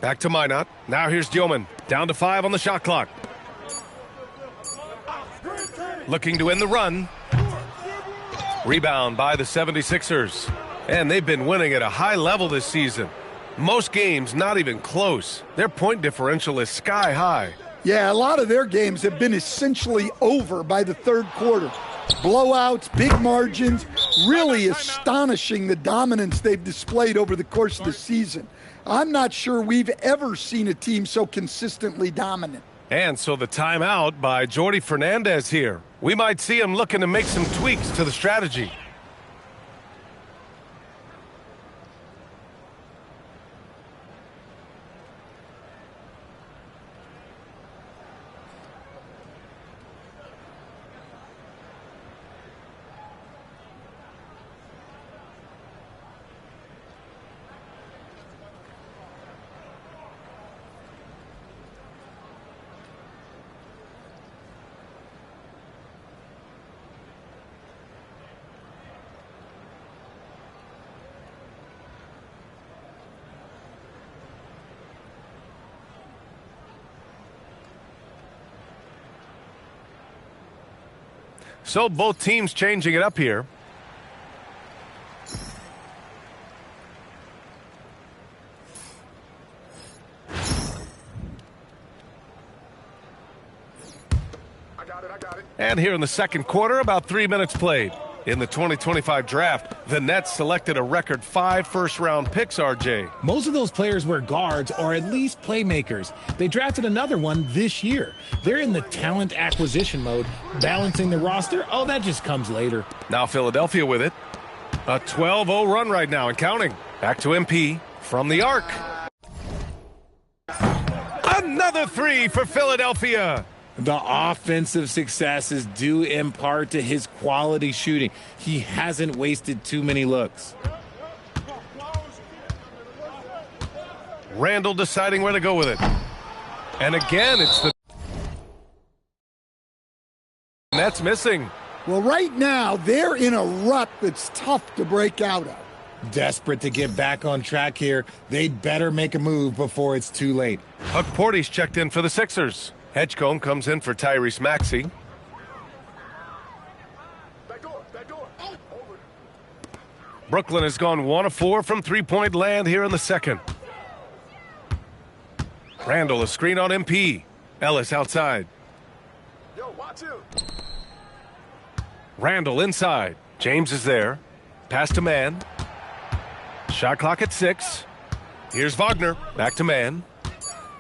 Back to Minot. Now here's Dioman. Down to 5 on the shot clock. Looking to end the run. Rebound by the 76ers. And they've been winning at a high level this season. Most games not even close. Their point differential is sky high. Yeah, a lot of their games have been essentially over by the third quarter. Blowouts, big margins, really astonishing the dominance they've displayed over the course of the season. I'm not sure we've ever seen a team so consistently dominant. And so the timeout by Jordi Fernandez here. We might see him looking to make some tweaks to the strategy. So both teams changing it up here. I got it. And here in the second quarter, about 3 minutes played. In the 2025 draft, the Nets selected a record 5 first-round picks, RJ. Most of those players were guards or at least playmakers. They drafted another one this year. They're in the talent acquisition mode. Balancing the roster, oh, that just comes later. Now Philadelphia with it. A 12-0 run right now and counting. Back to MP from the arc. Another 3 for Philadelphia. The offensive success is due in part to his quality shooting. He hasn't wasted too many looks. Randall deciding where to go with it. And again, it's the Nets missing. Well, right now, they're in a rut that's tough to break out of. Desperate to get back on track here, they'd better make a move before it's too late. Porty's checked in for the Sixers. Edgecombe comes in for Tyrese Maxey. Back door. Brooklyn has gone 1 of 4 from three-point land here in the second. Randall, a screen on MP. Ellis outside. Yo, watch him. Randall inside. James is there. Pass to man. Shot clock at 6. Here's Wagner. Back to man.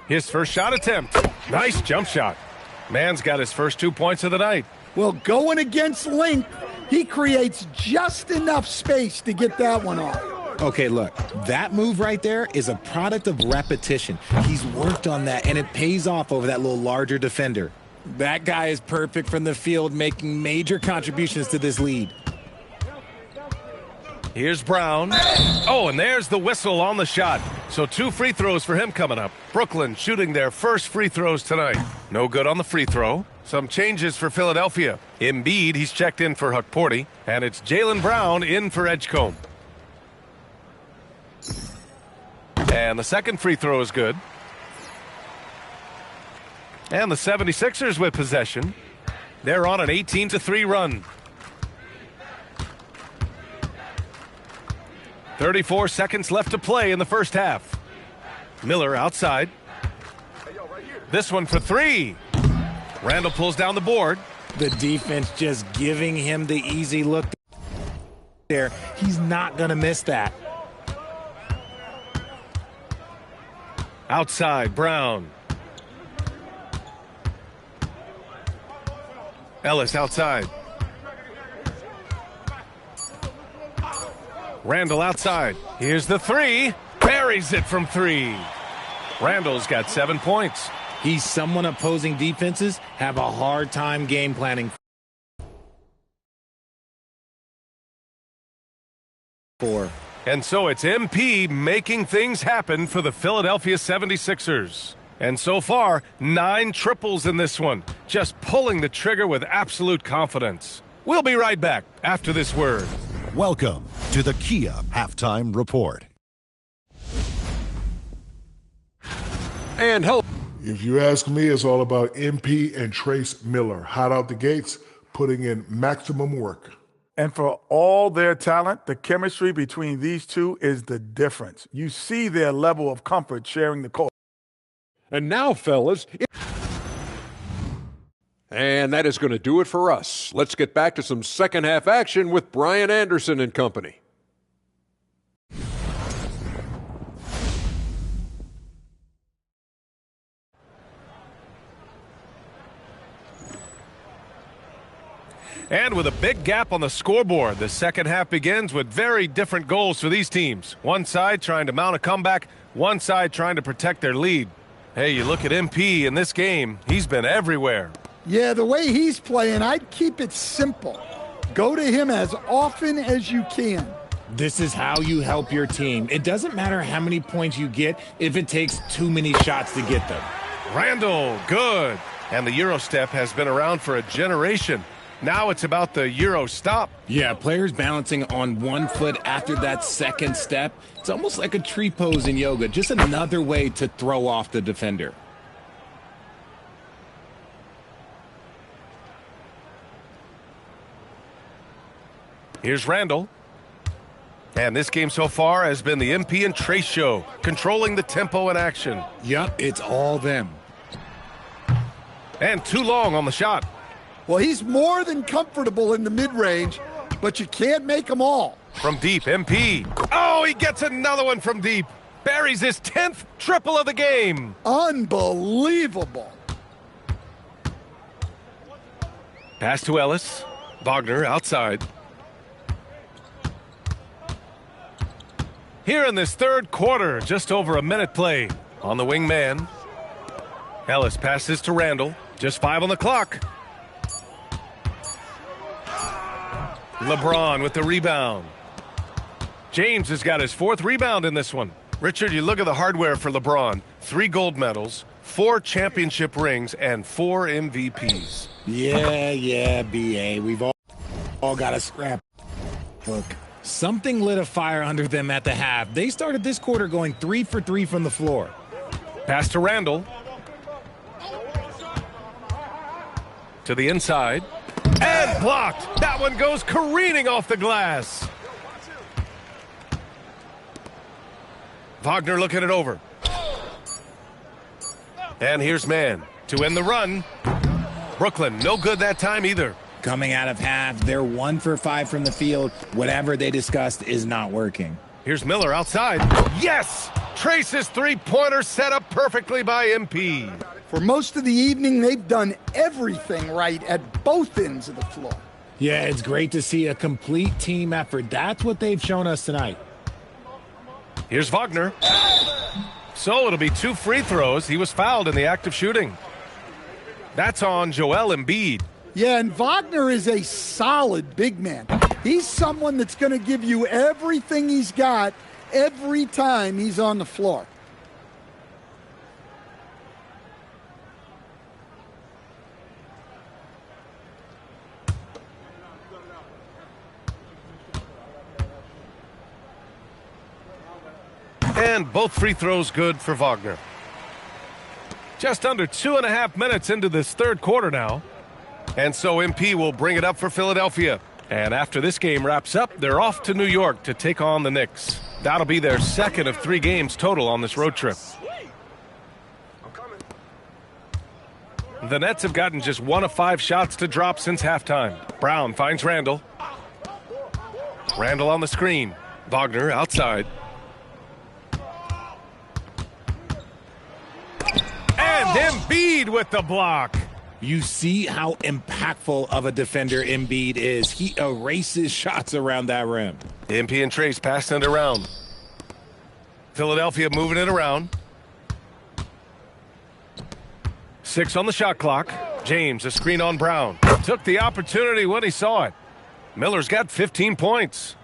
His first shot attempt. Nice jump shot. Man's got his first 2 points of the night. Well, going against length, he creates just enough space to get that one off. Okay, look, that move right there is a product of repetition. He's worked on that, and it pays off over that little larger defender. That guy is perfect from the field, making major contributions to this lead. Here's Brown. Oh, and there's the whistle on the shot. So 2 free throws for him coming up. Brooklyn shooting their first free throws tonight. No good on the free throw. Some changes for Philadelphia. Embiid, he's checked in for Porty. And it's Jaylen Brown in for Edgecombe. And the second free throw is good. And the 76ers with possession. They're on an 18-3 run. 34 seconds left to play in the first half. Miller outside. This one for 3. Randall pulls down the board. The defense just giving him the easy look there. He's not going to miss that. Outside, Brown. Ellis outside. Randall outside. Here's the 3. Buries it from 3. Randall's got 7 points. He's someone opposing defenses have a hard time game planning for. And so it's MP making things happen for the Philadelphia 76ers. And so far, 9 triples in this one. Just pulling the trigger with absolute confidence. We'll be right back after this word. Welcome to the Kia Halftime Report. And hello. If you ask me, it's all about MP and Trace Miller. Hot out the gates, putting in maximum work. And for all their talent, the chemistry between these two is the difference. You see their level of comfort sharing the court. And now, fellas. And that is going to do it for us. Let's get back to some second half action with Brian Anderson and company. And with a big gap on the scoreboard, the second half begins with very different goals for these teams. One side trying to mount a comeback, one side trying to protect their lead. Hey, you look at MP in this game, he's been everywhere. Yeah, the way he's playing, I'd keep it simple. Go to him as often as you can. This is how you help your team. It doesn't matter how many points you get if it takes too many shots to get them. Randall, good. And the Euro step has been around for a generation. Now it's about the Euro stop. Yeah, players balancing on one foot after that second step. It's almost like a tree pose in yoga, just another way to throw off the defender. Here's Randall. And this game so far has been the MP and Trace show, controlling the tempo and action. Yup, it's all them. And too long on the shot. Well, he's more than comfortable in the mid-range, but you can't make them all. From deep, MP. Oh, he gets another one from deep. Buries his 10th triple of the game. Unbelievable. Pass to Ellis. Wagner outside. Here in this third quarter, just over a minute play. On the wing man. Ellis passes to Randall. Just 5 on the clock. LeBron with the rebound. James has got his 4th rebound in this one. Richard, you look at the hardware for LeBron. 3 gold medals, 4 championship rings, and 4 MVPs. Yeah, BA. We've all got a scrap book. Something lit a fire under them at the half. They started this quarter going 3 for 3 from the floor. Pass to Randall. To the inside. And blocked. That one goes careening off the glass. Wagner looking it over. And here's man to end the run. Brooklyn, no good that time either. Coming out of half, they're 1 for 5 from the field. Whatever they discussed is not working. Here's Miller outside. Yes! Trace's three-pointer set up perfectly by MP. For most of the evening, they've done everything right at both ends of the floor. Yeah, it's great to see a complete team effort. That's what they've shown us tonight. Here's Wagner. So it'll be 2 free throws. He was fouled in the act of shooting. That's on Joel Embiid. Yeah, and Wagner is a solid big man. He's someone that's going to give you everything he's got every time he's on the floor. And both free throws good for Wagner. Just under 2.5 minutes into this third quarter now. And so MP will bring it up for Philadelphia. And after this game wraps up, they're off to New York to take on the Knicks. That'll be their 2nd of 3 games total on this road trip. The Nets have gotten just 1 of 5 shots to drop since halftime. Brown finds Randall. Randall on the screen. Wagner outside. And Embiid with the block. You see how impactful of a defender Embiid is. He erases shots around that rim. MP and Trace passing it around. Philadelphia moving it around. 6 on the shot clock. James, a screen on Brown. Took the opportunity when he saw it. Miller's got 15 points.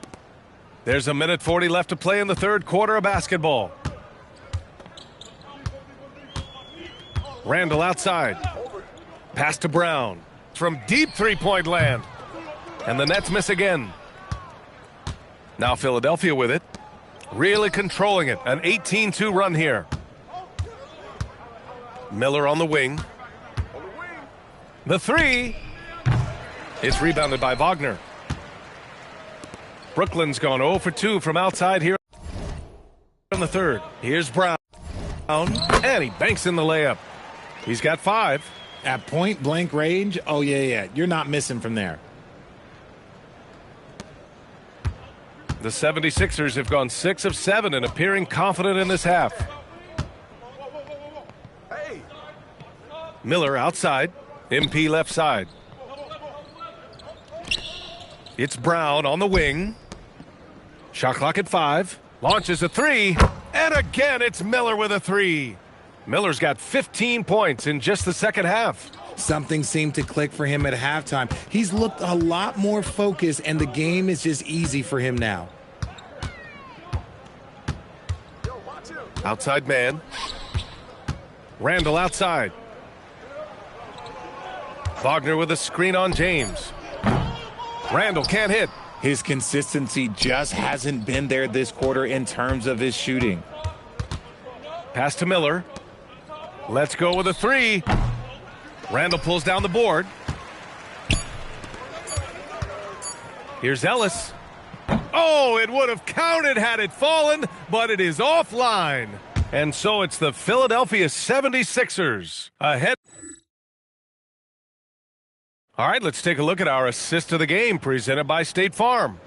There's 1:40 left to play in the third quarter of basketball. Randall outside. Pass to Brown. From deep three-point land. And the Nets miss again. Now Philadelphia with it. Really controlling it. An 18-2 run here. Miller on the wing. The three. It's rebounded by Wagner. Brooklyn's gone 0 for 2 from outside here in the third. Here's Brown. And he banks in the layup. He's got 5. At point blank range, oh, yeah. You're not missing from there. The 76ers have gone 6 of 7 and appearing confident in this half. Miller outside. MP left side. It's Brown on the wing. Shot clock at 5. Launches a 3. And again, it's Miller with a 3. Miller's got 15 points in just the second half. Something seemed to click for him at halftime. He's looked a lot more focused, and the game is just easy for him now. Outside man. Randall outside. Wagner with a screen on James. Randall can't hit. His consistency just hasn't been there this quarter in terms of his shooting. Pass to Miller. Let's go with a 3. Randall pulls down the board. Here's Ellis. Oh, it would have counted had it fallen, but it is offline. And so it's the Philadelphia 76ers ahead. All right, let's take a look at our assist of the game presented by State Farm.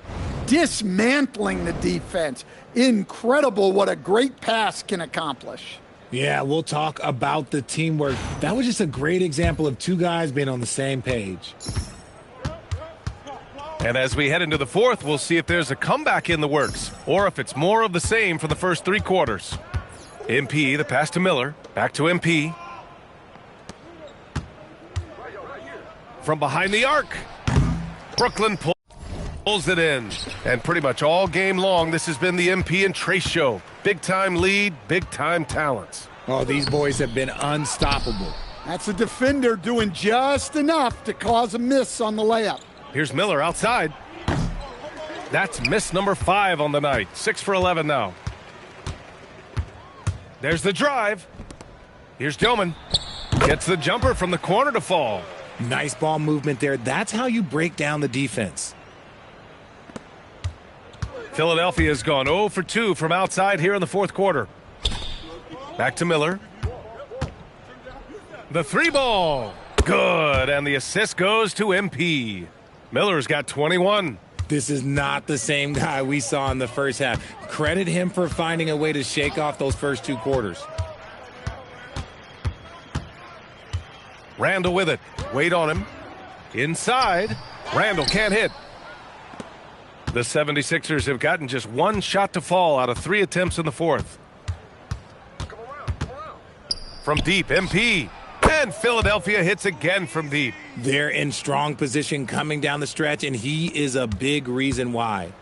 Dismantling the defense. Incredible what a great pass can accomplish. Yeah, we'll talk about the teamwork. That was just a great example of two guys being on the same page. And as we head into the fourth, we'll see if there's a comeback in the works or if it's more of the same for the first 3 quarters. MP, the pass to Miller. Back to MP. From behind the arc. Brooklyn pulls it in. And pretty much all game long, this has been the MP and Trace show. Big-time lead, big-time talents. Oh, these boys have been unstoppable. That's a defender doing just enough to cause a miss on the layup. Here's Miller outside. That's miss number 5 on the night. 6 for 11 now. There's the drive. Here's Doman. Gets the jumper from the corner to fall. Nice ball movement there. That's how you break down the defense. Philadelphia's gone 0 for 2 from outside here in the fourth quarter. Back to Miller. The 3 ball. Good. And the assist goes to MP. Miller's got 21. This is not the same guy we saw in the first half. Credit him for finding a way to shake off those first 2 quarters. Randall with it. Wait on him. Inside. Randall can't hit. The 76ers have gotten just 1 shot to fall out of 3 attempts in the fourth. From deep, MP. And Philadelphia hits again from deep. They're in strong position coming down the stretch, and he is a big reason why.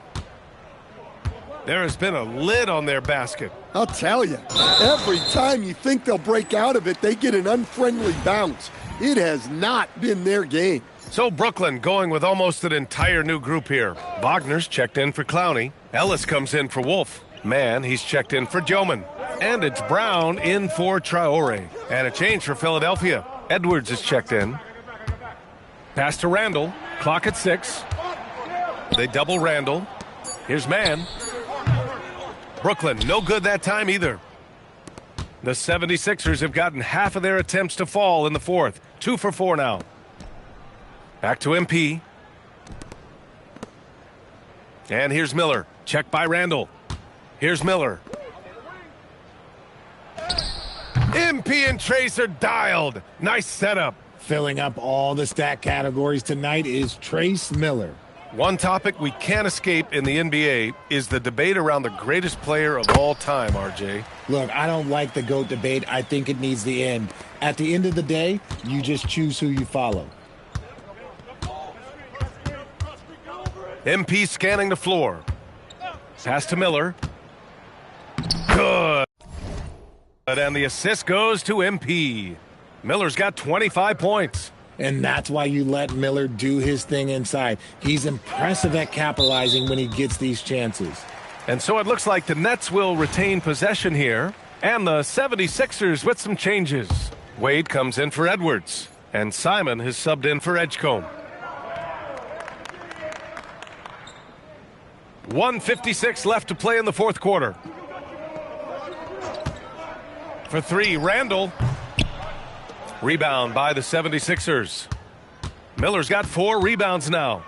There has been a lid on their basket. I'll tell you, every time you think they'll break out of it, they get an unfriendly bounce. It has not been their game. So Brooklyn going with almost an entire new group here. Wagner's checked in for Clowney. Ellis comes in for Wolf. Man, he's checked in for Joman. And it's Brown in for Traore. And a change for Philadelphia. Edwards is checked in. Pass to Randall. Clock at 6. They double Randall. Here's Man. Brooklyn, no good that time either. The 76ers have gotten half of their attempts to fall in the fourth. 2 for 4 now. Back to MP. And here's Miller. Checked by Randall. Here's Miller. MP and Trace are dialed. Nice setup. Filling up all the stat categories tonight is Trace Miller. One topic we can't escape in the NBA is the debate around the greatest player of all time, RJ. Look, I don't like the GOAT debate. I think it needs the end. At the end of the day, you just choose who you follow. MP scanning the floor. Pass to Miller. Good. And the assist goes to MP. Miller's got 25 points. And that's why you let Miller do his thing inside. He's impressive at capitalizing when he gets these chances. And so it looks like the Nets will retain possession here. And the 76ers with some changes. Wade comes in for Edwards, and Simon has subbed in for Edgecombe. 1:56 left to play in the fourth quarter. For three, Randall. Rebound by the 76ers. Miller's got 4 rebounds now.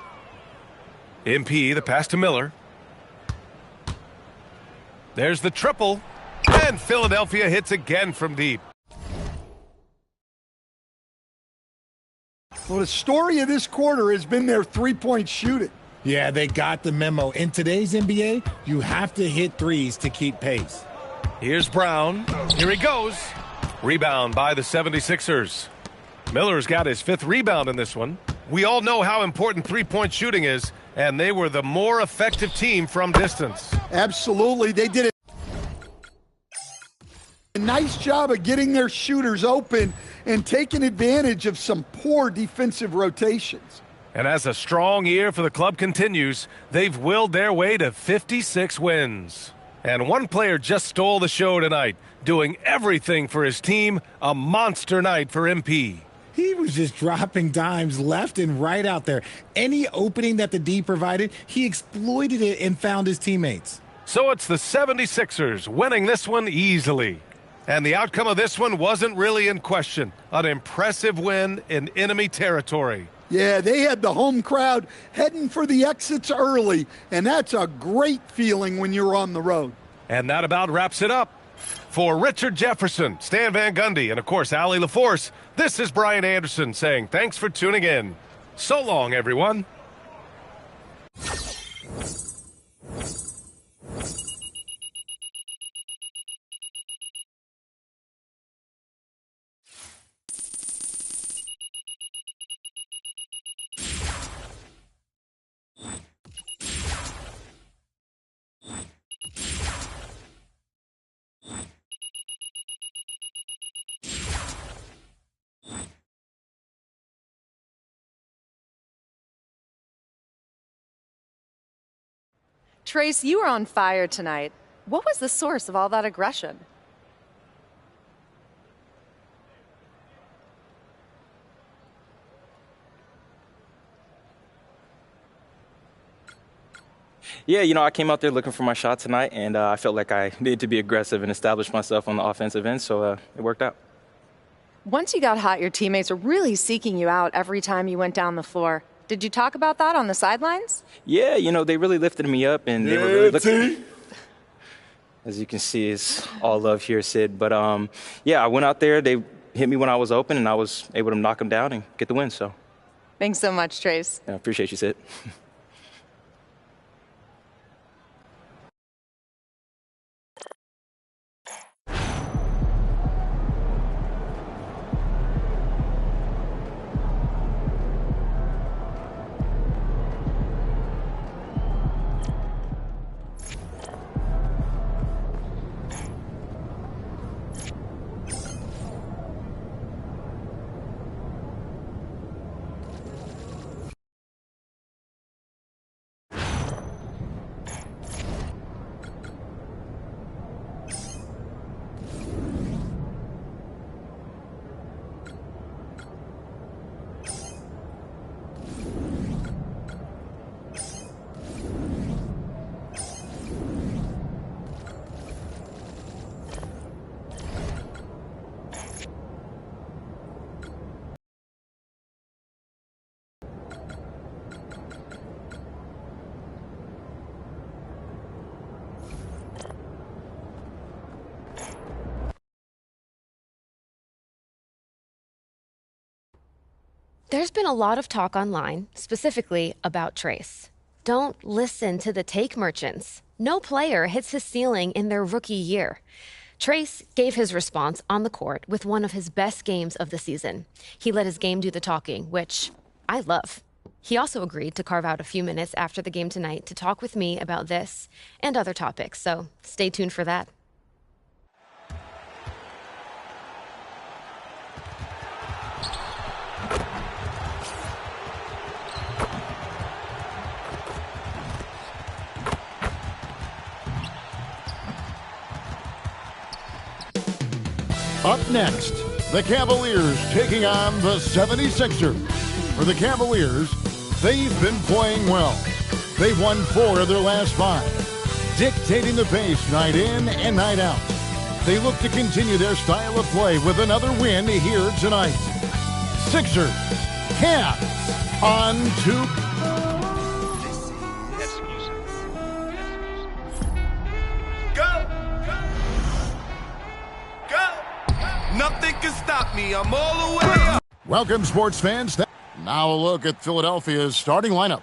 MP, the pass to Miller. There's the triple. And Philadelphia hits again from deep. Well, the story of this quarter has been their three-point shooting. Yeah, they got the memo. In today's NBA, you have to hit threes to keep pace. Here's Brown. Here he goes. Rebound by the 76ers. Miller's got his 5th rebound in this one. We all know how important three-point shooting is, and they were the more effective team from distance. Absolutely. They did a nice job of getting their shooters open and taking advantage of some poor defensive rotations. And as a strong year for the club continues, they've willed their way to 56 wins. And one player just stole the show tonight, doing everything for his team. A monster night for MP. He was just dropping dimes left and right out there. Any opening that the D provided, he exploited it and found his teammates. So it's the 76ers winning this one easily. And the outcome of this one wasn't really in question. An impressive win in enemy territory. Yeah, they had the home crowd heading for the exits early, and that's a great feeling when you're on the road. And that about wraps it up. For Richard Jefferson, Stan Van Gundy, and of course, Allie LaForce, this is Brian Anderson saying thanks for tuning in. So long, everyone. Trace, you were on fire tonight. What was the source of all that aggression? Yeah, I came out there looking for my shot tonight, and I felt like I needed to be aggressive and establish myself on the offensive end, so it worked out. Once you got hot, your teammates were really seeking you out every time you went down the floor. Did you talk about that on the sidelines? Yeah, they really lifted me up, and they were really looking. As you can see, it's all love here, Sid. But, yeah, I went out there. They hit me when I was open, and I was able to knock them down and get the win, so. Thanks so much, Trace. Yeah, I appreciate you, Sid. There's been a lot of talk online, specifically about Trace. Don't listen to the take merchants. No player hits his ceiling in their rookie year. Trace gave his response on the court with one of his best games of the season. He let his game do the talking, which I love. He also agreed to carve out a few minutes after the game tonight to talk with me about this and other topics, so stay tuned for that. Up next, The Cavaliers taking on the 76ers. For the Cavaliers, they've been playing well. They've won 4 of their last 5, dictating the pace night in and night out. They look to continue their style of play with another win here tonight. Sixers, Cavs, on to... Nothing can stop me. I'm all the way up. Welcome, sports fans. Now a look at Philadelphia's starting lineup.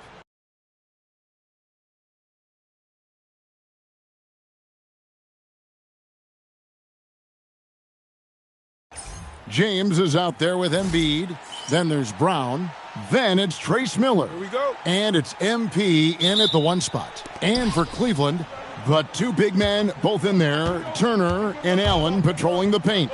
James is out there with Embiid. Then there's Brown. Then it's Trace Miller. Here we go. And it's MP in at the 1 spot. And for Cleveland, the 2 big men both in there, Turner and Allen patrolling the paint.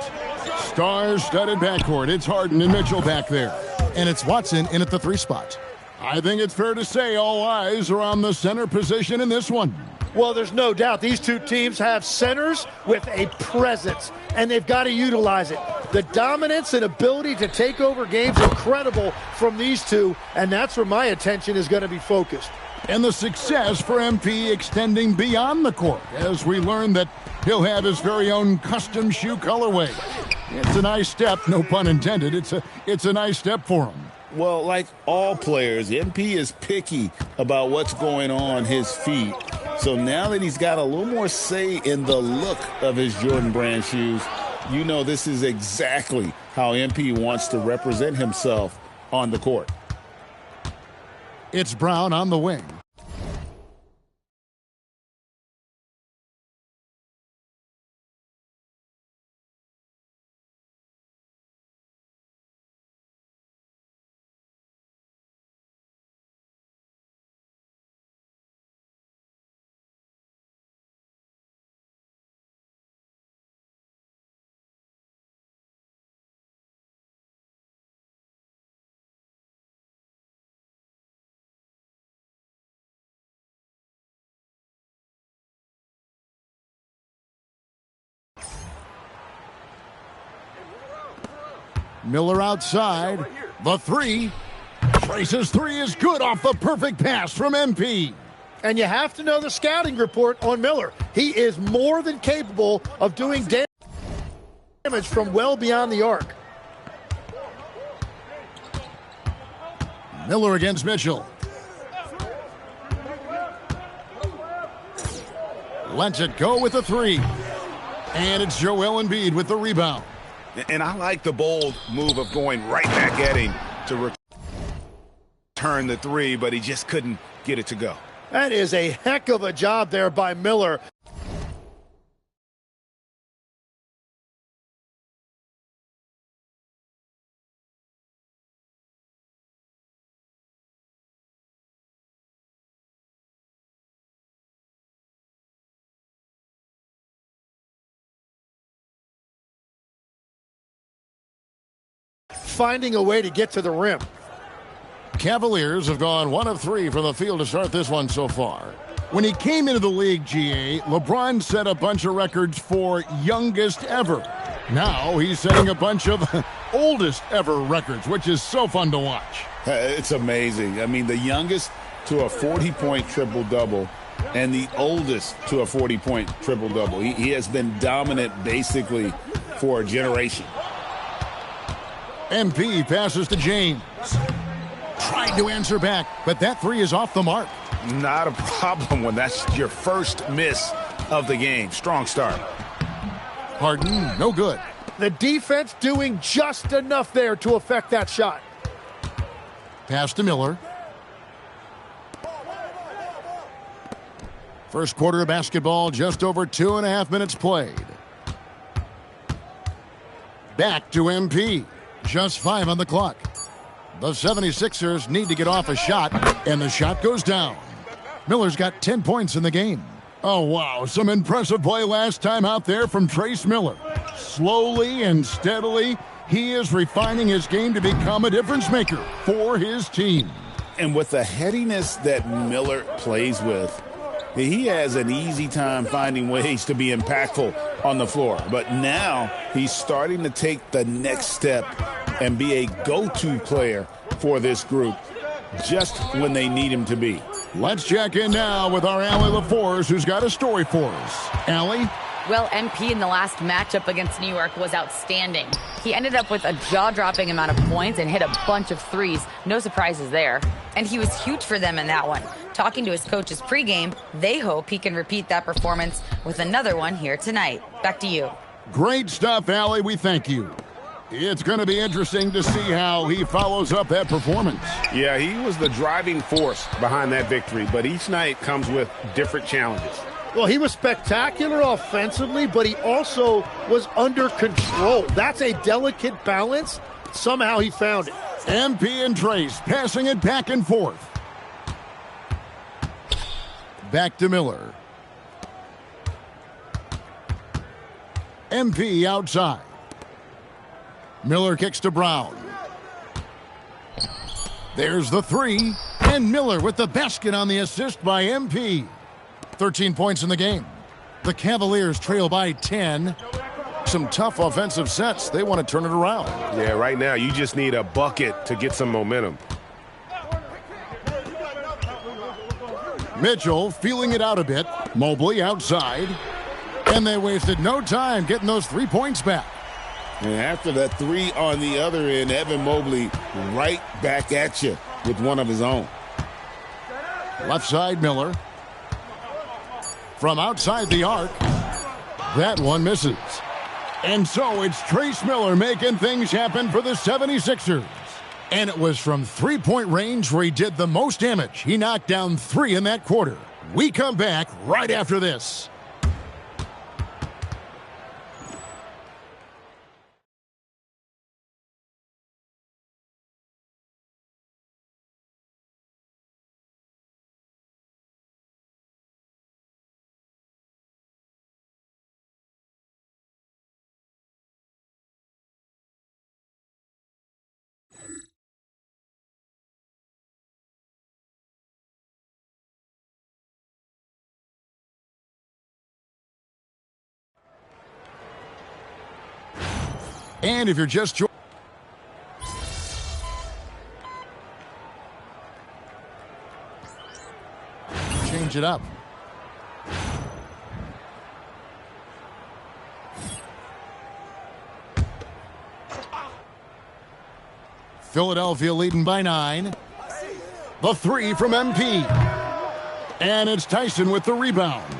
Star-studded backcourt. It's Harden and Mitchell back there. And it's Watson in at the 3 spot. I think it's fair to say all eyes are on the center position in this one. Well, there's no doubt these 2 teams have centers with a presence, and they've got to utilize it. The dominance and ability to take over games incredible from these 2, and that's where my attention is going to be focused. And the success for MP extending beyond the court as we learn that he'll have his very own custom shoe colorway. It's a nice step, no pun intended. It's a nice step for him. Well, like all players, MP is picky about what's going on his feet. So now that he's got a little more say in the look of his Jordan Brand shoes, you know this is exactly how MP wants to represent himself on the court. It's Brown on the wing. Miller outside. The 3. Trace's 3 is good off the perfect pass from MP. And you have to know the scouting report on Miller. He is more than capable of doing damage from well beyond the arc. Miller against Mitchell. Lets it go with the 3. And it's Joel Embiid with the rebound. And I like the bold move of going right back at him to return the 3, but he just couldn't get it to go. That is a heck of a job there by Miller. Finding a way to get to the rim. Cavaliers have gone 1 of 3 from the field to start this one so far. When he came into the league, GA, LeBron set a bunch of records for youngest ever. Now he's setting a bunch of oldest ever records, which is so fun to watch. It's amazing. I mean, the youngest to a 40-point triple-double and the oldest to a 40-point triple-double. He has been dominant basically for a generation. MP passes to James. Tried to answer back, but that 3 is off the mark. Not a problem when that's your first miss of the game. Strong start. Harden, no good. The defense doing just enough there to affect that shot. Pass to Miller. First quarter of basketball, just over 2.5 minutes played. Back to MP. Just 5 on the clock. The 76ers need to get off a shot, and the shot goes down. Miller's got 10 points in the game. Oh, wow. Some impressive play last time out there from Trace Miller. Slowly and steadily, he is refining his game to become a difference maker for his team. And with the headiness that Miller plays with, He has an easy time finding ways to be impactful on the floor. But now he's starting to take the next step and be a go-to player for this group just when they need him to be. Let's check in now with our Allie LaForce, who's got a story for us. Allie? Well, MP in the last matchup against New York was outstanding. He ended up with a jaw-dropping amount of points and hit a bunch of threes. No surprises there. And he was huge for them in that one. Talking to his coaches pregame, they hope he can repeat that performance with another one here tonight. Back to you. Great stuff, Allie. We thank you. It's going to be interesting to see how he follows up that performance. Yeah, he was the driving force behind that victory, but each night comes with different challenges. Well, he was spectacular offensively, but he also was under control. That's a delicate balance. Somehow he found it. MP and Trace passing it back and forth. Back to Miller. MP outside. Miller kicks to Brown. There's the three. And Miller with the basket on the assist by MP. 13 points in the game. The Cavaliers trail by 10. Some tough offensive sets. They want to turn it around. Yeah, right now you just need a bucket to get some momentum. Mitchell feeling it out a bit. Mobley outside. And they wasted no time getting those 3 points back. And after that three on the other end, Evan Mobley right back at you with one of his own. Left side, Miller. From outside the arc. That one misses. And so it's Trace Miller making things happen for the 76ers. And it was from three-point range where he did the most damage. He knocked down 3 in that quarter. We come back right after this. And if you're just joining, change it up. Philadelphia leading by 9. The three from MP. And it's Tyson with the rebound.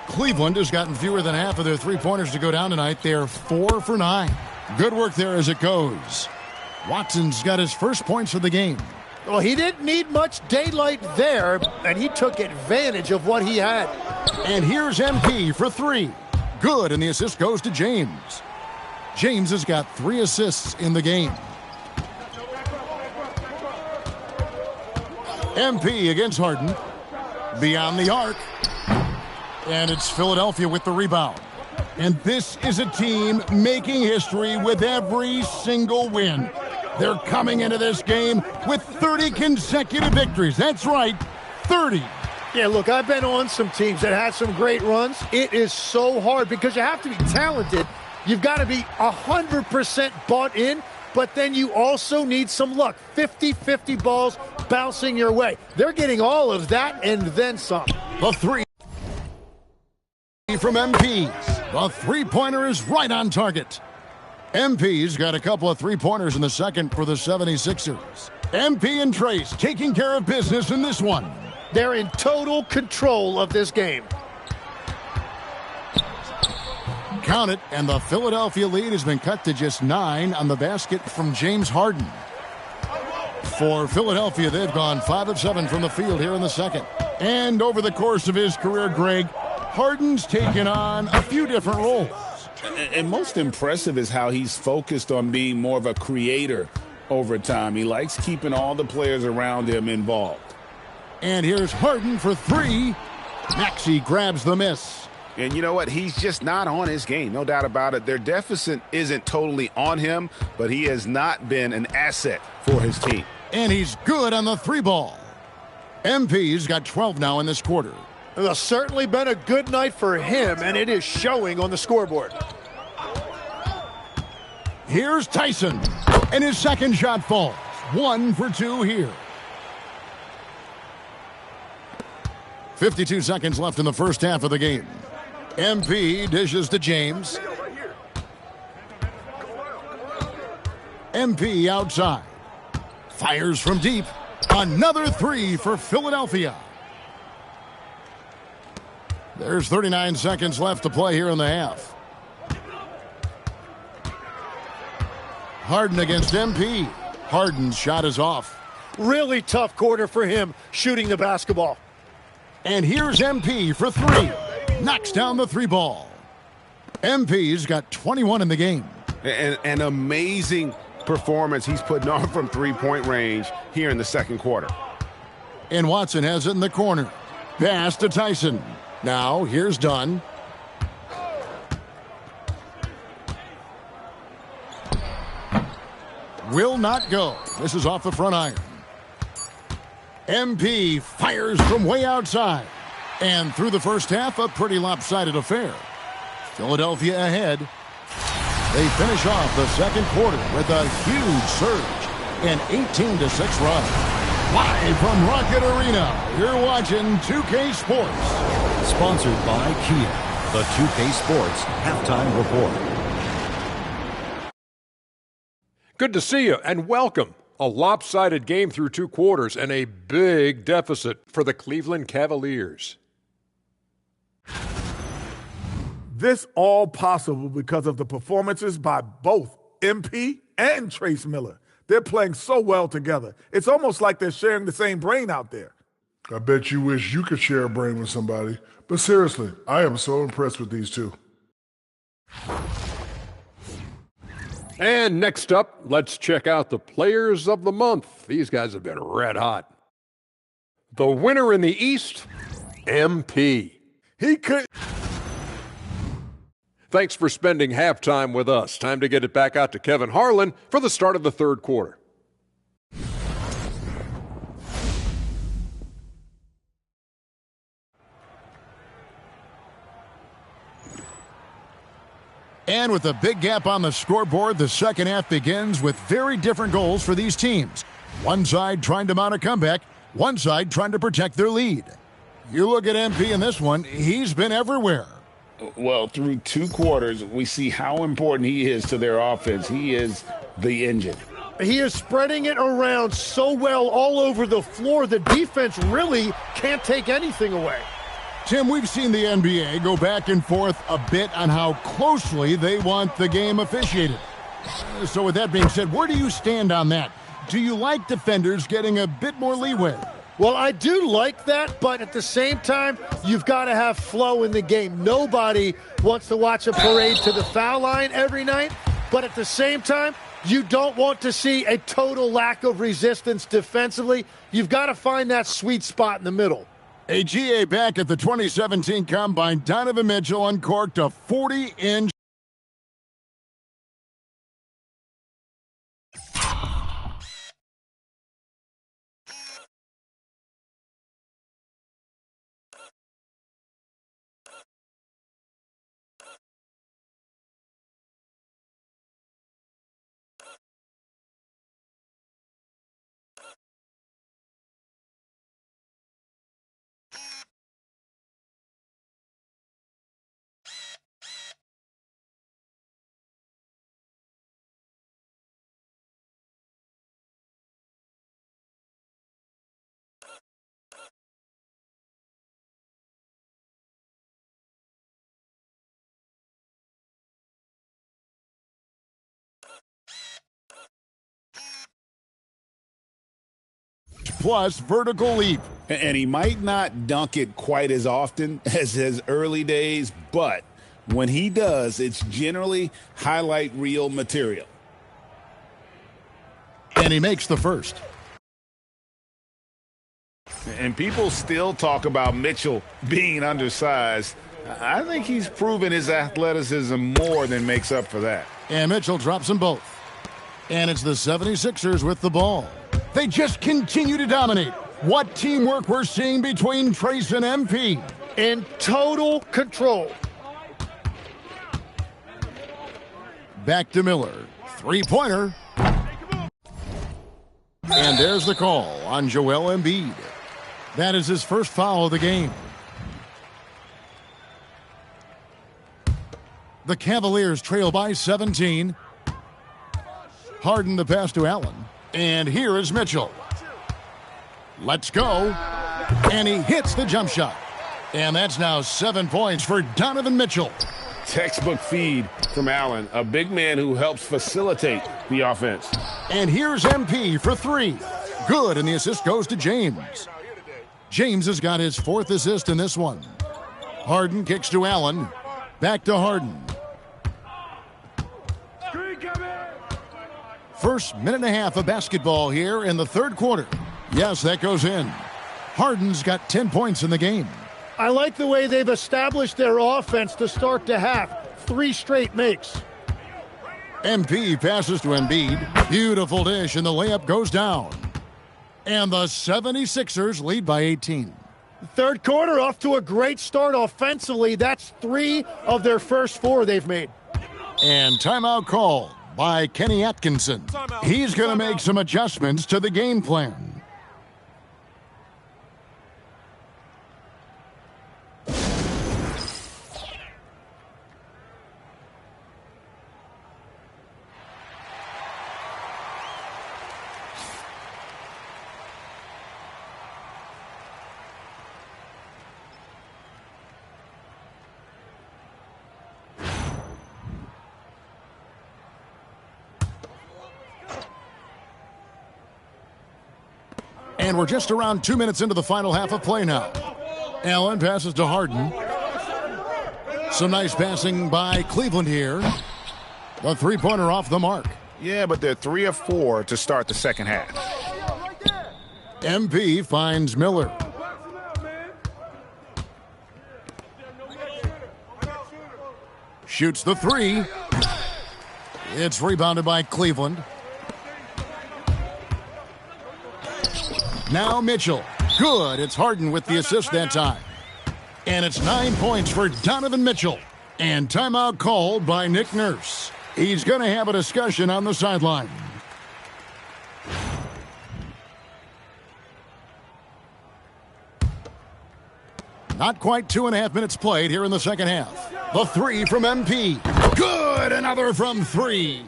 Cleveland has gotten fewer than half of their three-pointers to go down tonight. They're 4 for 9. Good work there as it goes. Watson's got his first points of the game. Well, he didn't need much daylight there, and he took advantage of what he had. And here's MP for 3. Good, and the assist goes to James. James has got 3 assists in the game. MP against Harden. Beyond the arc. And it's Philadelphia with the rebound. And this is a team making history with every single win. They're coming into this game with 30 consecutive victories. That's right, 30. Yeah, look, I've been on some teams that had some great runs. It is so hard because you have to be talented. You've got to be 100% bought in, but then you also need some luck. 50-50 balls bouncing your way. They're getting all of that and then some. The three from MP. The three-pointer is right on target. MP's got a couple of three-pointers in the second for the 76ers. MP and Trace taking care of business in this one. They're in total control of this game. Count it, and the Philadelphia lead has been cut to just 9 on the basket from James Harden. For Philadelphia, they've gone 5 of 7 from the field here in the second. And over the course of his career, Greg, Harden's taken on a few different roles. And most impressive is how he's focused on being more of a creator over time. He likes keeping all the players around him involved. And here's Harden for 3. Maxey grabs the miss. And you know what? He's just not on his game. No doubt about it. Their deficit isn't totally on him, but he has not been an asset for his team. And he's good on the 3 ball. MP's got 12 now in this quarter. It's certainly been a good night for him, and it is showing on the scoreboard. Here's Tyson, and his second shot falls. 1 for 2 here. 52 seconds left in the first half of the game. MP dishes to James. MP outside. Fires from deep. Another 3 for Philadelphia. There's 39 seconds left to play here in the half. Harden against MP. Harden's shot is off. Really tough quarter for him shooting the basketball. And here's MP for 3. Knocks down the 3 ball. MP's got 21 in the game. An amazing performance he's putting on from three-point range here in the second quarter. And Watson has it in the corner. Pass to Tyson. Now here's Dunn. Will not go. This is off the front iron. MP fires from way outside. And through the first half, a pretty lopsided affair. Philadelphia ahead. They finish off the second quarter with a huge surge. An 18-6 run. Live from Rocket Arena, you're watching 2K Sports. Sponsored by Kia. The 2K Sports Halftime Report. Good to see you and welcome. A lopsided game through 2 quarters and a big deficit for the Cleveland Cavaliers. This all possible because of the performances by both MP and Trace Miller. They're playing so well together. It's almost like they're sharing the same brain out there. I bet you wish you could share a brain with somebody. But seriously, I am so impressed with these two. And next up, let's check out the Players of the Month. These guys have been red hot. The winner in the East, MP. He could. Thanks for spending halftime with us. Time to get it back out to Kevin Harlan for the start of the third quarter. And with a big gap on the scoreboard, the second half begins with very different goals for these teams. One side trying to mount a comeback, one side trying to protect their lead. You look at MP in this one, he's been everywhere. Well, through 2 quarters, we see how important he is to their offense. He is the engine. He is spreading it around so well all over the floor, the defense really can't take anything away. Tim, we've seen the NBA go back and forth a bit on how closely they want the game officiated. So with that being said, where do you stand on that? Do you like defenders getting a bit more leeway? Well, I do like that, but at the same time, you've got to have flow in the game. Nobody wants to watch a parade to the foul line every night, but at the same time, you don't want to see a total lack of resistance defensively. You've got to find that sweet spot in the middle. A GA back at the 2017 Combine, Donovan Mitchell uncorked a 40-inch. Plus vertical leap. And he might not dunk it quite as often as his early days, but when he does, it's generally highlight reel material. And he makes the first. And people still talk about Mitchell being undersized. I think he's proven his athleticism more than makes up for that. And Mitchell drops them both. And it's the 76ers with the ball. They just continue to dominate. What teamwork we're seeing between Trace and MP. In total control. Back to Miller. Three-pointer. And there's the call on Joel Embiid. That is his first foul of the game. The Cavaliers trail by 17. Harden the pass to Allen. And here is Mitchell. Let's go. And he hits the jump shot. And that's now 7 points for Donovan Mitchell. Textbook feed from Allen, a big man who helps facilitate the offense. And here's MP for three. Good, and the assist goes to James. James has got his fourth assist in this one. Harden kicks to Allen. Back to Harden. First minute and a half of basketball here in the third quarter. Yes, that goes in. Harden's got 10 points in the game. I like the way they've established their offense to start the half. 3 straight makes. MP passes to Embiid. Beautiful dish, and the layup goes down. And the 76ers lead by 18. Third quarter off to a great start offensively. That's 3 of their first 4 they've made. And timeout called by Kenny Atkinson. He's going to make some adjustments to the game plan. And we're just around 2 minutes into the final half of play now. Allen passes to Harden. Some nice passing by Cleveland here. The three-pointer off the mark. Yeah, but they're 3 of 4 to start the second half. MP finds Miller. Shoots the three. It's rebounded by Cleveland. Now Mitchell. Good. It's Harden with the assist that time. And it's 9 points for Donovan Mitchell. And timeout called by Nick Nurse. He's going to have a discussion on the sideline. Not quite 2.5 minutes played here in the second half. The three from MP. Good. Another from 3.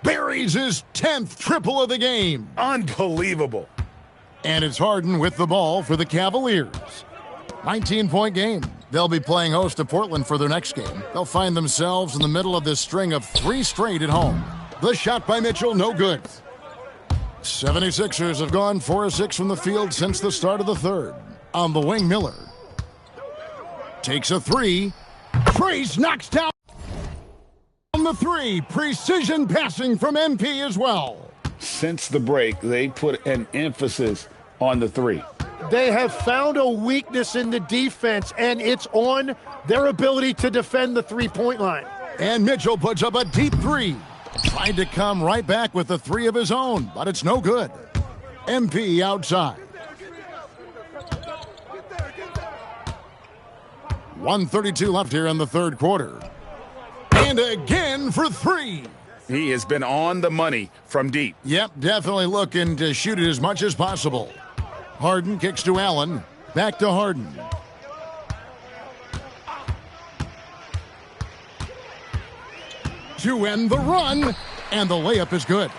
Buries his 10th triple of the game. Unbelievable. And it's Harden with the ball for the Cavaliers. 19-point game. They'll be playing host to Portland for their next game. They'll find themselves in the middle of this string of 3 straight at home. The shot by Mitchell, no good. 76ers have gone 4 of 6 from the field since the start of the third. On the wing, Miller takes a 3. Trace knocks down the 3. Precision passing from MP as well. Since the break, they put an emphasis on the 3. They have found a weakness in the defense, and it's on their ability to defend the three-point line. And Mitchell puts up a deep 3. Tried to come right back with a 3 of his own, but it's no good. MP outside. 1:32 left here in the third quarter. And again for 3. He has been on the money from deep. Yep, definitely looking to shoot it as much as possible. Harden kicks to Allen. Back to Harden. To end the run, and the layup is good.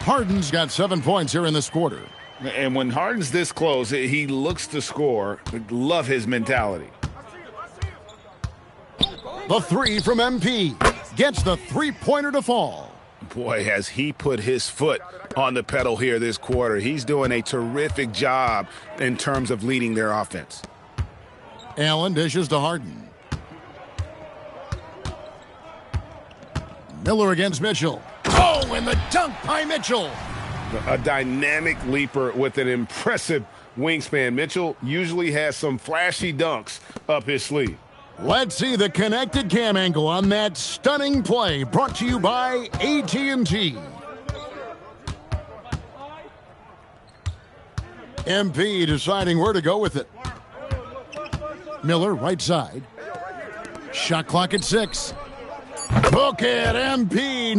Harden's got 7 points here in this quarter. And when Harden's this close, he looks to score. Love his mentality. The 3 from MP gets the three-pointer to fall. Boy, has he put his foot on the pedal here this quarter. He's doing a terrific job in terms of leading their offense. Allen dishes to Harden. Miller against Mitchell. Oh, and the dunk by Mitchell. A dynamic leaper with an impressive wingspan. Mitchell usually has some flashy dunks up his sleeve. Let's see the connected cam angle on that stunning play, brought to you by AT&T. MP deciding where to go with it. Miller, right side. Shot clock at 6. Look at MP.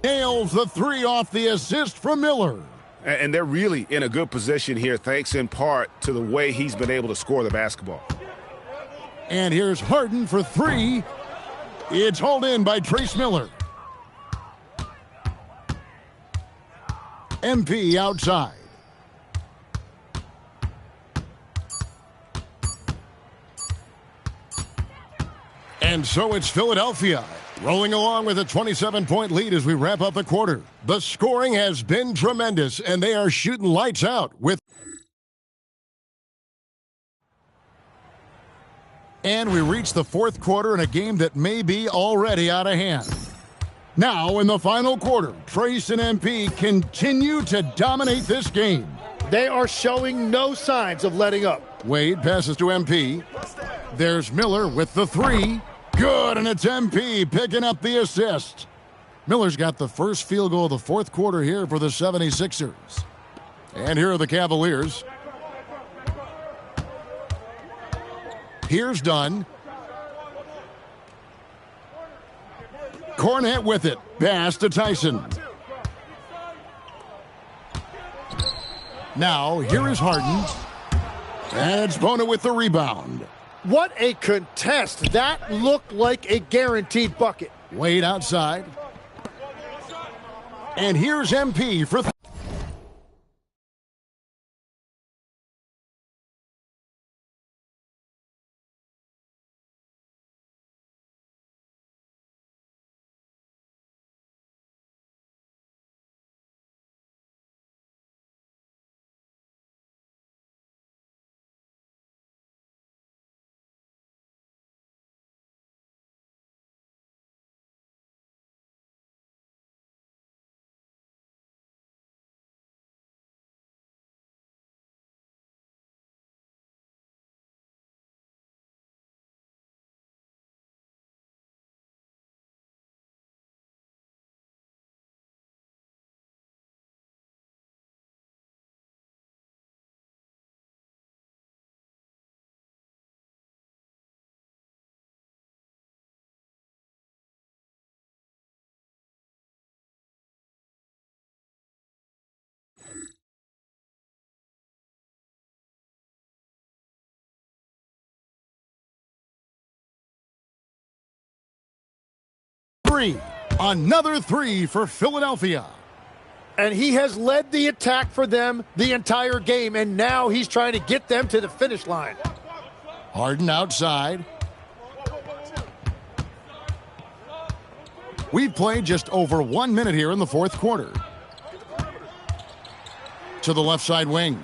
Nails the 3 off the assist from Miller. And they're really in a good position here, thanks in part to the way he's been able to score the basketball. And here's Harden for 3. It's hauled in by Trace Miller. MP outside. And so it's Philadelphia rolling along with a 27-point lead as we wrap up the quarter. The scoring has been tremendous, and they are shooting lights out with. And we reach the fourth quarter in a game that may be already out of hand. Now in the final quarter, Trace and MP continue to dominate this game. They are showing no signs of letting up. Wade passes to MP. There's Miller with the 3. Good, and it's MP picking up the assist. Miller's got the first field goal of the fourth quarter here for the 76ers. And here are the Cavaliers. Here's Dunn. Cornette with it. Pass to Tyson. Now, here is Harden. And it's Bona with the rebound. What a contest. That looked like a guaranteed bucket. Wade outside. And here's MP for 3. Another 3 for Philadelphia. And he has led the attack for them the entire game, and now he's trying to get them to the finish line. Harden outside. We've played just over 1 minute here in the fourth quarter. To the left side wing.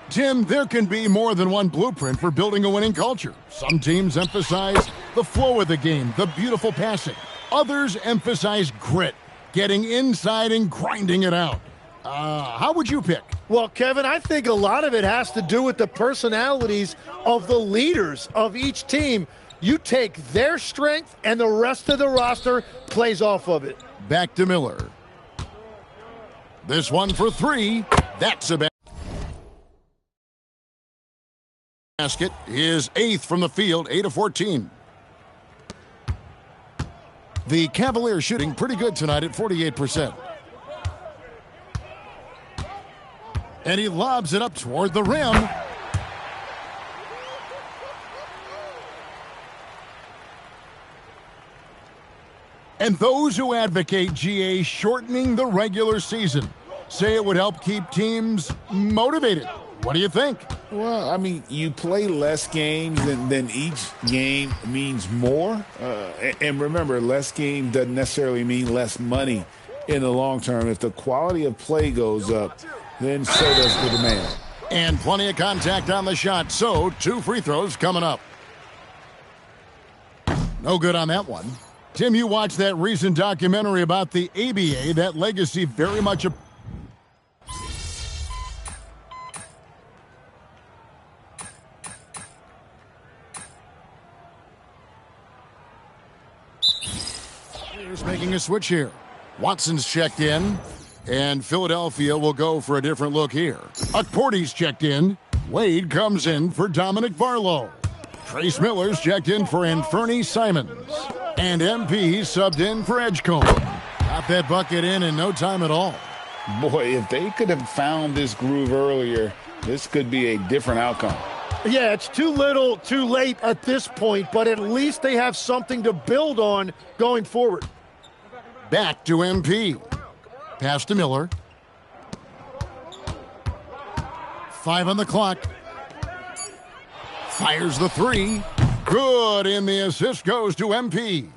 Tim, there can be more than one blueprint for building a winning culture. Some teams emphasize the flow of the game, the beautiful passing. Others emphasize grit, getting inside and grinding it out. How would you pick? Well, Kevin, I think a lot of it has to do with the personalities of the leaders of each team. You take their strength, and the rest of the roster plays off of it. Back to Miller. This one for 3. That's a basket. His 8th from the field, 8 of 14. The Cavaliers shooting pretty good tonight at 48%. And he lobs it up toward the rim. And those who advocate GA shortening the regular season say it would help keep teams motivated. What do you think? Well, I mean, you play less games, then each game means more. And remember, less game doesn't necessarily mean less money in the long term. If the quality of play goes up, then so does the demand. And plenty of contact on the shot, so 2 free throws coming up. No good on that one. Tim, you watched that recent documentary about the ABA. That legacy very much a... Making a switch here. Watson's checked in. And Philadelphia will go for a different look here. Akporti's checked in. Wade comes in for Dominic Barlow. Trace Miller's checked in for Anferny Simons. And MP subbed in for Edgecombe. Got that bucket in no time at all. Boy, if they could have found this groove earlier, this could be a different outcome. Yeah, it's too little, too late at this point, but at least they have something to build on going forward. Back to MP. Pass to Miller. 5 on the clock. Fires the 3. Good, and the assist goes to MP.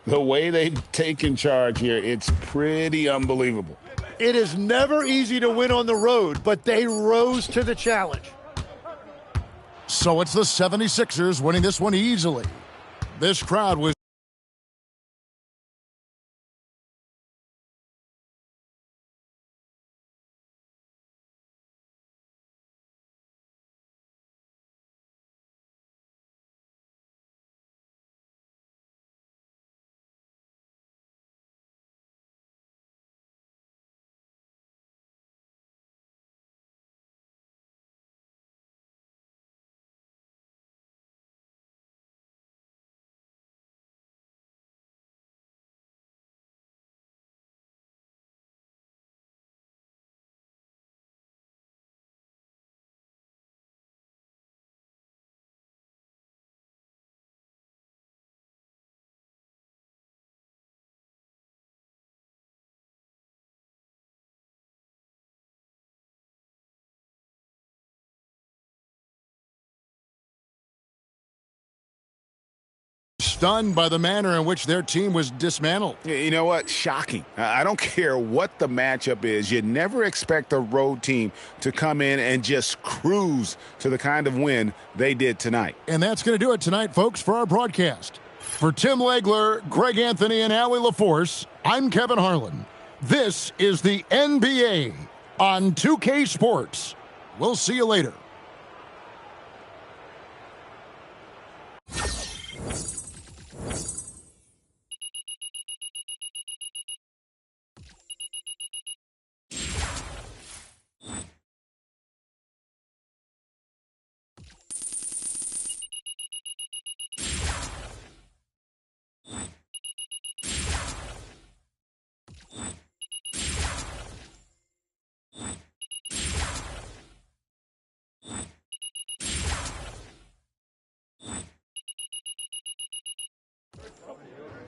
The way they've taken charge here, it's pretty unbelievable. It is never easy to win on the road, but they rose to the challenge. So it's the 76ers winning this one easily. This crowd was stunned by the manner in which their team was dismantled. You know what? Shocking. I don't care what the matchup is. You never expect a road team to come in and just cruise to the kind of win they did tonight. And that's going to do it tonight, folks, for our broadcast. For Tim Legler, Greg Anthony, and Allie LaForce, I'm Kevin Harlan. This is the NBA on 2K Sports. We'll see you later.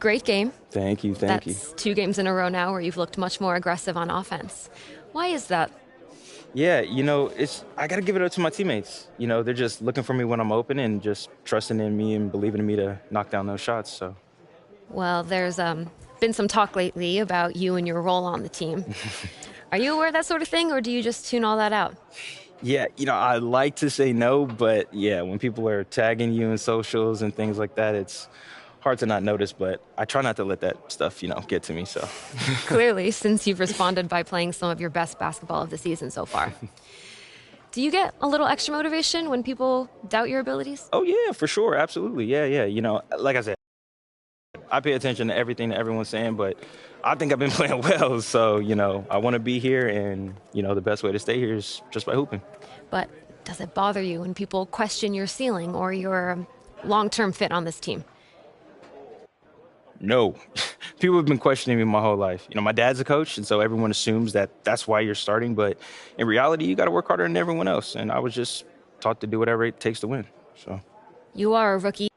Great game. Thank you. That's 2 games in a row now where you've looked much more aggressive on offense. Why is that? Yeah, I got to give it up to my teammates. They're just looking for me when I'm open and just trusting in me and believing in me to knock down those shots. So, well, there's been some talk lately about you and your role on the team. Are you aware of that sort of thing, or do you just tune all that out? Yeah, I like to say no, but yeah, when people are tagging you in socials and things like that, it's hard to not notice, but I try not to let that stuff, get to me, so. Clearly, since you've responded by playing some of your best basketball of the season so far. Do you get a little extra motivation when people doubt your abilities? Oh, yeah, for sure. Absolutely. Yeah. Like I said, I pay attention to everything that everyone's saying, but I think I've been playing well. So, I want to be here, and, the best way to stay here is just by hooping. But does it bother you when people question your ceiling or your long-term fit on this team? No. People have been questioning me my whole life. My dad's a coach, and so everyone assumes that that's why you're starting. But in reality, you got to work harder than everyone else. And I was just taught to do whatever it takes to win. So you are a rookie.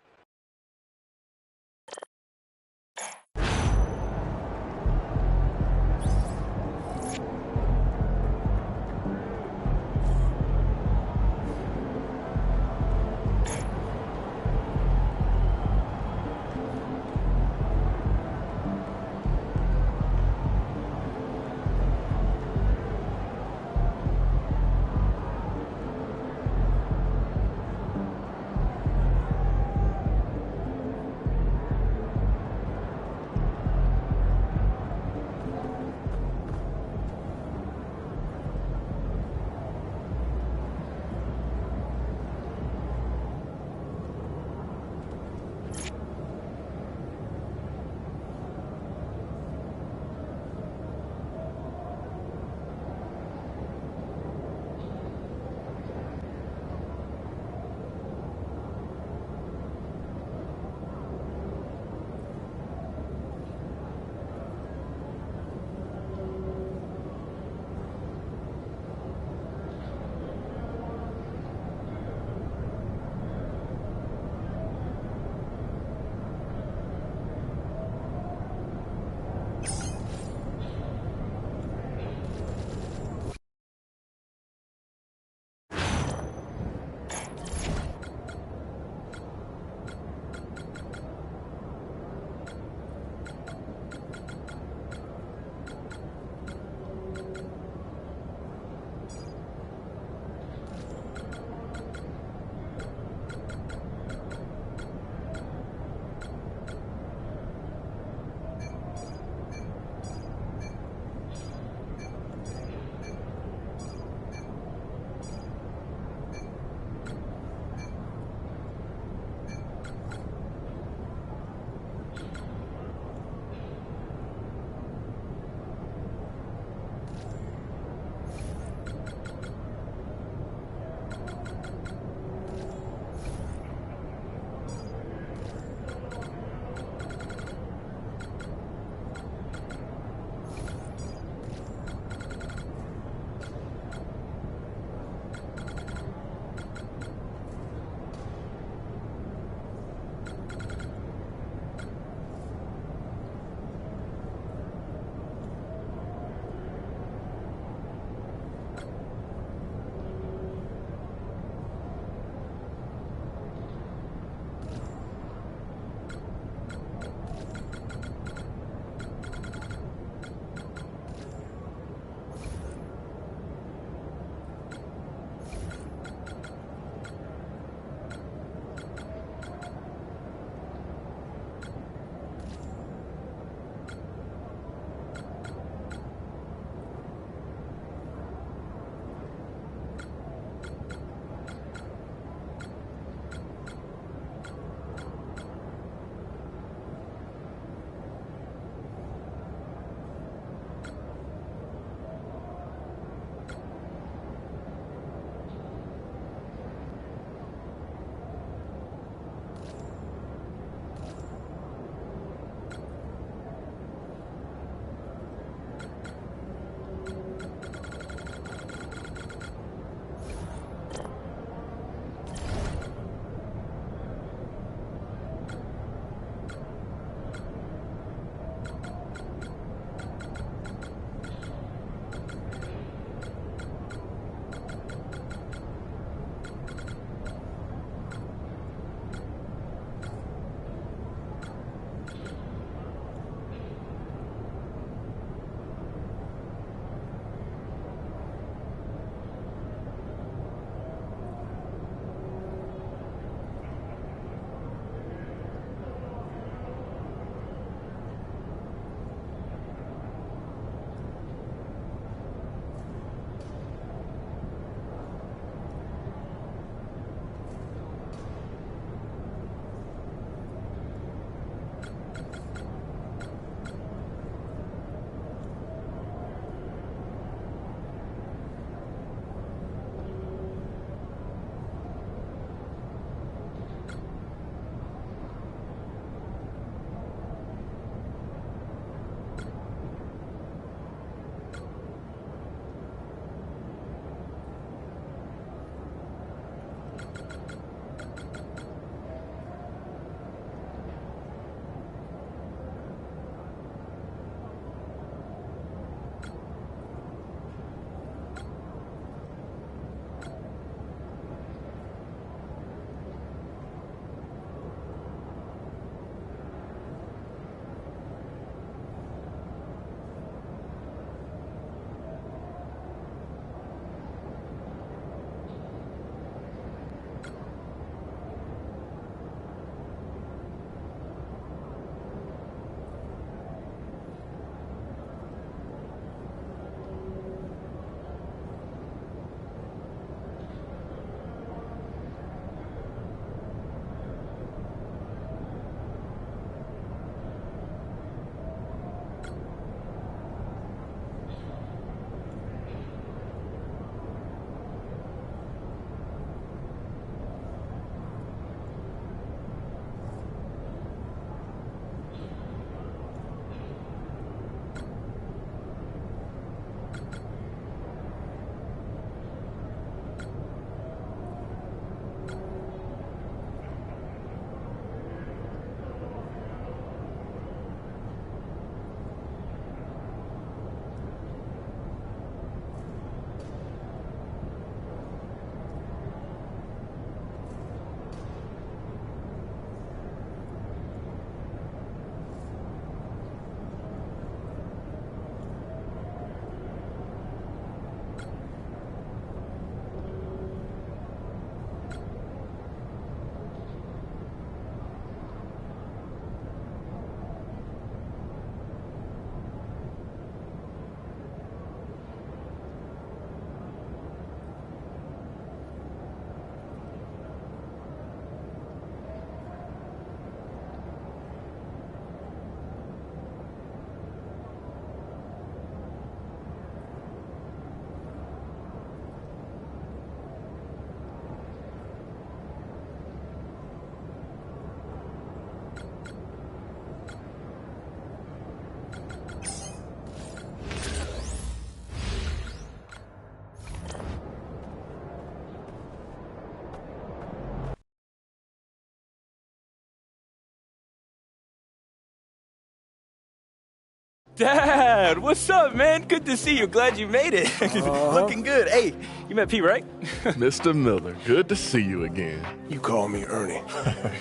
Dad, what's up, man? Good to see you. Glad you made it. Looking good. Hey, you met Pete, right? Mr. Miller, good to see you again. You call me Ernie.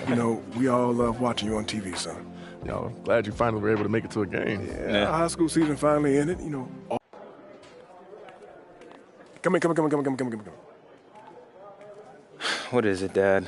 You know, we all love watching you on TV, son. Yo, glad you finally were able to make it to a game. Yeah. High school season finally ended, you know. Come in. What is it, Dad?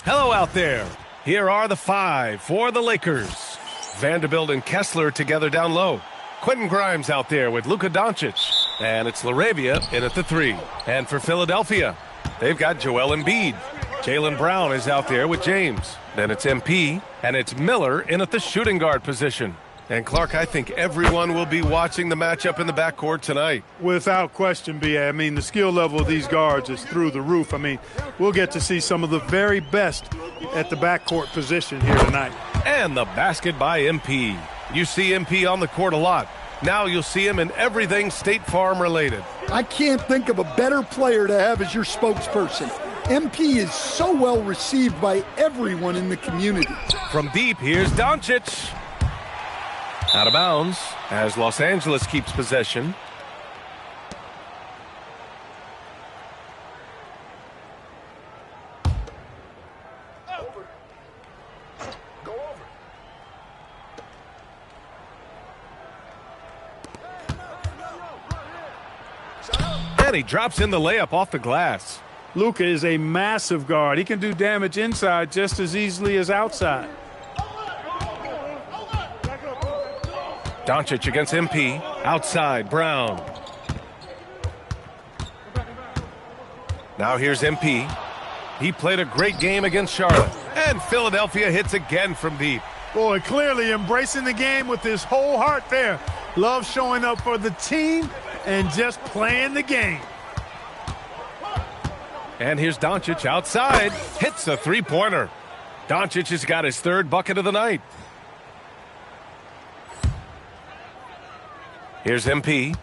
Hello out there. Here are the 5 for the Lakers. Vanderbilt and Kessler together down low. Quentin Grimes out there with Luka Doncic. And it's LaRavia in at the 3. And for Philadelphia, they've got Joel Embiid. Jaylen Brown is out there with James. Then it's MP, and it's Miller in at the shooting guard position. And Clark, I think everyone will be watching the matchup in the backcourt tonight. Without question, B.A. I mean, the skill level of these guards is through the roof. I mean, we'll get to see some of the very best at the backcourt position here tonight. And the basket by MP. You see MP on the court a lot. Now you'll see him in everything State Farm related. I can't think of a better player to have as your spokesperson. MP is so well received by everyone in the community. From deep, here's Doncic. Out of bounds as Los Angeles keeps possession. And he drops in the layup off the glass. Luka is a massive guard. He can do damage inside just as easily as outside. Doncic against MP. Outside, Brown. Now here's MP. He played a great game against Charlotte. And Philadelphia hits again from deep. Boy, clearly embracing the game with his whole heart there. Love showing up for the team and just playing the game. And here's Doncic outside. Hits a three-pointer. Doncic has got his 3rd bucket of the night. Here's MP.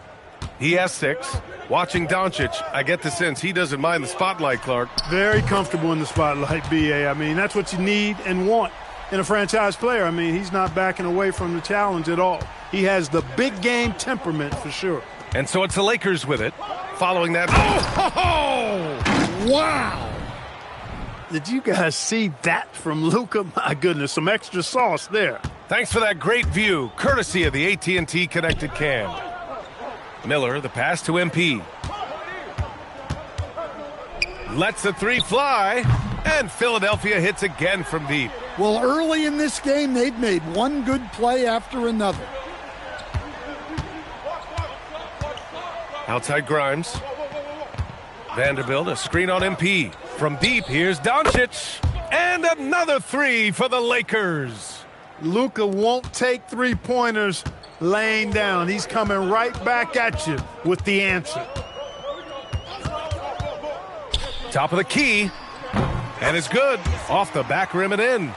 He has 6. Watching Doncic, I get the sense he doesn't mind the spotlight, Clark. Very comfortable in the spotlight, B.A. I mean, that's what you need and want in a franchise player. I mean, he's not backing away from the challenge at all. He has the big game temperament for sure. And so it's the Lakers with it. Following that. Oh! Wow! Did you guys see that from Luka? My goodness, some extra sauce there. Thanks for that great view, courtesy of the AT&T Connected Cam. Miller, the pass to MP. Lets the 3 fly, and Philadelphia hits again from deep. Well, early in this game, they'd made one good play after another. Outside Grimes. Vanderbilt, a screen on MP. From deep, here's Doncic. And another 3 for the Lakers. Luka won't take three-pointers laying down. He's coming right back at you with the answer. Top of the key. And it's good. Off the back rim and in.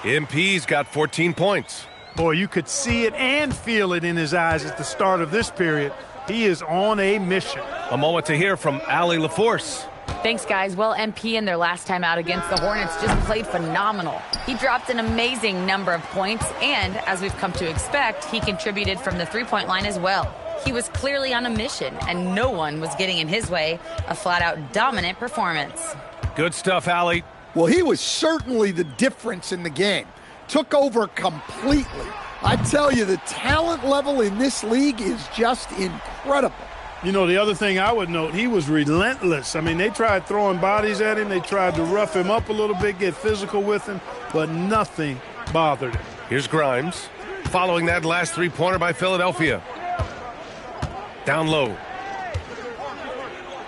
MP's got 14 points. Boy, you could see it and feel it in his eyes at the start of this period. He is on a mission. A moment to hear from Allie LaForce. Thanks, guys. Well, MP in their last time out against the Hornets just played phenomenal. He dropped an amazing number of points, and as we've come to expect, he contributed from the three-point line as well. He was clearly on a mission, and no one was getting in his way. A flat-out dominant performance. Good stuff, Allie. Well, he was certainly the difference in the game. Took over completely. I tell you, the talent level in this league is just incredible. You know, the other thing I would note, he was relentless. I mean, they tried throwing bodies at him. They tried to rough him up a little bit, get physical with him, but nothing bothered him. Here's Grimes, following that last three-pointer by Philadelphia. Down low.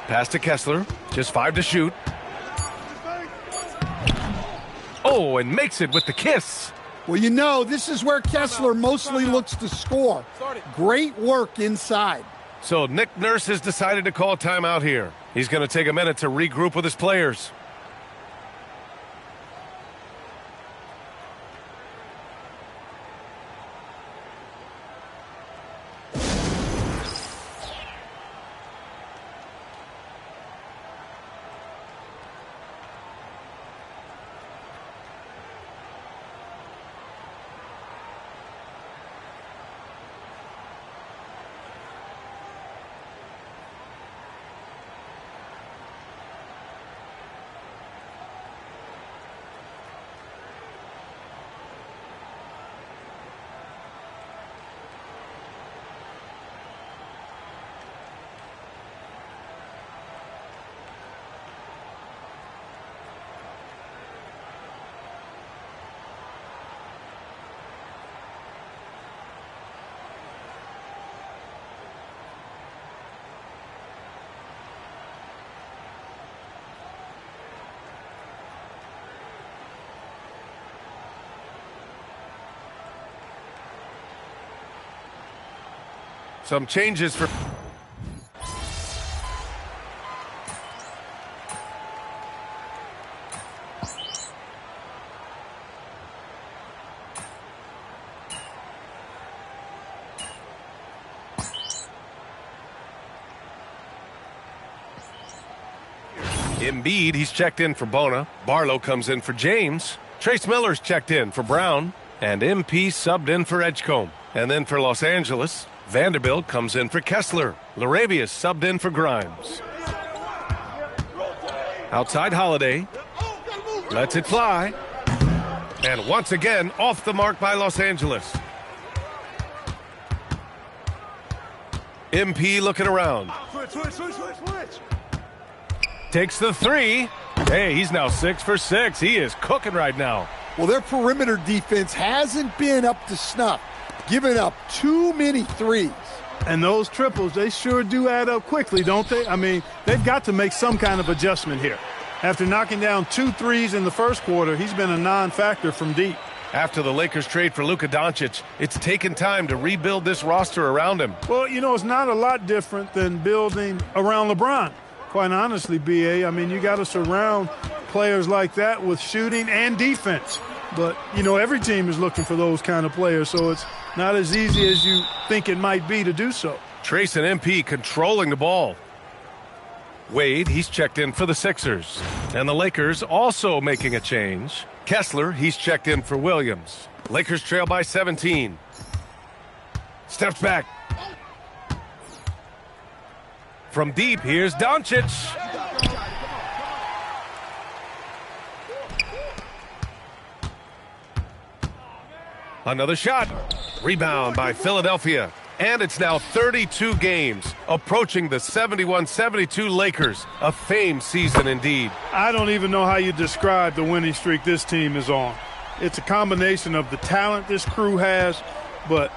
Pass to Kessler, just 5 to shoot. Oh, and makes it with the kiss. Well, you know, this is where Kessler mostly looks to score. Great work inside. So Nick Nurse has decided to call timeout here. He's going to take a minute to regroup with his players. Some changes for... Embiid, he's checked in for Bona. Barlow comes in for James. Trace Miller's checked in for Brown. And MP subbed in for Edgecombe. And then for Los Angeles, Vanderbilt comes in for Kessler. Laravius subbed in for Grimes. Outside Holiday. Lets it fly. And once again, off the mark by Los Angeles. MP looking around. Switch. Takes the three. Hey, he's now 6 for 6. He is cooking right now. Well, their perimeter defense hasn't been up to snuff. Giving up too many threes. And those triples, they sure do add up quickly, don't they? I mean, they've got to make some kind of adjustment here. After knocking down 2 threes in the first quarter, he's been a non-factor from deep. After the Lakers trade for Luka Doncic, it's taken time to rebuild this roster around him. Well, you know, it's not a lot different than building around LeBron. Quite honestly, B.A., I mean, you got to surround players like that with shooting and defense. But, you know, every team is looking for those kind of players, so it's not as easy as you think it might be to do so. Trace and MP controlling the ball. Wade, he's checked in for the Sixers. And the Lakers also making a change. Kessler, he's checked in for Williams. Lakers trail by 17. Steps back. From deep, here's Doncic. Another shot. Rebound by Philadelphia. And it's now 32 games, approaching the 71-72 Lakers. A famed season indeed. I don't even know how you describe the winning streak this team is on. It's a combination of the talent this crew has, but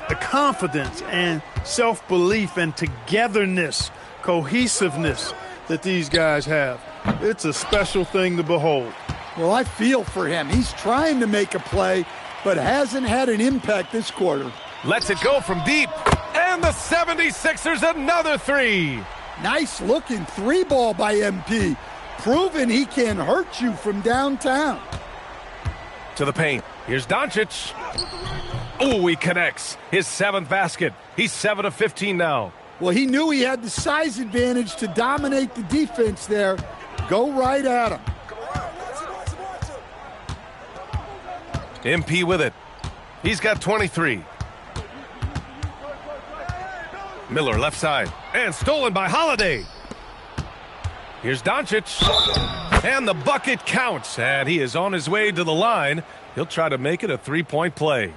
the confidence and self-belief and togetherness, cohesiveness that these guys have. It's a special thing to behold. Well, I feel for him. He's trying to make a play, but hasn't had an impact this quarter. Lets it go from deep. And the 76ers another three. Nice looking three ball by MP. Proving he can hurt you from downtown. To the paint. Here's Doncic. Oh, he connects. His 7th basket. He's 7 of 15 now. Well, he knew he had the size advantage to dominate the defense there. Go right at him. MP with it. He's got 23. Miller left side. And stolen by Holiday. Here's Doncic. And the bucket counts. And he is on his way to the line. He'll try to make it a three-point play.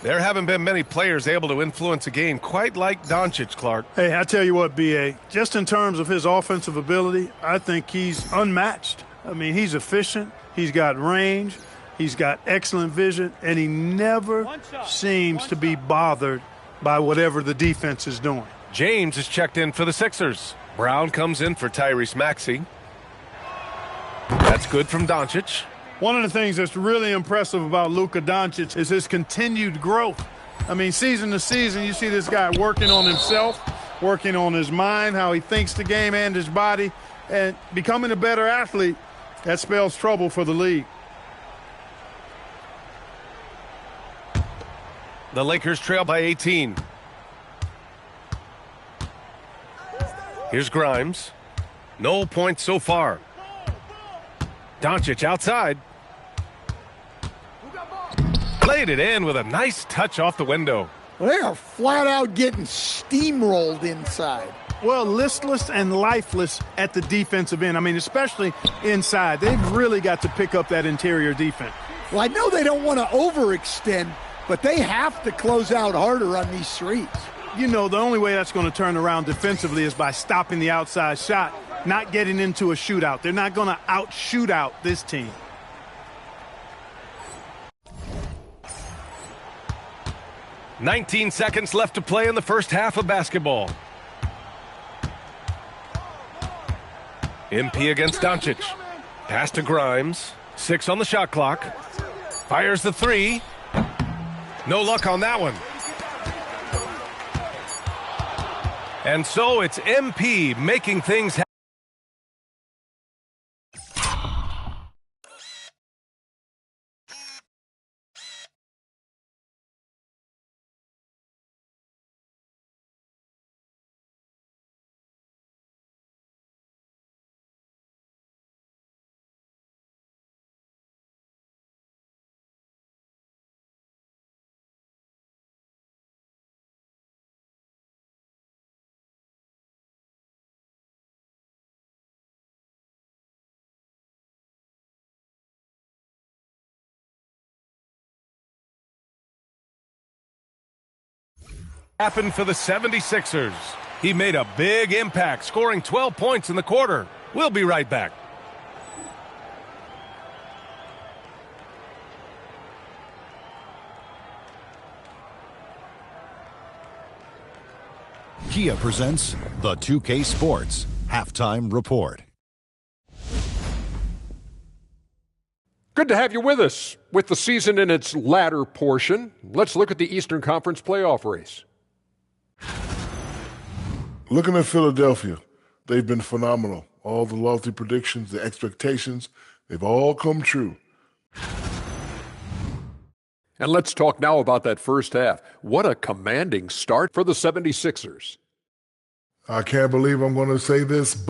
There haven't been many players able to influence a game quite like Doncic, Clark. Hey, I tell you what, B.A., just in terms of his offensive ability, I think he's unmatched. I mean, he's efficient. He's got range. He's got excellent vision. And he never seems to be bothered by whatever the defense is doing. James is checked in for the Sixers. Brown comes in for Tyrese Maxey. That's good from Doncic. One of the things that's really impressive about Luka Doncic is his continued growth. I mean, season to season, you see this guy working on himself, working on his mind, how he thinks the game and his body, and becoming a better athlete. That spells trouble for the league. The Lakers trail by 18. Here's Grimes. No points so far. Doncic outside. Played it in with a nice touch off the window. Well, they are flat out getting steamrolled inside. Well, listless and lifeless at the defensive end. I mean, especially inside. They've really got to pick up that interior defense. Well, I know they don't want to overextend, but they have to close out harder on these threes. You know, the only way that's going to turn around defensively is by stopping the outside shot, not getting into a shootout. They're not going to out-shoot out this team. "19 seconds left to play in the first half of basketball. MP against Doncic. Pass to Grimes. 6 on the shot clock. Fires the three. No luck on that one. And so it's MP making things happen. Happened for the 76ers. He made a big impact, scoring 12 points in the quarter. We'll be right back. Kia presents the 2K Sports Halftime Report. Good to have you with us. With the season in its latter portion, let's look at the Eastern Conference playoff race. Looking at Philadelphia, they've been phenomenal. All the lofty predictions, the expectations, they've all come true. And let's talk now about that first half. What a commanding start for the 76ers. I can't believe I'm going to say this.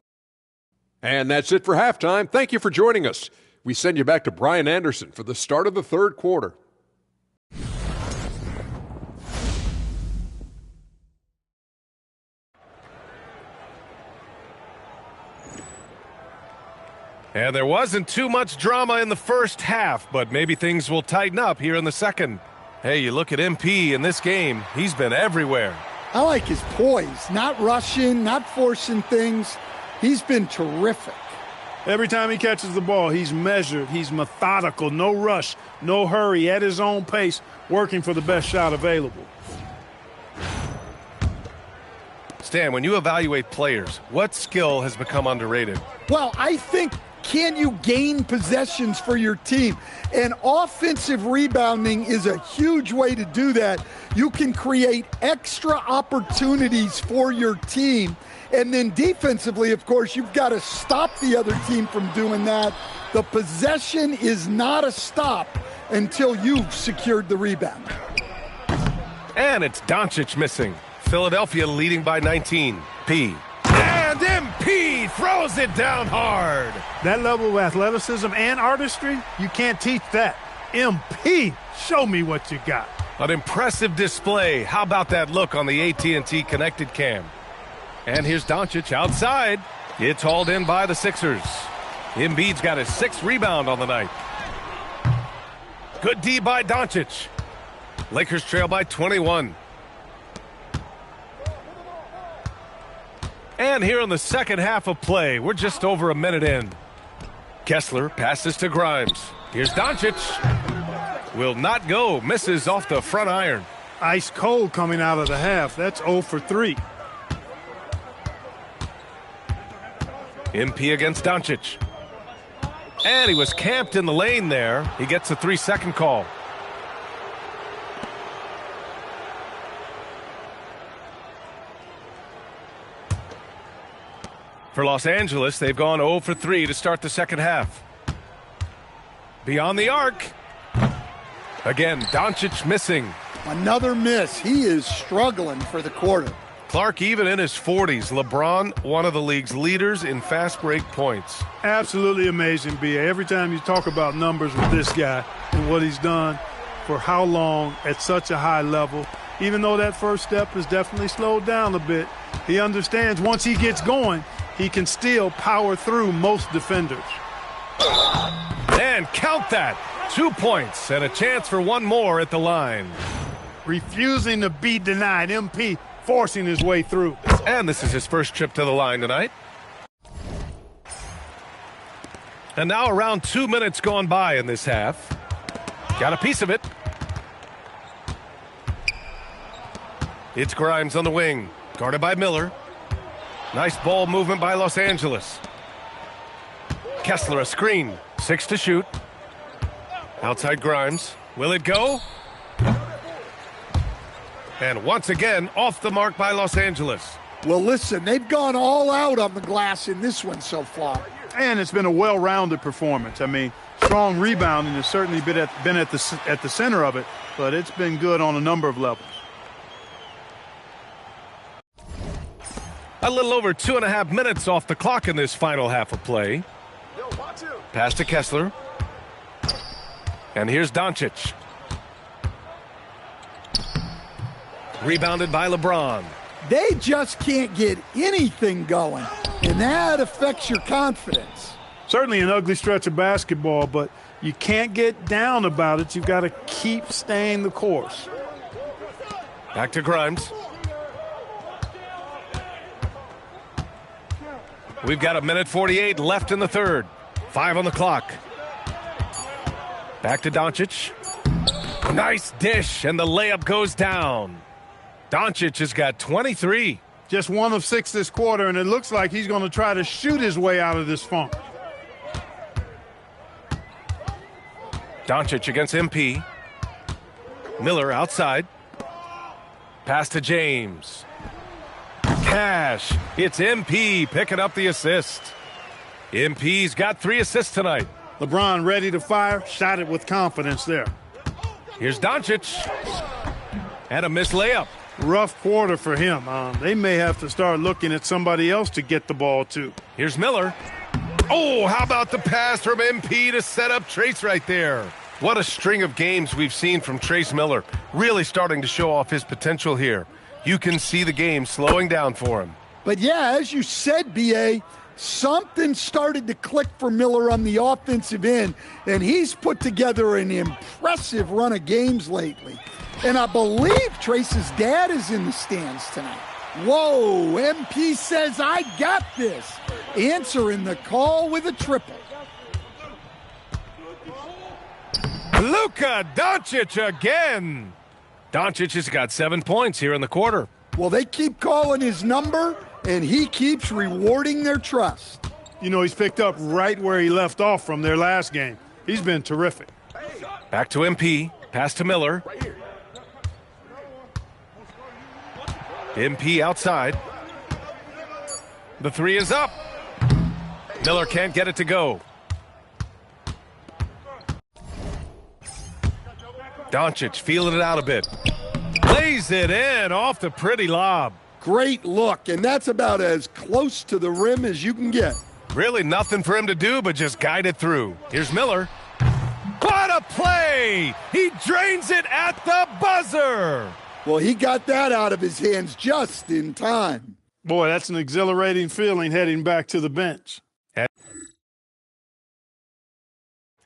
And that's it for halftime. Thank you for joining us. We send you back to Brian Anderson for the start of the third quarter. And there wasn't too much drama in the first half, but maybe things will tighten up here in the second. Hey, you look at MP in this game, he's been everywhere. I like his poise, not rushing, not forcing things. He's been terrific. Every time he catches the ball, he's measured, he's methodical, no rush, no hurry, at his own pace, working for the best shot available. Stan, when you evaluate players, what skill has become underrated? Well, I think, can you gain possessions for your team? And offensive rebounding is a huge way to do that. You can create extra opportunities for your team. And then defensively, of course, you've got to stop the other team from doing that. The possession is not a stop until you've secured the rebound. And it's Doncic missing. Philadelphia leading by 19. P. And MP throws it down hard. That level of athleticism and artistry, you can't teach that. MP, show me what you got. An impressive display. How about that look on the AT&T connected cam? And here's Doncic outside. It's hauled in by the Sixers. Embiid's got his 6th rebound on the night. Good D by Doncic. Lakers trail by 21. And here in the second half of play, we're just over a minute in. Kessler passes to Grimes. Here's Doncic. Will not go. Misses off the front iron. Ice cold coming out of the half. That's 0 for 3. MP against Doncic. And he was camped in the lane there. He gets a 3-second call. For Los Angeles, they've gone 0 for 3 to start the second half. Beyond the arc. Again, Doncic missing. Another miss. He is struggling for the quarter. Clark even in his 40s. LeBron, one of the league's leaders in fast break points. Absolutely amazing, B.A. Every time you talk about numbers with this guy and what he's done for how long at such a high level, even though that first step has definitely slowed down a bit, he understands once he gets going, he can still power through most defenders. And count that. 2 points and a chance for one more at the line. Refusing to be denied. MP forcing his way through. And this is his first trip to the line tonight. And now around 2 minutes gone by in this half. Got a piece of it. It's Grimes on the wing. Guarded by Miller. Nice ball movement by Los Angeles. Kessler a screen. 6 to shoot. Outside Grimes. Will it go? And once again, off the mark by Los Angeles. Well, listen, they've gone all out on the glass in this one so far. And it's been a well-rounded performance. I mean, strong rebounding has certainly been at the center of it, but it's been good on a number of levels. A little over 2.5 minutes off the clock in this final half of play. Pass to Kessler. And here's Doncic. Rebounded by LeBron. They just can't get anything going, and that affects your confidence. Certainly an ugly stretch of basketball, but you can't get down about it. You've got to keep staying the course. Back to Grimes. We've got 1:48 left in the third. 5 on the clock. Back to Doncic. Nice dish, and the layup goes down. Doncic has got 23. Just 1 of 6 this quarter, and it looks like he's going to try to shoot his way out of this funk. Doncic against MP. Miller outside. Pass to James. Cash. It's MP picking up the assist. MP's got 3 assists tonight. LeBron ready to fire. Shot it with confidence there. Here's Doncic. And a missed layup. Rough quarter for him. They may have to start looking at somebody else to get the ball to. Here's Miller. Oh, how about the pass from MP to set up Trace right there? What a string of games we've seen from Trace Miller. Really starting to show off his potential here. You can see the game slowing down for him. But yeah, as you said, B.A., something started to click for Miller on the offensive end, and he's put together an impressive run of games lately. And I believe Trace's dad is in the stands tonight. Whoa, MP says, I got this. Answering the call with a triple. Luka Doncic again. Doncic has got 7 points here in the quarter. Well, they keep calling his number, and he keeps rewarding their trust. You know, he's picked up right where he left off from their last game. He's been terrific. Back to MP. Pass to Miller. MP outside. The 3 is up. Miller can't get it to go. Doncic feeling it out a bit. Lays lays it in off the pretty lob. Great look, and that's about as close to the rim as you can get. Really nothing for him to do but just guide it through. Here's Miller. What a play! He drains it at the buzzer! Well, he got that out of his hands just in time. Boy, that's an exhilarating feeling heading back to the bench.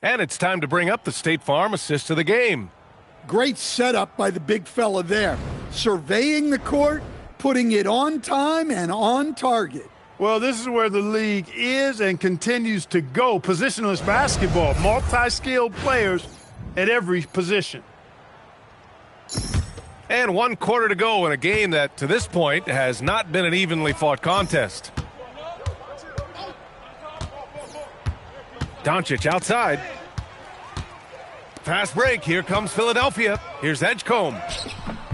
And it's time to bring up the State Farm assist of the game. Great setup by the big fella there. Surveying the court, putting it on time and on target. Well, this is where the league is and continues to go. Positionless basketball, multi-skilled players at every position. And 1 quarter to go in a game that, to this point, has not been an evenly fought contest. Doncic outside. Fast break. Here comes Philadelphia. Here's Edgecombe.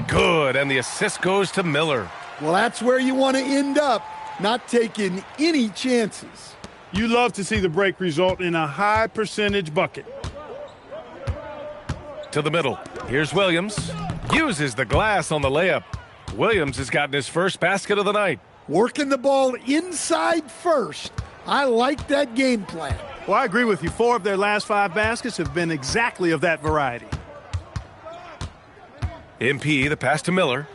Good, and the assist goes to Miller. Well, that's where you want to end up, not taking any chances. You love to see the break result in a high percentage bucket. To the middle. Here's Williams. Uses the glass on the layup. Williams has gotten his first basket of the night. Working the ball inside first. I like that game plan. Well, I agree with you. 4 of their last 5 baskets have been exactly of that variety. MP, the pass to Miller.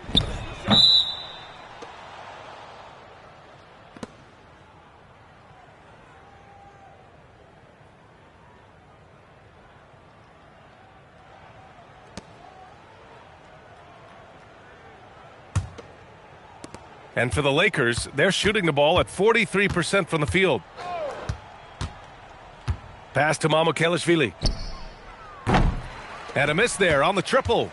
And for the Lakers, they're shooting the ball at 43% from the field. Pass to Mamukelashvili. And a miss there on the triple.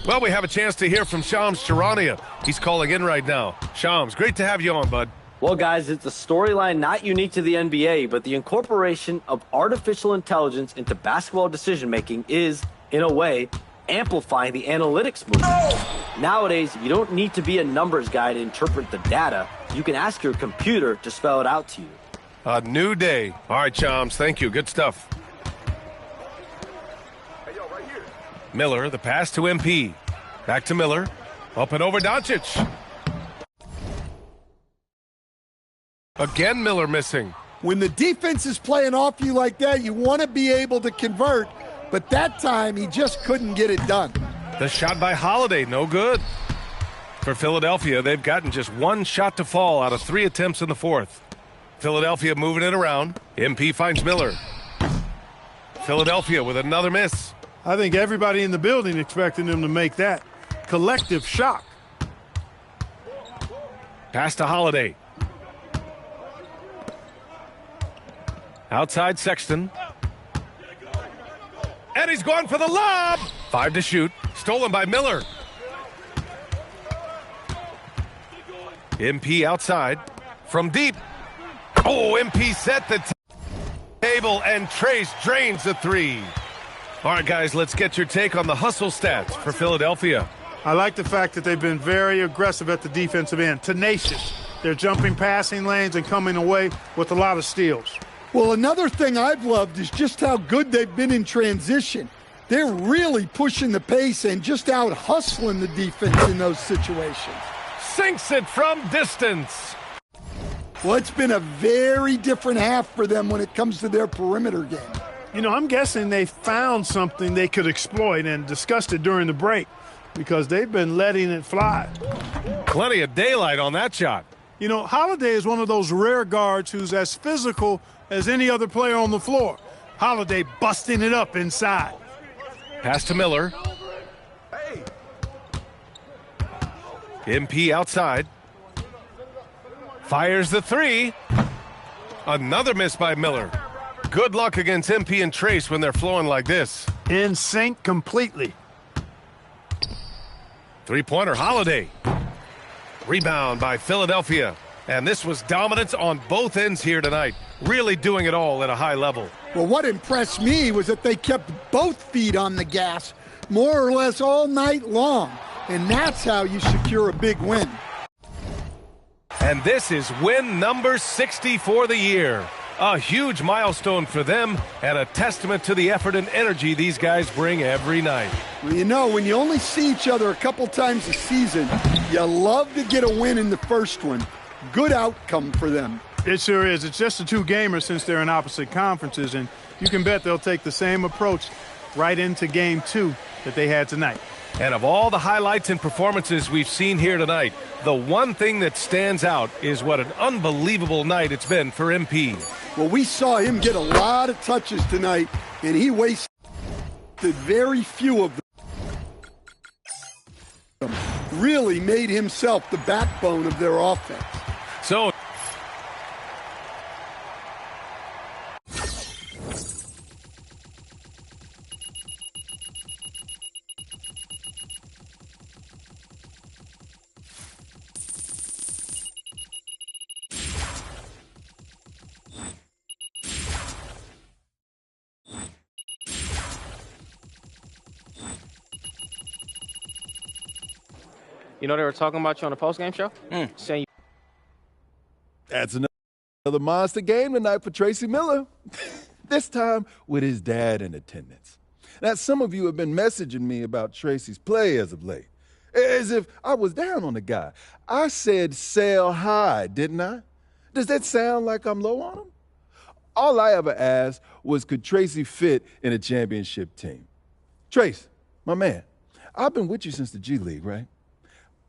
Well, we have a chance to hear from Shams Charania. He's calling in right now. Shams, great to have you on, bud. Well, guys, it's a storyline not unique to the NBA, but the incorporation of artificial intelligence into basketball decision-making is, in a way, amplifying the analytics movement. Nowadays, you don't need to be a numbers guy to interpret the data. You can ask your computer to spell it out to you. A new day. All right, Shams, thank you. Good stuff. Miller, the pass to MP. Back to Miller. Up and over Doncic. Again, Miller missing. When the defense is playing off you like that, you want to be able to convert. But that time, he just couldn't get it done. The shot by Holiday, no good. For Philadelphia, they've gotten just 1 shot to fall out of 3 attempts in the 4th. Philadelphia moving it around. MP finds Miller. Philadelphia with another miss. I think everybody in the building expecting them to make that collective shock. Pass to Holiday. Outside Sexton. And he's going for the lob. 5 to shoot. Stolen by Miller. MP outside. From deep. Oh, MP set the table and Trace drains the 3. All right, guys, let's get your take on the hustle stats for Philadelphia. I like the fact that they've been very aggressive at the defensive end. Tenacious. They're jumping passing lanes and coming away with a lot of steals. Well, another thing I've loved is just how good they've been in transition. They're really pushing the pace and just out hustling the defense in those situations. Sinks it from distance. Well, it's been a very different half for them when it comes to their perimeter game. You know, I'm guessing they found something they could exploit and discussed it during the break because they've been letting it fly. Plenty of daylight on that shot. You know, Holiday is one of those rare guards who's as physical as any other player on the floor. Holiday busting it up inside. Pass to Miller. MP outside. Fires the 3. Another miss by Miller. Good luck against MP and Trace when they're flowing like this. In sync completely. 3-pointer Holiday. Rebound by Philadelphia. And this was dominance on both ends here tonight. Really doing it all at a high level. Well, what impressed me was that they kept both feet on the gas more or less all night long. And that's how you secure a big win. And this is win number 60 for the year. A huge milestone for them and a testament to the effort and energy these guys bring every night. Well, you know, when you only see each other a couple times a season, you love to get a win in the first one. Good outcome for them. It sure is. It's just the two gamers since they're in opposite conferences, and you can bet they'll take the same approach right into game 2 that they had tonight. And of all the highlights and performances we've seen here tonight, the one thing that stands out is what an unbelievable night it's been for MP. Well, we saw him get a lot of touches tonight, and he wasted very few of them. Really made himself the backbone of their offense. So You know they were talking about you on the postgame show? Saying That's another monster game tonight for Tracy Miller. This time with his dad in attendance. Now, some of you have been messaging me about Tracy's play as of late, as if I was down on the guy. I said sell high, didn't I? Does that sound like I'm low on him? All I ever asked was, could Tracy fit in a championship team? Trace, my man, I've been with you since the G League, right?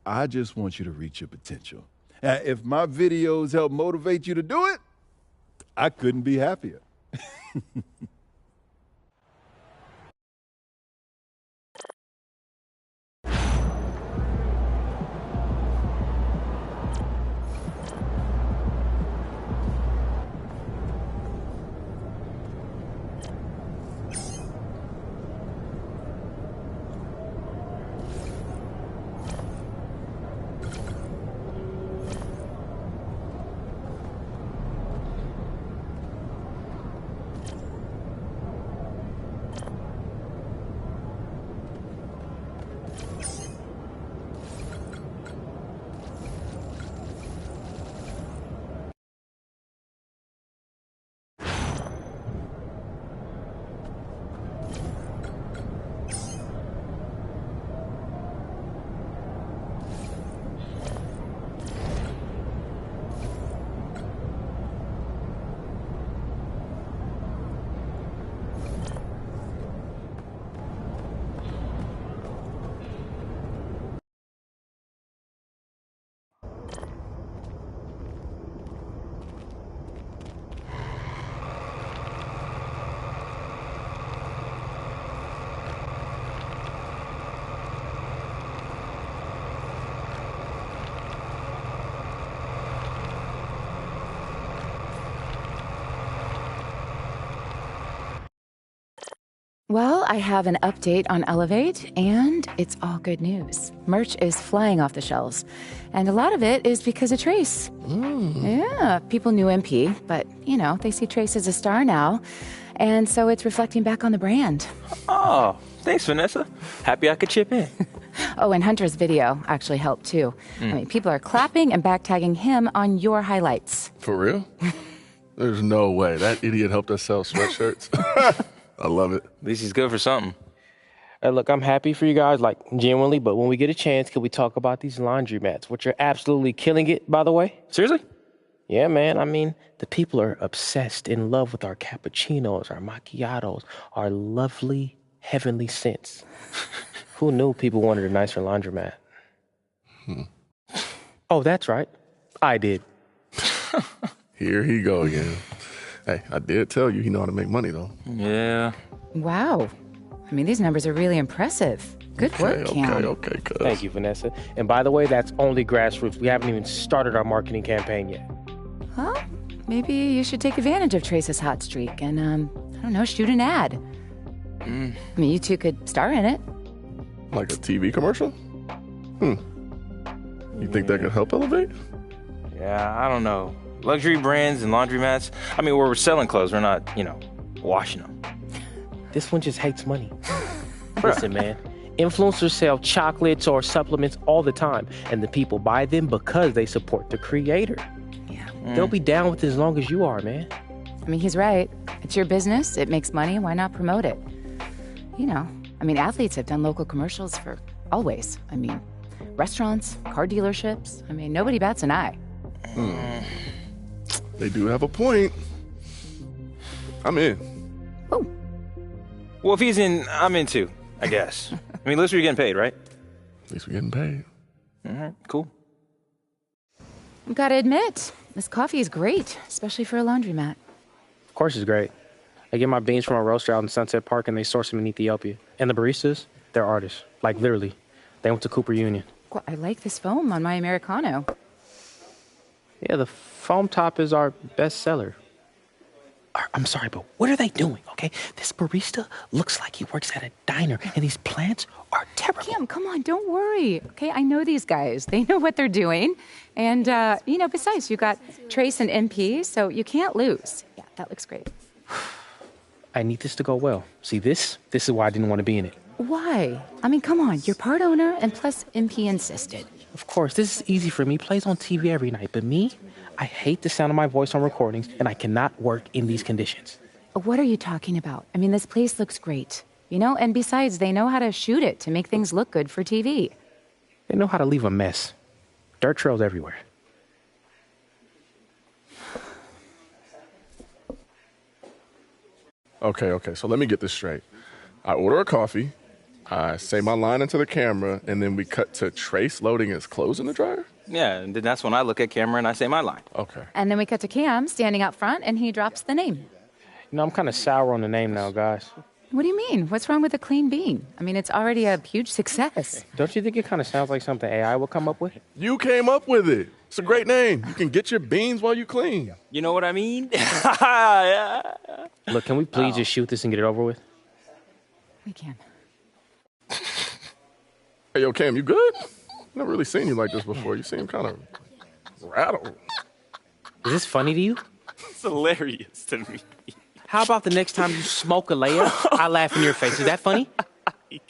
I just want you to reach your potential. Now, if my videos help motivate you to do it, I couldn't be happier. Well, I have an update on Elevate, and it's all good news. Merch is flying off the shelves, and a lot of it is because of Trace. Yeah, people knew MP, but, you know, they see Trace as a star now, and so it's reflecting back on the brand. Oh, thanks, Vanessa. Happy I could chip in. Oh, and Hunter's video actually helped, too. I mean, people are clapping and back-tagging him on your highlights. For real? There's no way. That idiot helped us sell sweatshirts. I love it. At least he's good for something. Look, I'm happy for you guys, like, genuinely, but when we get a chance, can we talk about these laundromats, which are absolutely killing it, by the way? Seriously? Yeah, man. I mean, the people are obsessed, in love with our cappuccinos, our macchiatos, our lovely, heavenly scents. Who knew people wanted a nicer laundromat? Oh, that's right. I did. Here he go again. Hey, I did tell you he know how to make money, though. Yeah. Wow. I mean, these numbers are really impressive. Good work, Cam. Okay, cuz. Thank you, Vanessa. And by the way, that's only grassroots. We haven't even started our marketing campaign yet. Well, maybe you should take advantage of Trace's hot streak and, I don't know, shoot an ad. I mean, you two could star in it. Like a TV commercial? You think that could help Elevate? Yeah, I don't know. Luxury brands and laundromats. I mean, we're selling clothes. We're not, washing them. This one just hates money. Listen, man. Influencers sell chocolates or supplements all the time, and the people buy them because they support the creator. Yeah. They'll be down with it as long as you are, man. I mean, he's right. It's your business. It makes money. Why not promote it? You know, I mean, athletes have done local commercials for always. I mean, restaurants, car dealerships. I mean, nobody bats an eye. They do have a point. I'm in. Well, if he's in, I'm in too, I guess. I mean, at least we're getting paid, right? At least we're getting paid. All right, cool. I've got to admit, this coffee is great, especially for a laundromat. Of course it's great. I get my beans from a roaster out in Sunset Park, and they source them in Ethiopia. And the baristas, they're artists. Like, literally. They went to Cooper Union. Well, I like this foam on my Americano. Yeah, the foam top is our best seller. I'm sorry, but what are they doing, okay? This barista looks like he works at a diner, and these plants are terrible. Kim, come on, don't worry. Okay, I know these guys. They know what they're doing. And, you know, besides, you got Trace and MP, so you can't lose. Yeah, that looks great. I need this to go well. See, this is why I didn't want to be in it. Why? I mean, come on, you're part owner, and plus MP insisted. Of course, this is easy for me. Plays on TV every night, but me, I hate the sound of my voice on recordings, and I cannot work in these conditions. What are you talking about? I mean, this place looks great, you know? And besides, they know how to shoot it to make things look good for TV. They know how to leave a mess. Dirt trails everywhere. Okay, so let me get this straight. I order a coffee, I say my line into the camera, and then we cut to Trace loading his clothes in the dryer? Yeah, and then that's when I look at camera and I say my line. Okay. And then we cut to Cam standing out front, and he drops the name. You know, I'm kind of sour on the name now, guys. What do you mean? What's wrong with a clean bean? I mean, it's already a huge success. Don't you think it kind of sounds like something AI will come up with? You came up with it. It's a great name. You can get your beans while you clean. You know what I mean? Look, can we please just shoot this and get it over with? We can. Hey, yo, Cam, you good? Never really seen you like this before. You seem kind of rattled. Is this funny to you? It's hilarious to me. How about the next time you smoke a layer, I laugh in your face? Is that funny?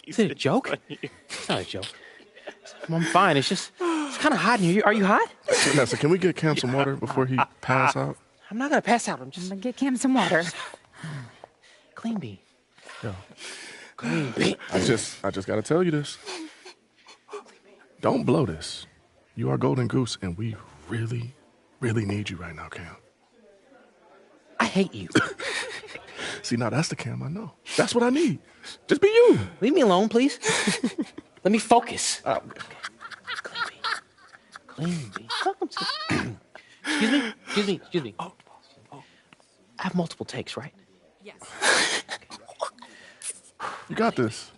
Is it a joke? It's not a joke. I'm fine. It's just, it's kind of hot in here. Are you hot? Vanessa, can we get Cam some water before he pass out? I'm not going to pass out. I'm just going to get Cam some water. Clean bean. Yo. Clean bean. I just got to tell you this. Don't blow this. You are Golden Goose, and we really, really need you right now, Cam. I hate you. See, now that's the Cam I know. That's what I need. Just be you. Leave me alone, please. Let me focus. Clean bean. Welcome to... Excuse me. Oh. I have multiple takes, right? Yes. You got this.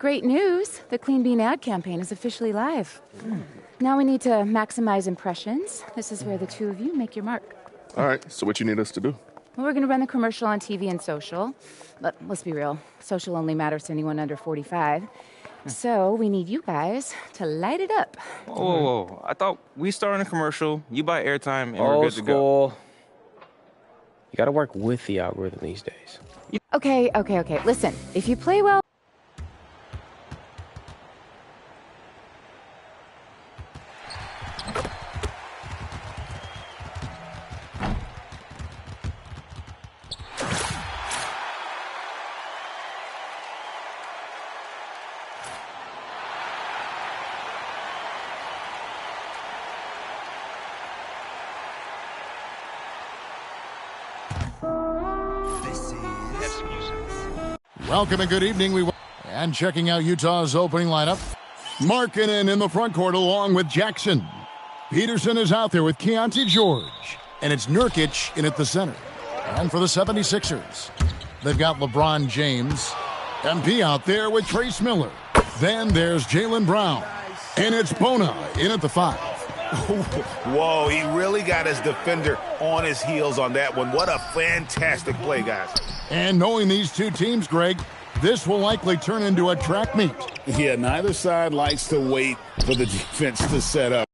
Great news. The Clean Bean ad campaign is officially live. Now we need to maximize impressions. This is where the two of you make your mark. All right, so what you need us to do? Well, we're going to run the commercial on TV and social. But let's be real. Social only matters to anyone under 45. So we need you guys to light it up. Whoa. I thought we start on a commercial, you buy airtime, and we're Old good to go. school. You got to work with the algorithm these days. Okay. Listen, if you play well... Welcome and good evening. And checking out Utah's opening lineup. Markkanen in the front court along with Jackson. Peterson is out there with Keontae George. And it's Nurkic in at the center. And for the 76ers, they've got LeBron James. MP out there with Trace Miller. Then there's Jaylen Brown. And it's Bona in at the 5. Whoa, he really got his defender on his heels on that one. What a fantastic play, guys. And knowing these two teams, Greg, this will likely turn into a track meet. Yeah, neither side likes to wait for the defense to set up.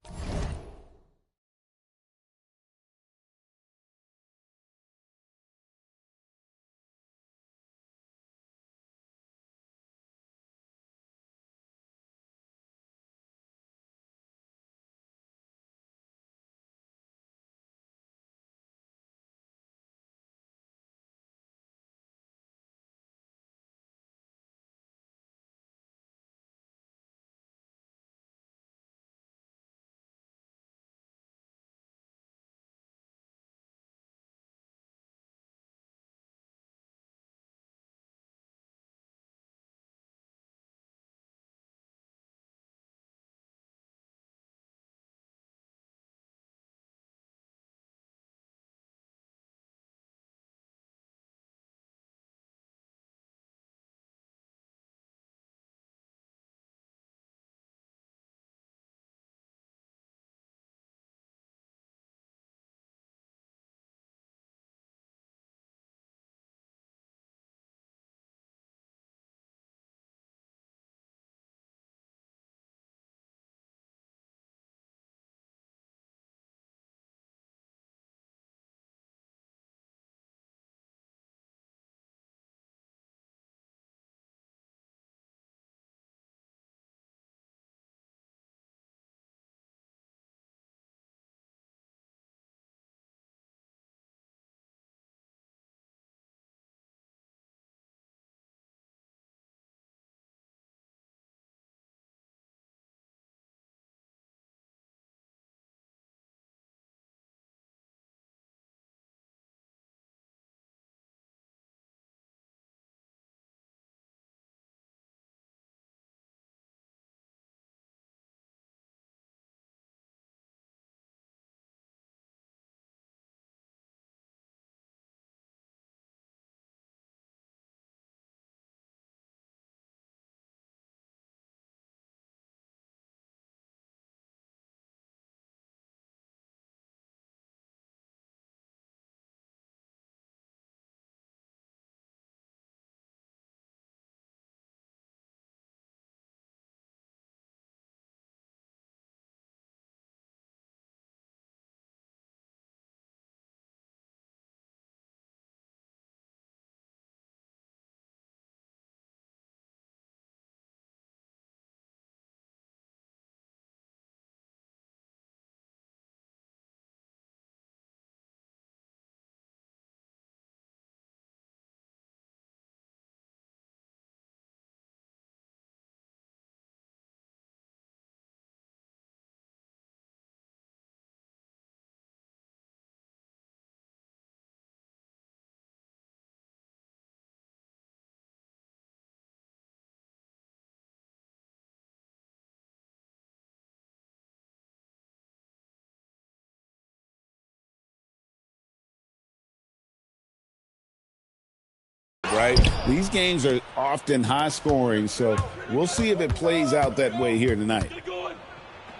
right? These games are often high scoring, so we'll see if it plays out that way here tonight.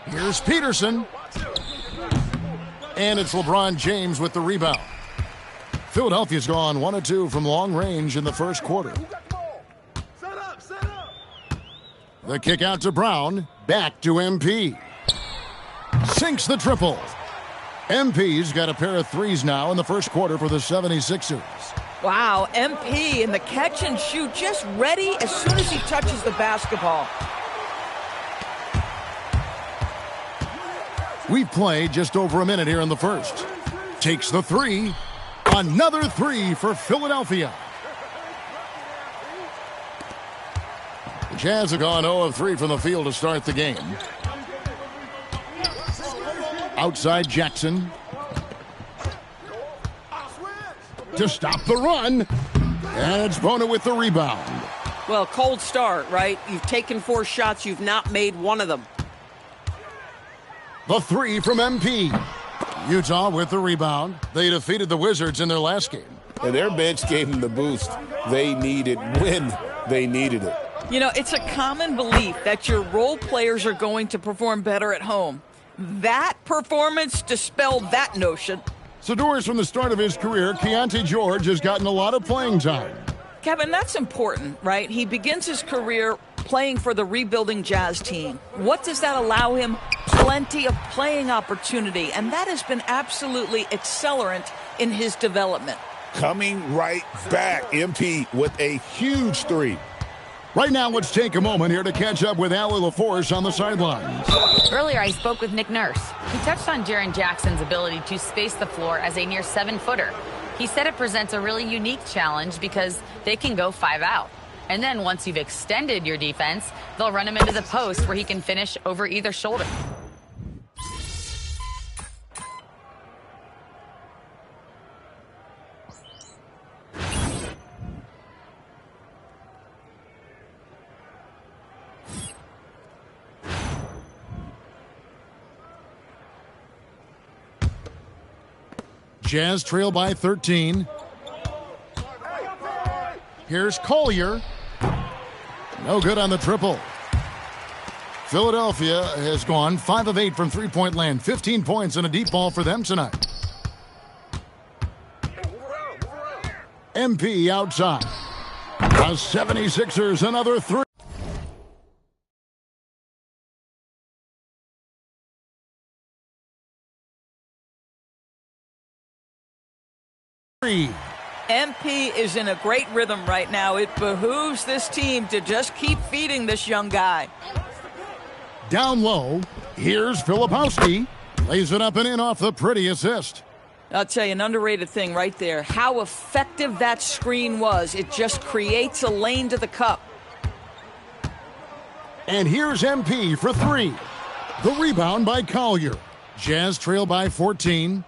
Here's Peterson. And it's LeBron James with the rebound. Philadelphia's gone 1 of 2 from long range in the first quarter. The kick out to Brown. Back to MP. Sinks the triple. MP's got a pair of threes now in the first quarter for the 76ers. Wow, MP in the catch and shoot, just ready as soon as he touches the basketball. We've played just over a minute here in the first. Takes the three. Another three for Philadelphia. The Jazz have gone 0 of 3 from the field to start the game. Outside Jackson. To stop the run. And it's Bona with the rebound. Well, cold start, right? You've taken 4 shots. You've not made one of them. The three from MP. Utah with the rebound. They defeated the Wizards in their last game. And their bench gave them the boost they needed when they needed it. You know, it's a common belief that your role players are going to perform better at home. That performance dispelled that notion. So Doris, from the start of his career, Keontae George has gotten a lot of playing time. Kevin, that's important, right? He begins his career playing for the rebuilding Jazz team. What does that allow him? Plenty of playing opportunity, and that has been absolutely accelerant in his development. Coming right back, MP with a huge three. Right now, let's take a moment here to catch up with Allie LaForce on the sidelines. Earlier, I spoke with Nick Nurse. He touched on Jaren Jackson's ability to space the floor as a near 7-footer. He said it presents a really unique challenge because they can go 5 out. And then once you've extended your defense, they'll run him into the post where he can finish over either shoulder. Jazz trail by 13. Here's Collier. No good on the triple. Philadelphia has gone 5 of 8 from three-point land. 15 points and a deep ball for them tonight. MP outside. The 76ers another three. MP is in a great rhythm right now. It behooves this team to just keep feeding this young guy. Down low, here's Filipowski. Lays it up and in off the pretty assist. I'll tell you, an underrated thing right there. How effective that screen was. It just creates a lane to the cup. And here's MP for three. The rebound by Collier. Jazz trail by 14.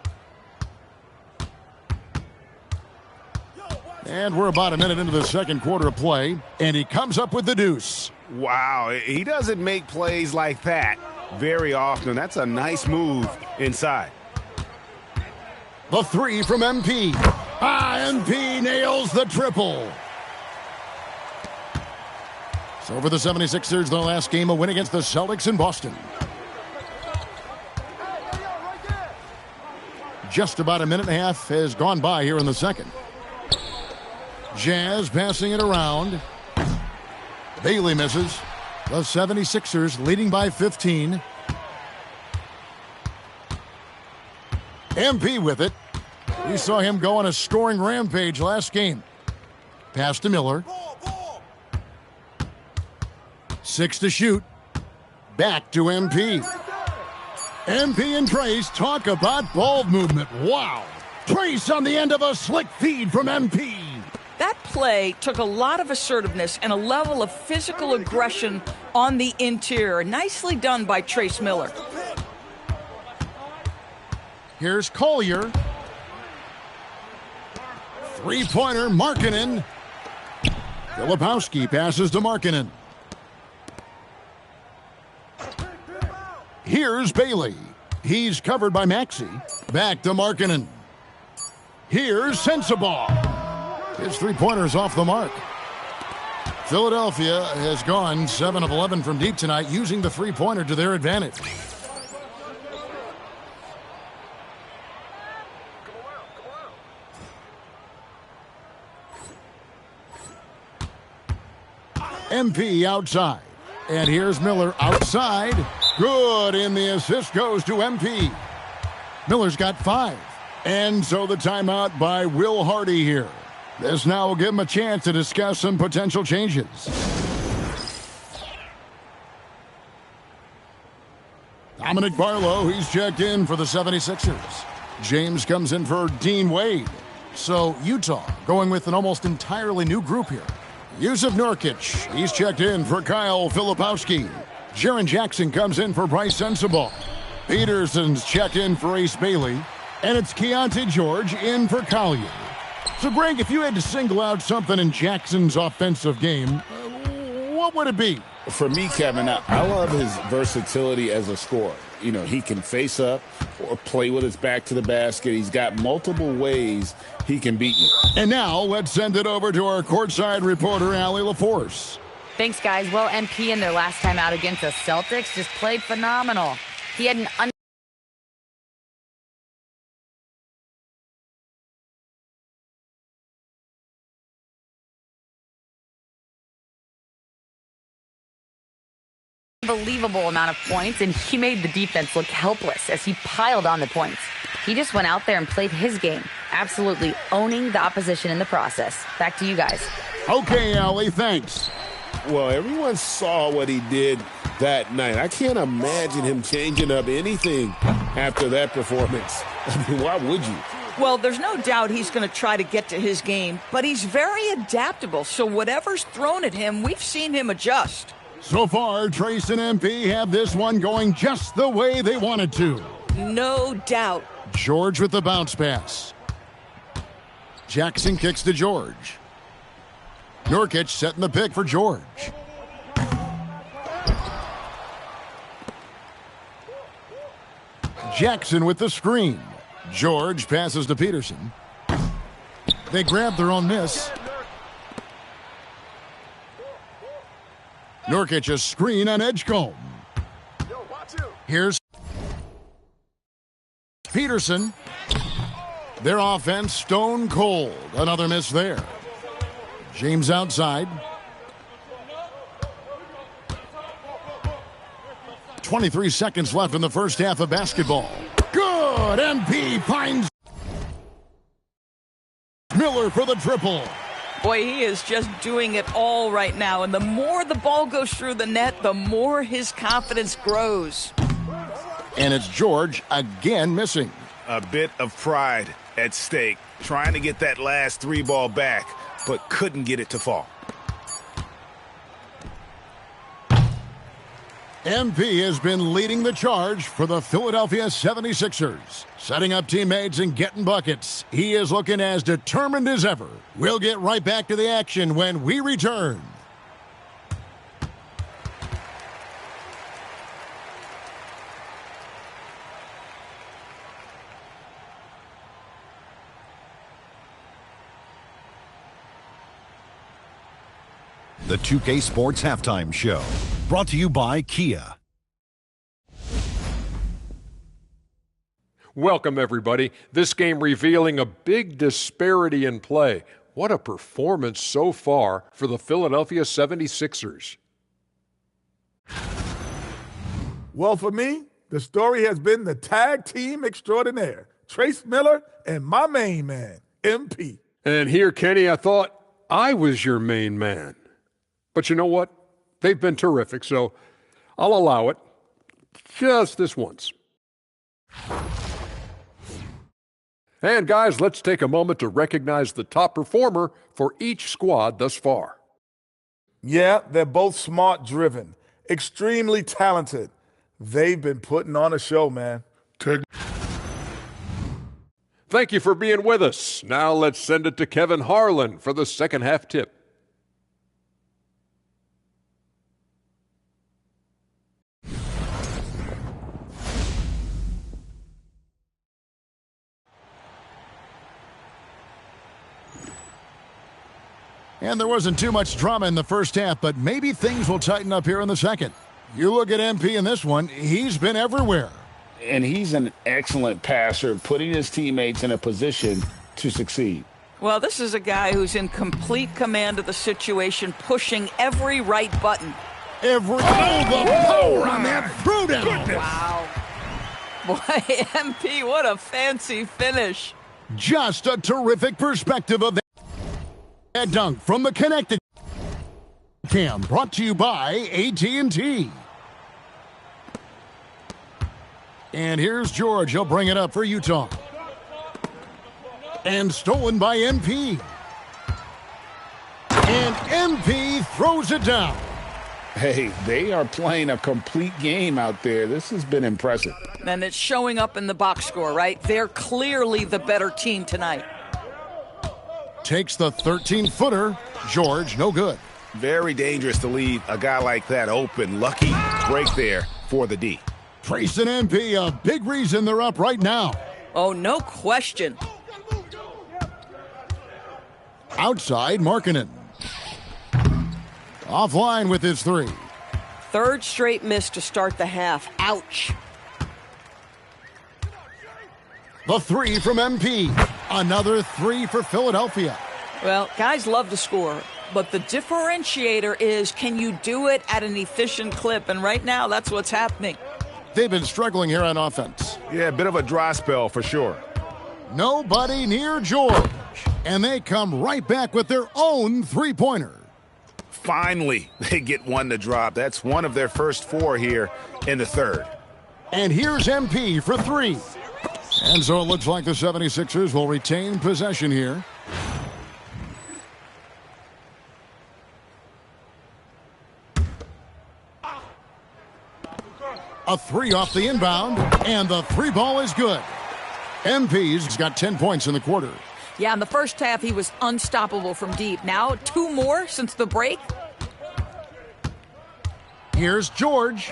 And we're about a minute into the second quarter of play, and he comes up with the deuce. Wow, he doesn't make plays like that very often. That's a nice move inside. The three from MP. MP nails the triple. So for the 76ers, their last game, a win against the Celtics in Boston. Just about a minute and a half has gone by here in the second. Jazz passing it around. Bailey misses. The 76ers leading by 15. MP with it. We saw him go on a scoring rampage last game. Pass to Miller. 6 to shoot. Back to MP. MP and Trace talk about ball movement. Wow. Trace on the end of a slick feed from MP. That play took a lot of assertiveness and a level of physical aggression on the interior. Nicely done by Trace Miller. Here's Collier. Three-pointer, Markkanen. Filipowski passes to Markkanen. Here's Bailey. He's covered by Maxey. Back to Markkanen. Here's Sensabaugh. His three-pointer's off the mark. Philadelphia has gone 7 of 11 from deep tonight, using the three-pointer to their advantage. MP outside. And here's Miller outside. Good, and the assist goes to MP. Miller's got 5. And so the timeout by Will Hardy here. This now will give him a chance to discuss some potential changes. Dominic Barlow, he's checked in for the 76ers. James comes in for Dean Wade. So Utah going with an almost entirely new group here. Yusuf Nurkic, he's checked in for Kyle Filipowski. Jaren Jackson comes in for Bryce Sensabaugh. Peterson's checked in for Ace Bailey. And it's Keontae George in for Collier. So, Greg, if you had to single out something in Jackson's offensive game, what would it be? For me, Kevin, I love his versatility as a scorer. You know, he can face up or play with his back to the basket. He's got multiple ways he can beat you. And now let's send it over to our courtside reporter, Allie LaForce. Thanks, guys. Well, MP in their last time out against the Celtics just played phenomenal. He had an unbelievable amount of points, and he made the defense look helpless as he piled on the points. He just went out there and played his game, absolutely owning the opposition in the process. Back to you guys. Okay, Allie, thanks. Well, everyone saw what he did that night. I can't imagine him changing up anything after that performance. I mean, why would you? Well, there's no doubt he's going to try to get to his game, but he's very adaptable, so whatever's thrown at him, we've seen him adjust. So far, Trace and MP have this one going just the way they wanted to. No doubt. George with the bounce pass. Jackson kicks to George. Nurkic setting the pick for George. Jackson with the screen. George passes to Peterson. They grab their own miss. Nurkic a screen on Edgecombe. Here's Peterson. Their offense stone cold. Another miss there. James outside. 23 seconds left in the first half of basketball. Good! MP finds Miller for the triple. Boy, he is just doing it all right now, and the more the ball goes through the net, the more his confidence grows. And it's George again missing. A bit of pride at stake, trying to get that last 3-ball back, but couldn't get it to fall. MP has been leading the charge for the Philadelphia 76ers. Setting up teammates and getting buckets. He is looking as determined as ever. We'll get right back to the action when we return. The 2K Sports Halftime Show, brought to you by Kia. Welcome, everybody. This game revealing a big disparity in play. What a performance so far for the Philadelphia 76ers. Well, for me, the story has been the tag team extraordinaire, Trace Miller and my main man, MP. And here, Kenny, I thought I was your main man. But you know what? They've been terrific, so I'll allow it just this once. And guys, let's take a moment to recognize the top performer for each squad thus far. Yeah, they're both smart-driven, extremely talented. They've been putting on a show, man. Thank you for being with us. Now let's send it to Kevin Harlan for the second half tip. And there wasn't too much drama in the first half, but maybe things will tighten up here in the second. You look at MP in this one, he's been everywhere. And he's an excellent passer, putting his teammates in a position to succeed. Well, this is a guy who's in complete command of the situation, pushing every right button. The power on that throwdown. Wow. Boy, MP, what a fancy finish. Just a terrific perspective of that dunk from the Connected Cam, brought to you by AT&T. And here's George. He'll bring it up for Utah. And stolen by MP. And MP throws it down. Hey, they are playing a complete game out there. This has been impressive. And it's showing up in the box score, right? They're clearly the better team tonight. Takes the 13-footer. George, no good. Very dangerous to leave a guy like that open. Lucky break there for the D. Trace and MP, a big reason they're up right now. Oh, no question. Outside, Markkanen. Offline with his three. Third straight miss to start the half. Ouch. The three from MP. Another three for Philadelphia. Well, guys love to score, but the differentiator is, can you do it at an efficient clip? And right now, that's what's happening. They've been struggling here on offense. Yeah, a bit of a dry spell for sure. Nobody near George. And they come right back with their own three-pointer. Finally, they get one to drop. That's one of their first four here in the third. And here's MP for three. And so it looks like the 76ers will retain possession here. A three off the inbound, and the three ball is good. MP's got 10 points in the quarter. Yeah, in the first half, he was unstoppable from deep. Now, two more since the break. Here's George,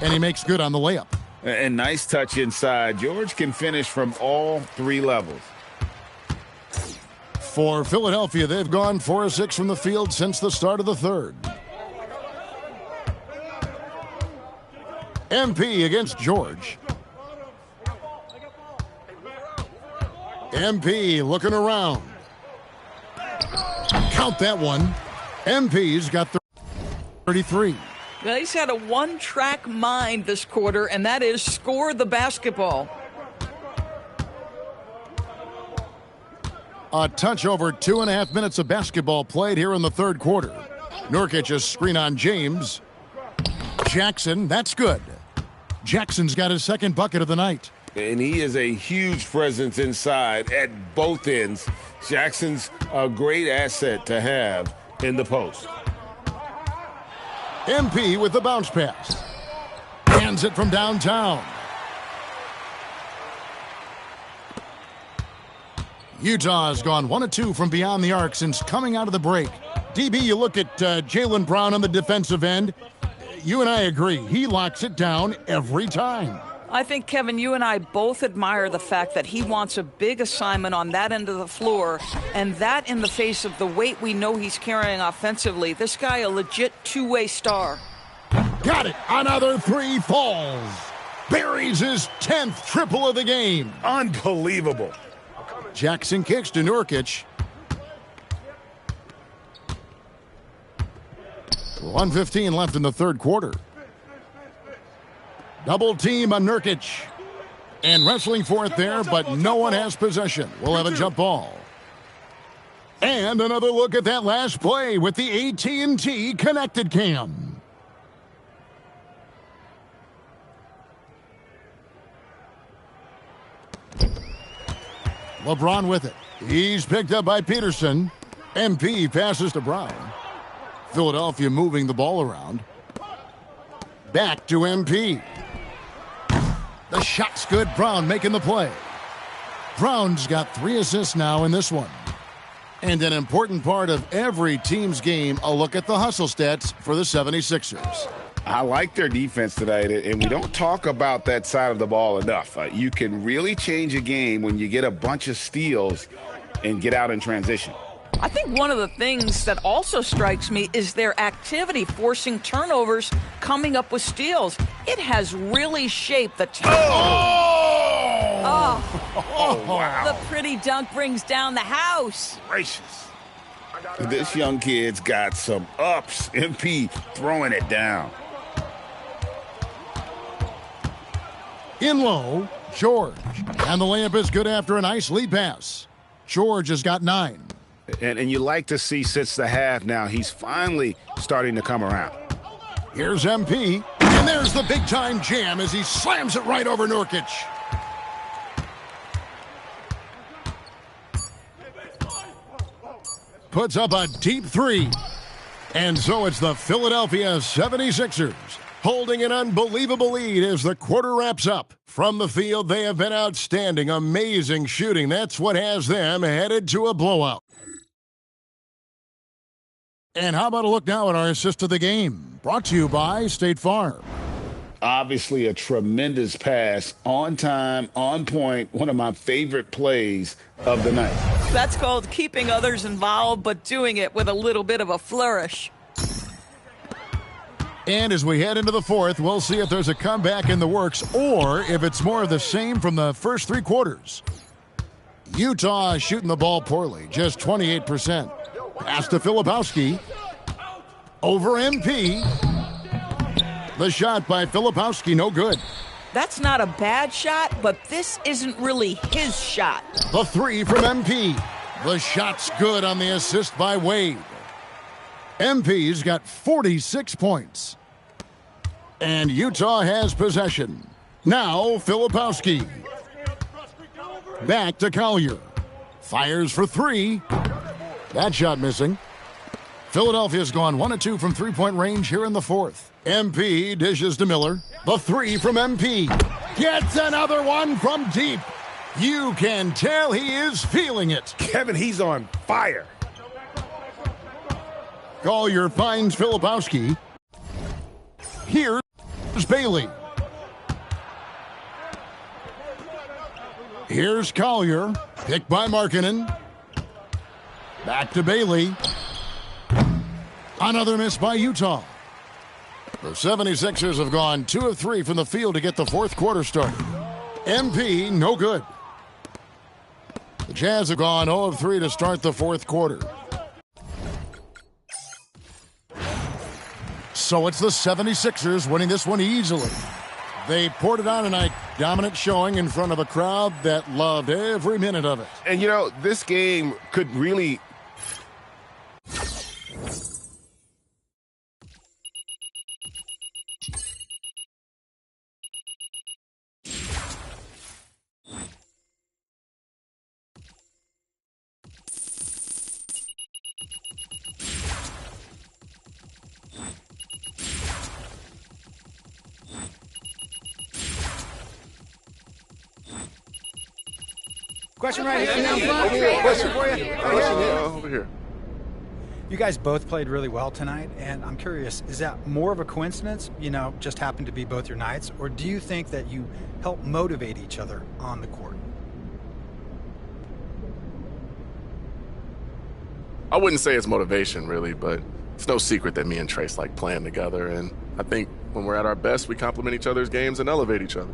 and he makes good on the layup. And nice touch inside. George can finish from all three levels. For Philadelphia, they've gone 4 of 6 from the field since the start of the third. MP against George. MP looking around. Count that one. MP's got 33. Well, he's had a one-track mind this quarter, and that is score the basketball. A touch over 2.5 minutes of basketball played here in the third quarter. Nurkic's screen on James. Jackson, that's good. Jackson's got his second bucket of the night. And he is a huge presence inside at both ends. Jackson's a great asset to have in the post. MP with the bounce pass. Hands it from downtown. Utah has gone 1 of 2 from beyond the arc since coming out of the break. DB, you look at Jaylen Brown on the defensive end. You and I agree. He locks it down every time. I think, Kevin, you and I both admire the fact that he wants a big assignment on that end of the floor, and that in the face of the weight we know he's carrying offensively. This guy a legit two-way star. Got it. Another three falls. Buries his 10th triple of the game. Unbelievable. Jackson kicks to Nurkic. 1:15 left in the third quarter. Double team on Nurkic. And wrestling for it there, but no one has possession. We'll have a jump ball. And another look at that last play with the AT&T Connected Cam. LeBron with it. He's picked up by Peterson. MP passes to Brown. Philadelphia moving the ball around. Back to MP. The shot's good. Brown making the play. Brown's got 3 assists now in this one. And an important part of every team's game, a look at the hustle stats for the 76ers. I like their defense tonight, and we don't talk about that side of the ball enough. You can really change a game when you get a bunch of steals and get out in transition. I think one of the things that also strikes me is their activity, forcing turnovers, coming up with steals. It has really shaped the team. Wow. The pretty dunk brings down the house. Gracious. This young kid's got some ups. MP throwing it down. In low, George. And the layup is good after a nice lead pass. George has got 9. And you like to see since the half now, he's finally starting to come around. Here's MP. And there's the big-time jam as he slams it right over Nurkic. Puts up a deep 3. And so it's the Philadelphia 76ers holding an unbelievable lead as the quarter wraps up. From the field, they have been outstanding, amazing shooting. That's what has them headed to a blowout. And how about a look now at our assist of the game? Brought to you by State Farm. Obviously a tremendous pass, on time, on point, one of my favorite plays of the night. That's called keeping others involved, but doing it with a little bit of a flourish. And as we head into the fourth, we'll see if there's a comeback in the works or if it's more of the same from the first 3 quarters. Utah shooting the ball poorly, just 28%. Pass to Filipowski. Over MP. The shot by Filipowski, no good. That's not a bad shot, but this isn't really his shot. The 3 from MP. The shot's good on the assist by Wade. MP's got 46 points. And Utah has possession. Now Filipowski. Back to Collier. Fires for 3. That shot missing. Philadelphia's gone 1 of 2 from three-point range here in the fourth. MP dishes to Miller. The 3 from MP. Gets another one from deep. You can tell he is feeling it. Kevin, he's on fire. Collier finds Filipowski. Here's Bailey. Here's Collier. Picked by Markkanen. Back to Bailey. Another miss by Utah. The 76ers have gone 2 of 3 from the field to get the fourth quarter started. MP, no good. The Jazz have gone 0 of 3 to start the fourth quarter. So it's the 76ers winning this one easily. They poured it on tonight. Dominant showing in front of a crowd that loved every minute of it. And, you know, this game could really... Question right here. Question for you. Over here. You guys both played really well tonight, and I'm curious, is that more of a coincidence, you know, just happened to be both your nights, or do you think that you help motivate each other on the court? I wouldn't say it's motivation, really, but it's no secret that me and Trace like playing together, and I think when we're at our best, we complement each other's games and elevate each other.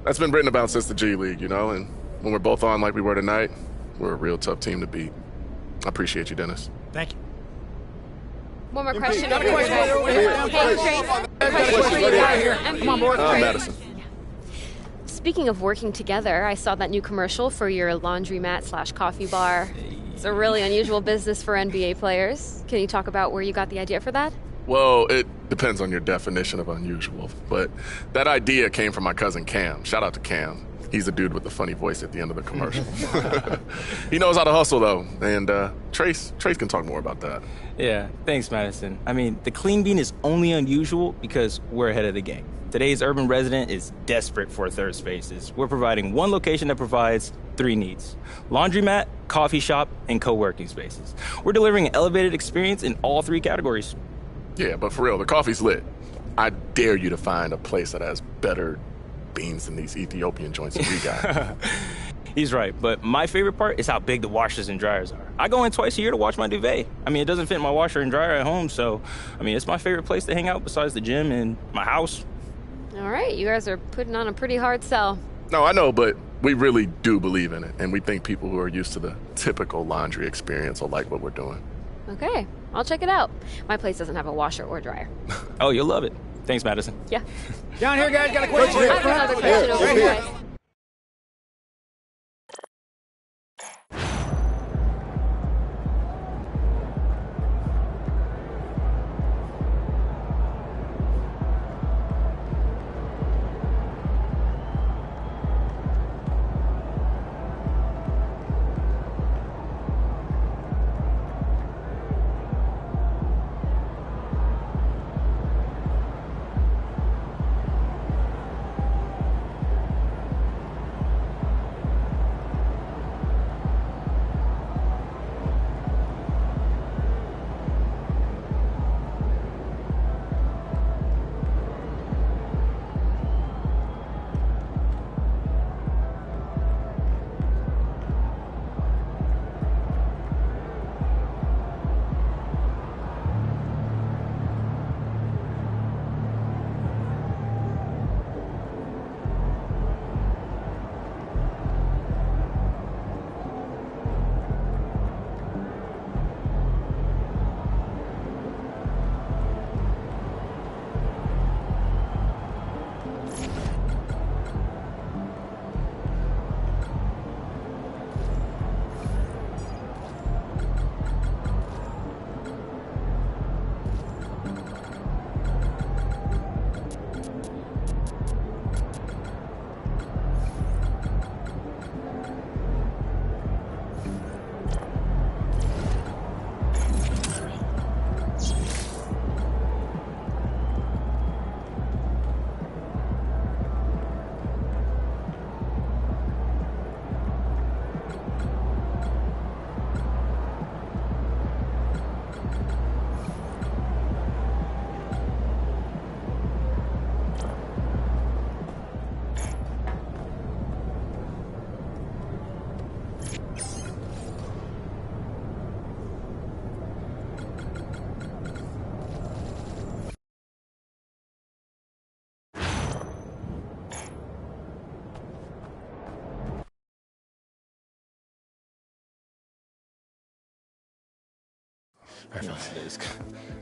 That's been written about since the G League, you know, and when we're both on like we were tonight, we're a real tough team to beat. I appreciate you, Dennis. Thank you. One more question. Come on, boys. Madison. Speaking of working together, I saw that new commercial for your laundromat / coffee bar. It's a really unusual business for NBA players. Can you talk about where you got the idea for that? Well, it depends on your definition of unusual, but that idea came from my cousin Cam. Shout out to Cam. He's the dude with the funny voice at the end of the commercial. He knows how to hustle, though, and Trace can talk more about that. Yeah, thanks, Madison. I mean, the Clean Bean is only unusual because we're ahead of the game. Today's urban resident is desperate for third spaces. We're providing one location that provides 3 needs: laundromat, coffee shop, and co-working spaces. We're delivering an elevated experience in all 3 categories. Yeah, but for real, the coffee's lit. I dare you to find a place that has better beans than these Ethiopian joints that we got. He's right, but my favorite part is how big the washers and dryers are. I go in twice a year to wash my duvet. I mean, it doesn't fit in my washer and dryer at home, so, I mean, it's my favorite place to hang out besides the gym and my house. All right, you guys are putting on a pretty hard sell. No, I know, but we really do believe in it, and we think people who are used to the typical laundry experience will like what we're doing. Okay, I'll check it out. My place doesn't have a washer or dryer. Oh, you'll love it. Thanks, Madison. Yeah. Down here, guys, got a question. I have another question over here, guys.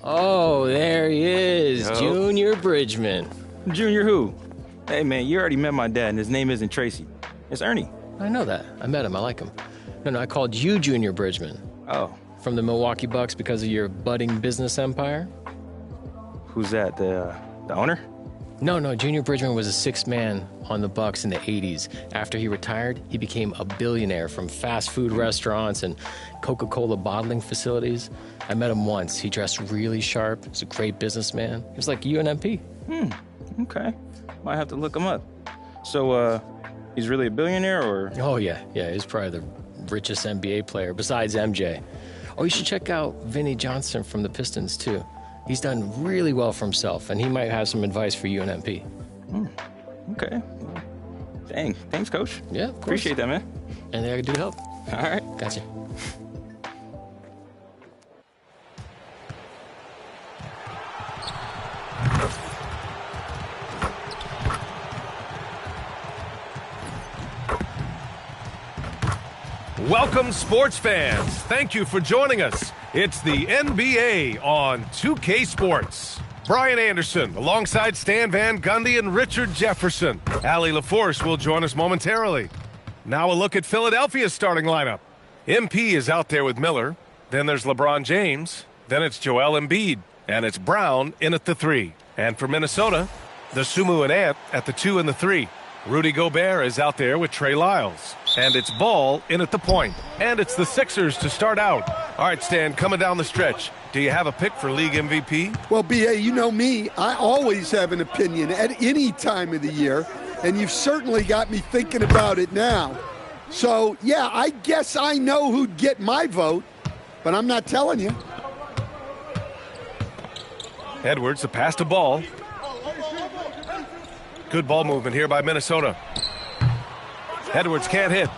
Oh, there he is, Yo. Junior Bridgman. Junior who? Hey, man, you already met my dad, and his name isn't Tracy. It's Ernie. I know that. I met him. I like him. No, I called you Junior Bridgman. Oh. From the Milwaukee Bucks because of your budding business empire? Who's that, the owner? No, Junior Bridgman was a sixth man on the Bucks in the 80s. After he retired, he became a billionaire from fast food restaurants and Coca-Cola bottling facilities. I met him once. He dressed really sharp. He's a great businessman. He was like you and MP. Okay. Might have to look him up. So, he's really a billionaire, or? Oh, yeah. He's probably the richest NBA player besides MJ. Oh, you should check out Vinny Johnson from the Pistons, too. He's done really well for himself, and he might have some advice for you and MP. Okay. Dang. Thanks, Coach. Yeah, of course. Appreciate that, man. Anything I can do to help? All right. Gotcha. Welcome, sports fans. Thank you for joining us. It's the NBA on 2K Sports. Brian Anderson alongside Stan Van Gundy and Richard Jefferson. Allie LaForce will join us momentarily. Now a look at Philadelphia's starting lineup. MP is out there with Miller. Then there's LeBron James. Then it's Joel Embiid. And it's Brown in at the 3. And for Minnesota, the Sumu and Ant at the 2 and the 3. Rudy Gobert is out there with Trey Lyles. And it's Ball in at the point. And it's the Sixers to start out. All right, Stan, coming down the stretch. Do you have a pick for league MVP? Well, B.A., you know me. I always have an opinion at any time of the year. And you've certainly got me thinking about it now. So, yeah, I guess I know who'd get my vote. But I'm not telling you. Edwards, a pass to Ball. Good ball movement here by Minnesota. Edwards can't hit.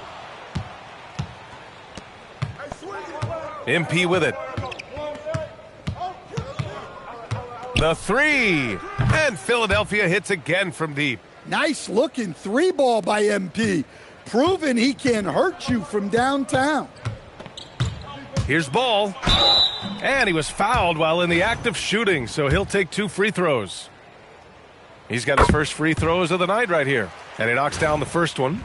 MP with it. The three. And Philadelphia hits again from deep. Nice looking three ball by MP. Proving he can hurt you from downtown. Here's Ball. And he was fouled while in the act of shooting, so he'll take 2 free throws. He's got his first free throws of the night right here. And he knocks down the first one.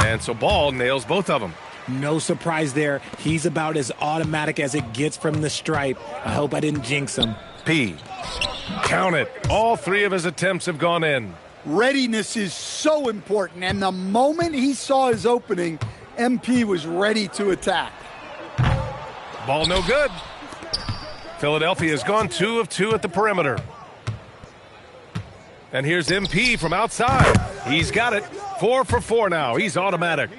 And so Ball nails both of them. No surprise there. He's about as automatic as it gets from the stripe. I hope I didn't jinx him. P. Count it. All 3 of his attempts have gone in. Readiness is so important, and the moment he saw his opening, MP was ready to attack. Ball no good. Philadelphia has gone 2 of 2 at the perimeter. And here's MP from outside. He's got it. 4 for 4 now. He's automatic.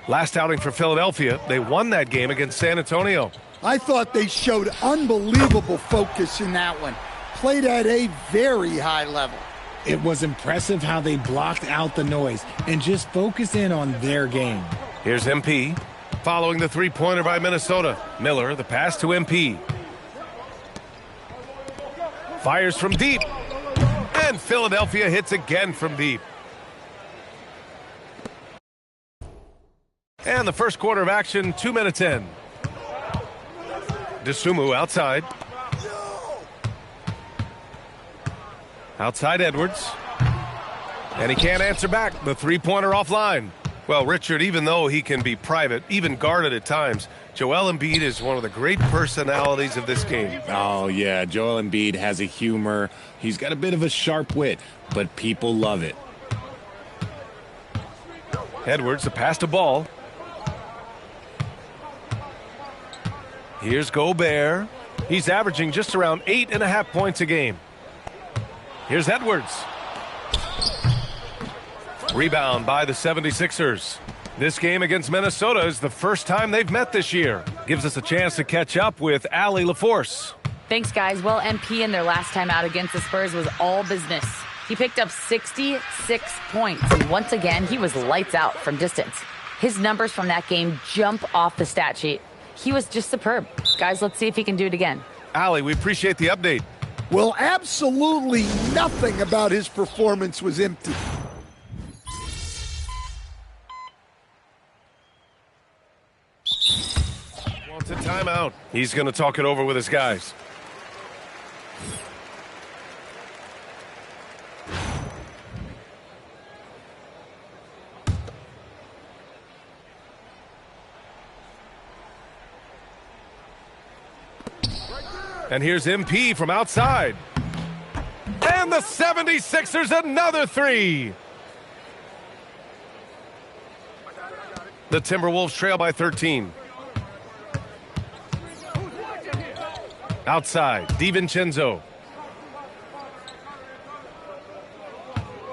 Last outing for Philadelphia, they won that game against San Antonio. I thought they showed unbelievable focus in that one. Played at a very high level. It was impressive how they blocked out the noise and just focused in on their game. Here's MP. Following the three-pointer by Minnesota. Miller, the pass to MP. Fires from deep. And Philadelphia hits again from deep. And the first quarter of action, 2 minutes in. DeSumo outside. Outside Edwards. And he can't answer back. The three-pointer offline. Well, Richard, even though he can be private, even guarded at times, Joel Embiid is one of the great personalities of this game. Oh, yeah. Joel Embiid has a humor. He's got a bit of a sharp wit, but people love it. Edwards, the pass to Ball. Here's Gobert. He's averaging just around 8.5 points a game. Here's Edwards. Rebound by the 76ers. This game against Minnesota is the first time they've met this year. Gives us a chance to catch up with Allie LaForce. Thanks, guys. Well, MP in their last time out against the Spurs was all business. He picked up 66 points, and once again, he was lights out from distance. His numbers from that game jump off the stat sheet. He was just superb. Guys, let's see if he can do it again. Allie, we appreciate the update. Well, absolutely nothing about his performance was empty. Wants a timeout. He's going to talk it over with his guys. And here's MP from outside. And the 76ers another three. The Timberwolves trail by 13. Outside, DiVincenzo.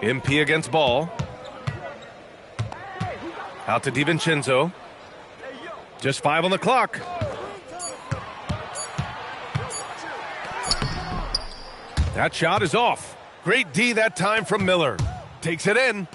MP against Ball. Out to DiVincenzo. Just 5 on the clock. That shot is off. Great D that time from Miller. Takes it in.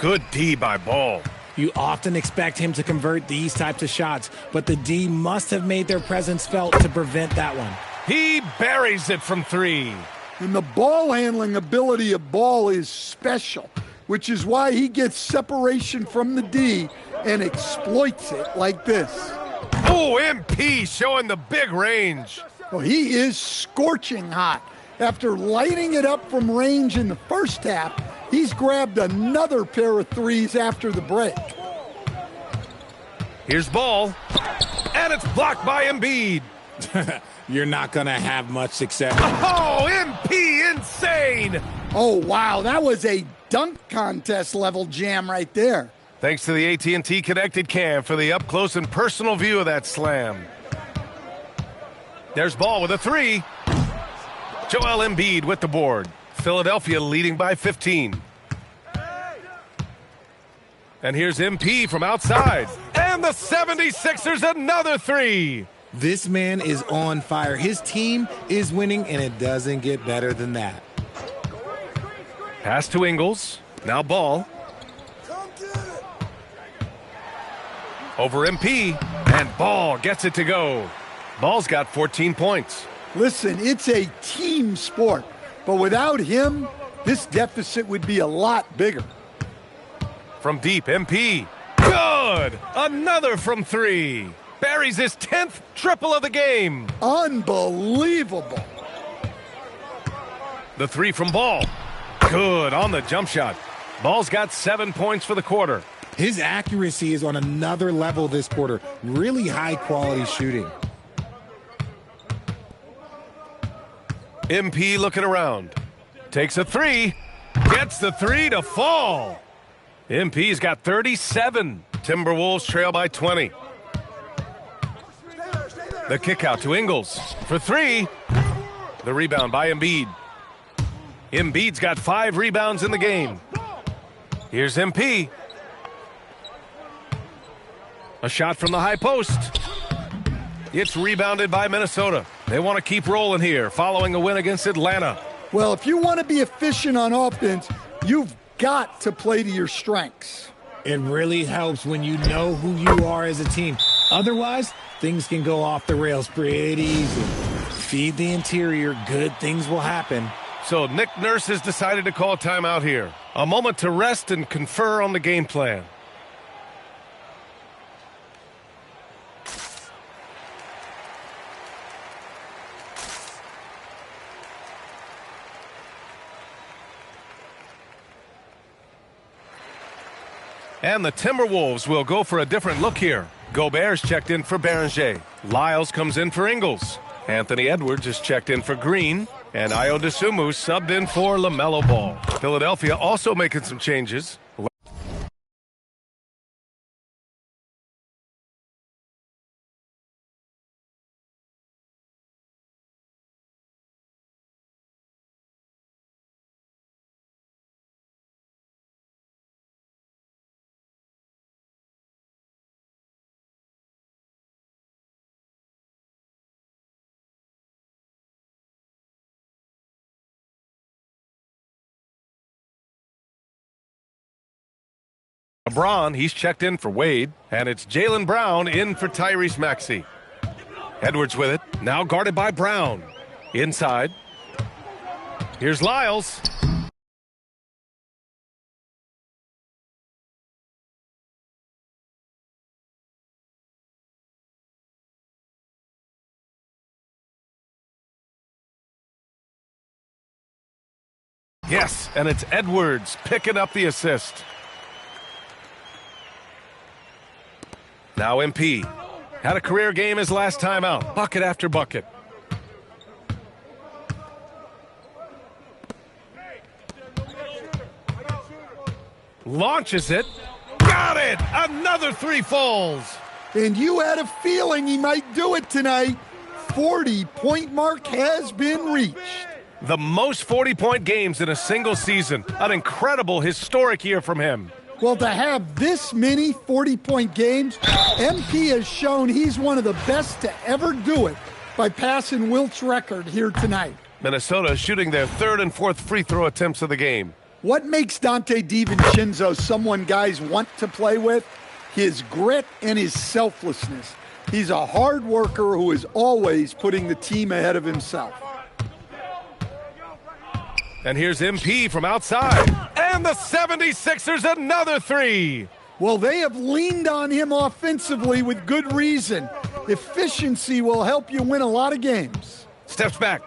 Good D by Ball. You often expect him to convert these types of shots, but the D must have made their presence felt to prevent that one. He buries it from 3. And the ball handling ability of Ball is special, which is why he gets separation from the D and exploits it like this. Oh, MP showing the big range. Well, he is scorching hot. After lighting it up from range in the first half, he's grabbed another pair of threes after the break. Here's Ball, and it's blocked by Embiid. You're not going to have much success. Oh, MP insane! Oh, wow, that was a dunk contest level jam right there. Thanks to the AT&T Connected Cam for the up-close and personal view of that slam. There's Ball with a three. Joel Embiid with the board. Philadelphia leading by 15. And here's MP from outside. And the 76ers another three. This man is on fire. His team is winning, and it doesn't get better than that. Pass to Ingles. Now Ball. Over MP. And Ball gets it to go. Ball's got 14 points. Listen, it's a team sport. But without him, this deficit would be a lot bigger. From deep, MP. Good! Another from three. Buries his 10th triple of the game. Unbelievable. The three from Ball. Good on the jump shot. Ball's got 7 points for the quarter. His accuracy is on another level this quarter. Really high-quality shooting. MP looking around. Takes a three. Gets the three to fall. MP's got 37. Timberwolves trail by 20. The kick out to Ingles for three. The rebound by Embiid. Embiid's got 5 rebounds in the game. Here's MP. A shot from the high post. It's rebounded by Minnesota. They want to keep rolling here following a win against Atlanta. Well, if you want to be efficient on offense, you've got to play to your strengths. It really helps when you know who you are as a team. Otherwise, things can go off the rails pretty easy. Feed the interior, good things will happen. So Nick Nurse has decided to call timeout here. A moment to rest and confer on the game plan. And the Timberwolves will go for a different look here. Gobert's checked in for Beringer. Lyles comes in for Ingles. Anthony Edwards is checked in for Green. And Ayo Dosunmu subbed in for LaMelo Ball. Philadelphia also making some changes. LeBron, he's checked in for Wade, and it's Jaylen Brown in for Tyrese Maxey. Edwards with it, now guarded by Brown. Inside. Here's Lyles. Yes, and it's Edwards picking up the assist. Now MP. Had a career game his last time out. Bucket after bucket. Launches it. Got it! Another three falls. And you had a feeling he might do it tonight. 40-point mark has been reached. The most 40-point games in a single season. An incredible, historic year from him. Well, to have this many 40-point games, MP has shown he's one of the best to ever do it by passing Wilt's record here tonight. Minnesota shooting their 3rd and 4th free throw attempts of the game. What makes Dante DiVincenzo someone guys want to play with? His grit and his selflessness. He's a hard worker who is always putting the team ahead of himself. And here's MP from outside. And the 76ers another three. Well, they have leaned on him offensively with good reason. Efficiency will help you win a lot of games. Steps back.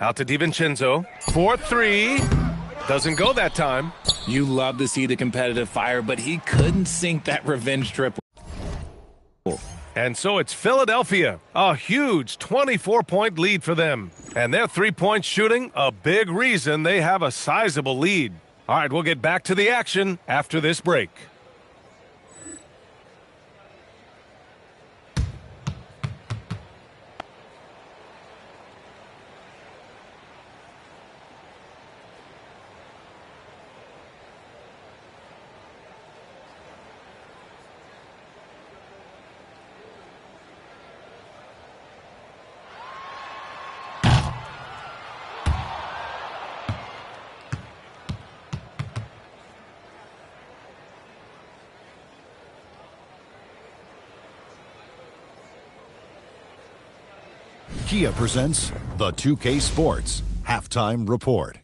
Out to DiVincenzo. 4-3. Doesn't go that time. You love to see the competitive fire, but he couldn't sink that revenge triple. And so it's Philadelphia, a huge 24-point lead for them. And their three-point shooting, a big reason they have a sizable lead. All right, we'll get back to the action after this break. Kia presents the 2K Sports Halftime Report.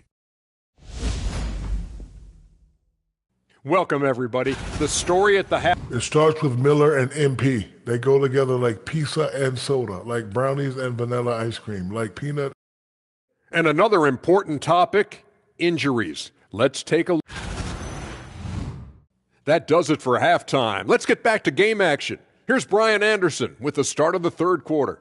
Welcome, everybody. The story at the half. It starts with Miller and MP. They go together like pizza and soda, like brownies and vanilla ice cream, like peanut. And another important topic, injuries. Let's take a look. That does it for halftime. Let's get back to game action. Here's Brian Anderson with the start of the third quarter.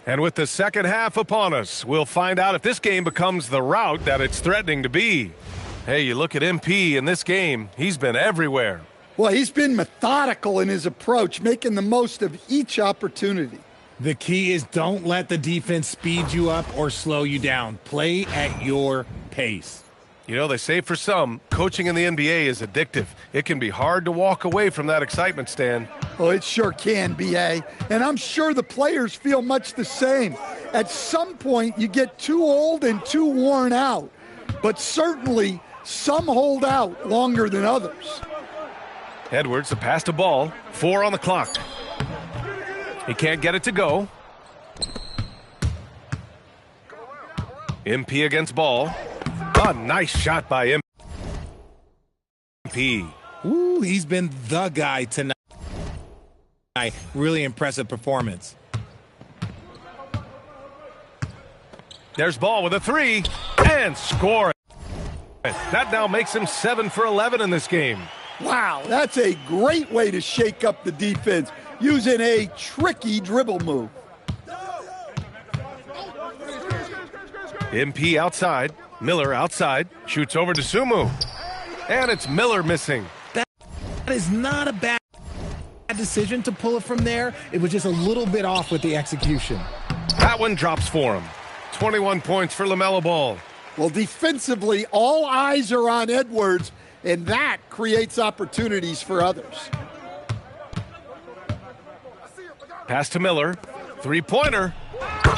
And with the second half upon us, we'll find out if this game becomes the rout that it's threatening to be. Hey, you look at MP in this game, he's been everywhere. Well, he's been methodical in his approach, making the most of each opportunity. The key is don't let the defense speed you up or slow you down. Play at your pace. You know, they say for some, coaching in the NBA is addictive. It can be hard to walk away from that excitement, Stan. Oh, it sure can, B.A. And I'm sure the players feel much the same. At some point, you get too old and too worn out. But certainly, some hold out longer than others. Edwards, a pass to ball. 4 on the clock. He can't get it to go. MP against ball. A nice shot by MP. Ooh, he's been the guy tonight. Really impressive performance. There's ball with a 3 and score. That now makes him 7 for 11 in this game. Wow, that's a great way to shake up the defense using a tricky dribble move. MP outside. Miller outside. Shoots over to Sumu. And it's Miller missing. That is not a bad decision to pull it from there. It was just a little bit off with the execution. That one drops for him. 21 points for LaMelo Ball. Well, defensively, all eyes are on Edwards, and that creates opportunities for others. Pass to Miller. Three-pointer.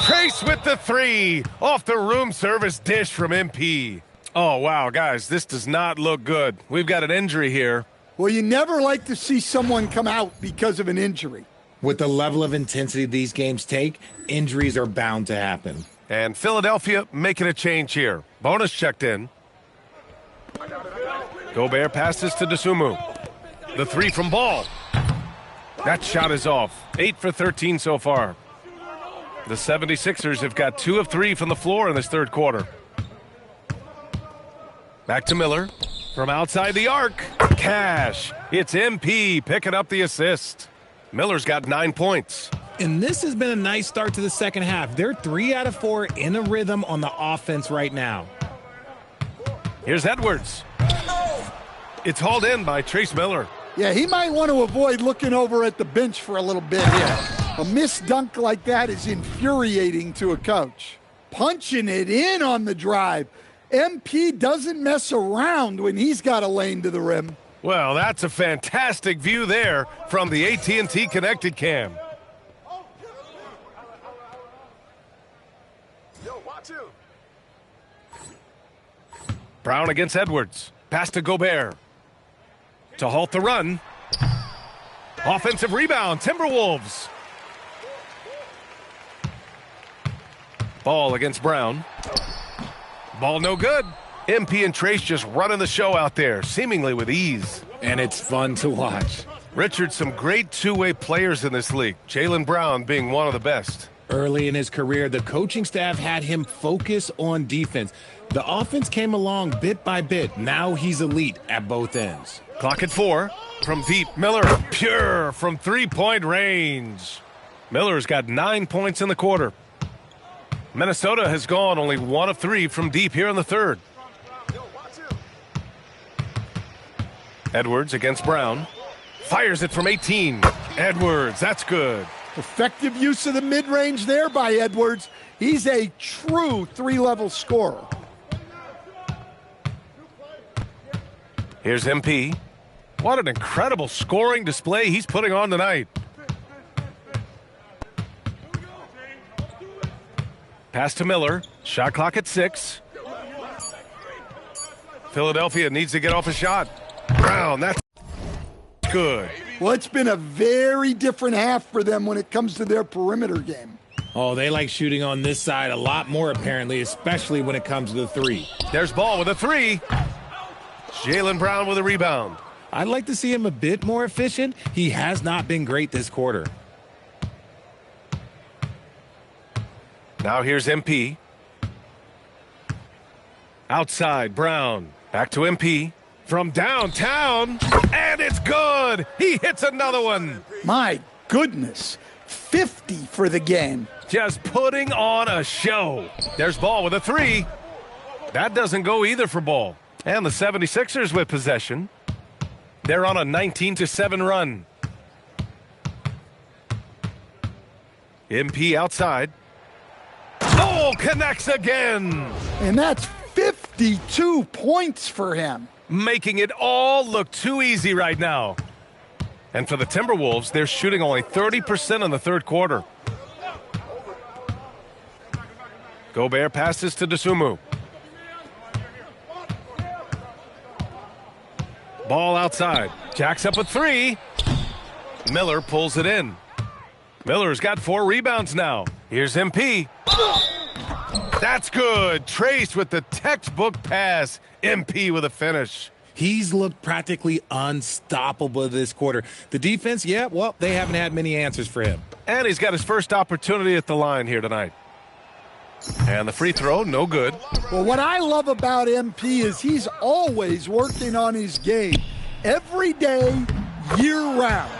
Trace with the 3. Off the room service dish from MP. Oh, wow, guys, this does not look good. We've got an injury here. Well, you never like to see someone come out because of an injury. With the level of intensity these games take, injuries are bound to happen. And Philadelphia making a change here. Bonus checked in. Gobert passes to Dosunmu. The 3 from Ball. That shot is off. 8 for 13 so far. The 76ers have got 2 of 3 from the floor in this third quarter. Back to Miller. From outside the arc. Cash. It's MP picking up the assist. Miller's got 9 points. And this has been a nice start to the second half. They're 3 out of 4 in a rhythm on the offense right now. Here's Edwards. It's hauled in by Trace Miller. Yeah, he might want to avoid looking over at the bench for a little bit here. A missed dunk like that is infuriating to a coach. Punching it in on the drive. MP doesn't mess around when he's got a lane to the rim. Well, that's a fantastic view there from the AT&T Connected Cam. Brown against Edwards. Pass to Gobert. To halt the run. Offensive rebound, Timberwolves. Ball against Brown. Ball no good. MP and Trace just running the show out there, seemingly with ease. And it's fun to watch. Richard, some great two-way players in this league. Jaylen Brown being one of the best. Early in his career, the coaching staff had him focus on defense. The offense came along bit by bit. Now he's elite at both ends. Clock at 4. From deep, Miller, pure from three-point range. Miller's got 9 points in the quarter. Minnesota has gone only 1 of 3 from deep here in the third. Edwards against Brown. Fires it from 18. Edwards, that's good. Effective use of the mid-range there by Edwards. He's a true three-level scorer. Here's MP. What an incredible scoring display he's putting on tonight. Pass to Miller. Shot clock at 6. Philadelphia needs to get off a shot. Brown, that's good. Well, it's been a very different half for them when it comes to their perimeter game. Oh, they like shooting on this side a lot more, apparently, especially when it comes to the three. There's Ball with a 3. Jaylen Brown with a rebound. I'd like to see him a bit more efficient. He has not been great this quarter. Now here's MP. Outside, Brown. Back to MP. From downtown, and it's good. He hits another one. My goodness, 50 for the game. Just putting on a show. There's Ball with a 3. That doesn't go either for Ball. And the 76ers with possession. They're on a 19-7 run. MP outside. Oh, connects again. And that's 52 points for him. Making it all look too easy right now. And for the Timberwolves, they're shooting only 30% in the third quarter. Gobert passes to Dosunmu. Ball outside. Jacks up a 3. Miller pulls it in. Miller's got 4 rebounds now. Here's MP. That's good. Trace with the textbook pass. MP with a finish. He's looked practically unstoppable this quarter. The defense, yeah, well, they haven't had many answers for him. And he's got his first opportunity at the line here tonight. And the free throw, no good. Well, what I love about MP is he's always working on his game. Every day, year-round.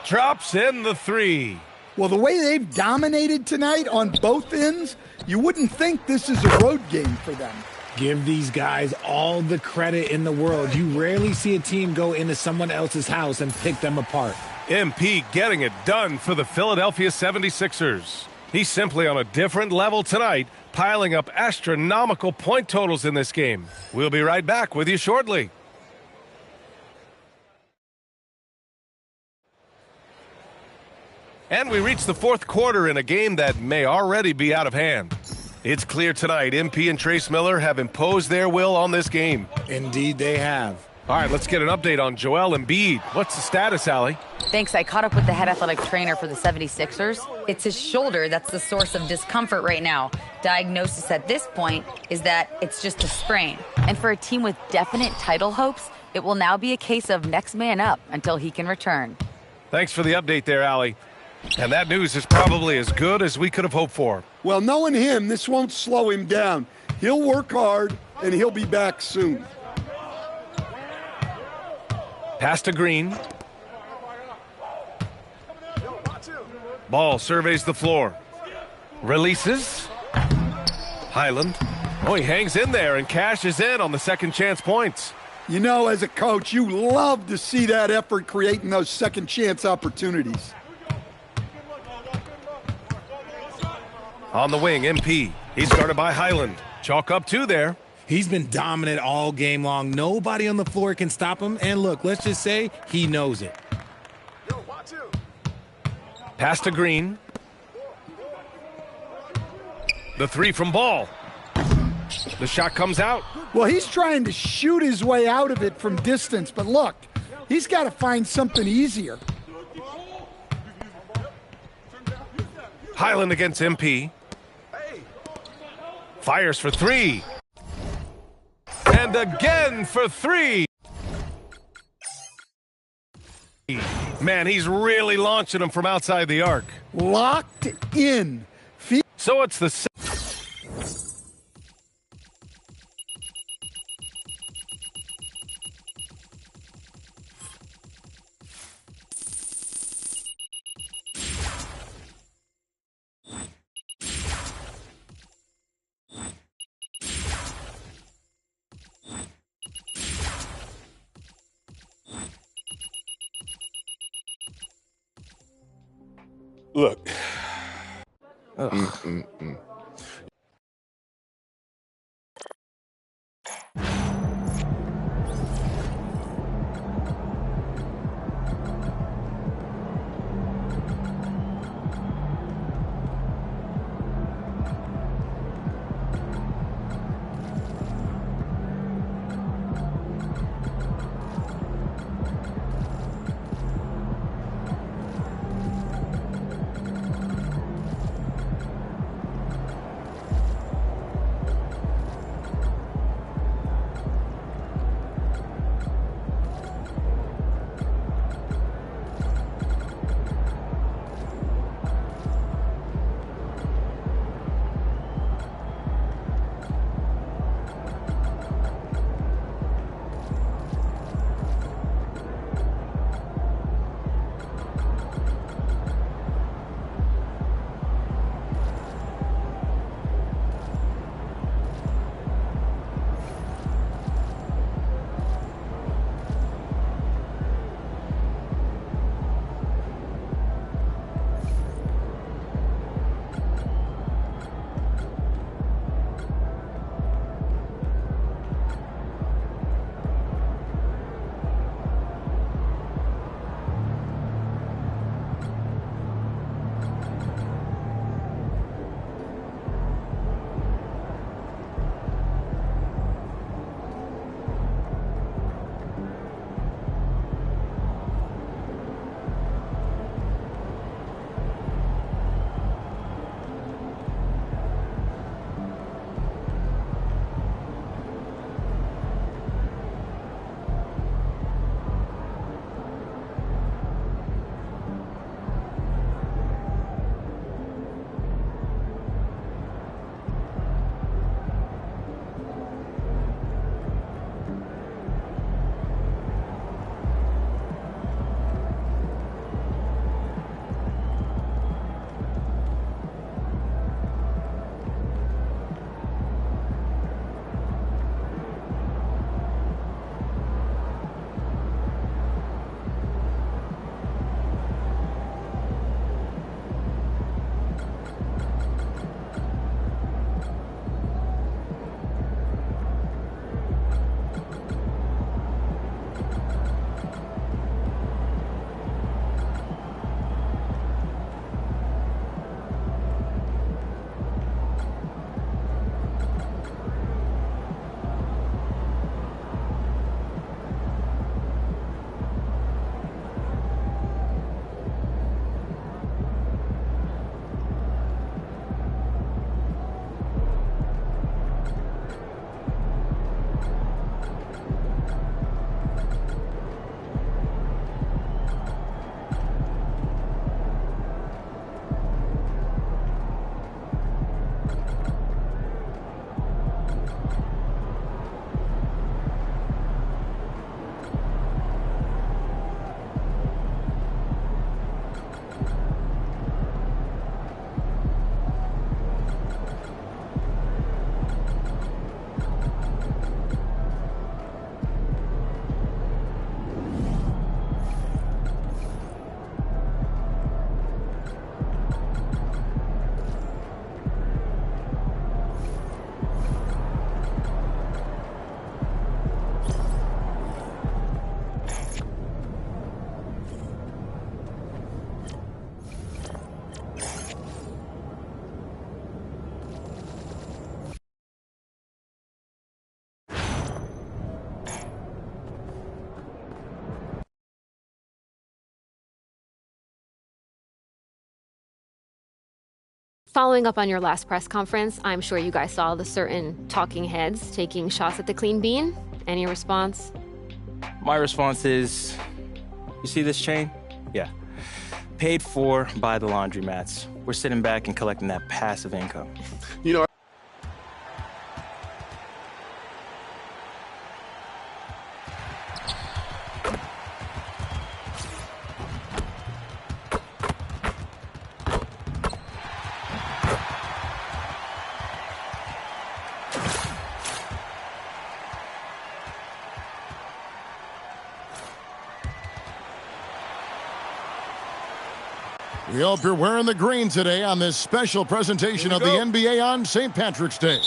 Drops in the 3. Well, the way they've dominated tonight on both ends, you wouldn't think this is a road game for them. Give these guys all the credit in the world. You rarely see a team go into someone else's house and pick them apart. MP getting it done for the Philadelphia 76ers. He's simply on a different level tonight, piling up astronomical point totals in this game. We'll be right back with you shortly. And we reach the fourth quarter in a game that may already be out of hand. It's clear tonight MP and Trace Miller have imposed their will on this game. Indeed they have. All right, let's get an update on Joel Embiid. What's the status, Allie? Thanks. I caught up with the head athletic trainer for the 76ers. It's his shoulder that's the source of discomfort right now. Diagnosis at this point is that it's just a sprain. And for a team with definite title hopes, it will now be a case of next man up until he can return. Thanks for the update there, Allie. And that news is probably as good as we could have hoped for. Well, knowing him, this won't slow him down. He'll work hard, and he'll be back soon. Pass to Green. Ball surveys the floor. Releases. Highland. Oh, he hangs in there and cashes in on the second chance points. You know, as a coach, you love to see that effort creating those second chance opportunities. On the wing, MP. He's guarded by Highland. Chalk up 2 there. He's been dominant all game long. Nobody on the floor can stop him. And look, let's just say he knows it. Pass to Green. The 3 from Ball. The shot comes out. Well, he's trying to shoot his way out of it from distance. But look, he's got to find something easier. Highland against MP. Fires for 3. And again for 3. Man, he's really launching them from outside the arc. Locked in. So it's the... Look. Following up on your last press conference, I'm sure you guys saw the certain talking heads taking shots at the clean bean. Any response? My response is, you see this chain? Yeah. Paid for by the laundromats. We're sitting back and collecting that passive income. You know, We hope you're wearing the green today on this special presentation of the NBA on St. Patrick's Day.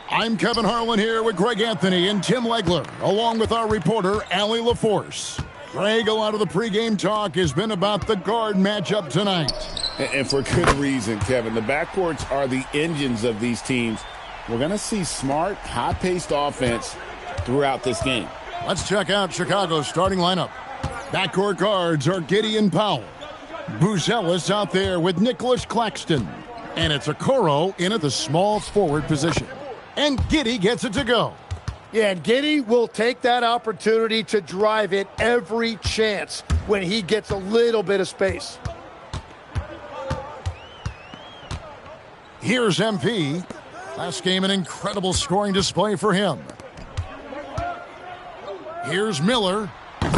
I'm Kevin Harlan here with Greg Anthony and Tim Legler, along with our reporter, Allie LaForce. Greg, a lot of the pregame talk has been about the guard matchup tonight. And for good reason, Kevin. The backcourts are the engines of these teams. We're going to see smart, high-paced offense throughout this game. Let's check out Chicago's starting lineup. Backcourt guards are Gideon Powell. Buzelis out there with Nicholas Claxton. And it's Okoro in at the small forward position. And Giddey gets it to go. Yeah, and Giddey will take that opportunity to drive it every chance when he gets a little bit of space. Here's MP. Last game, an incredible scoring display for him. Here's Miller.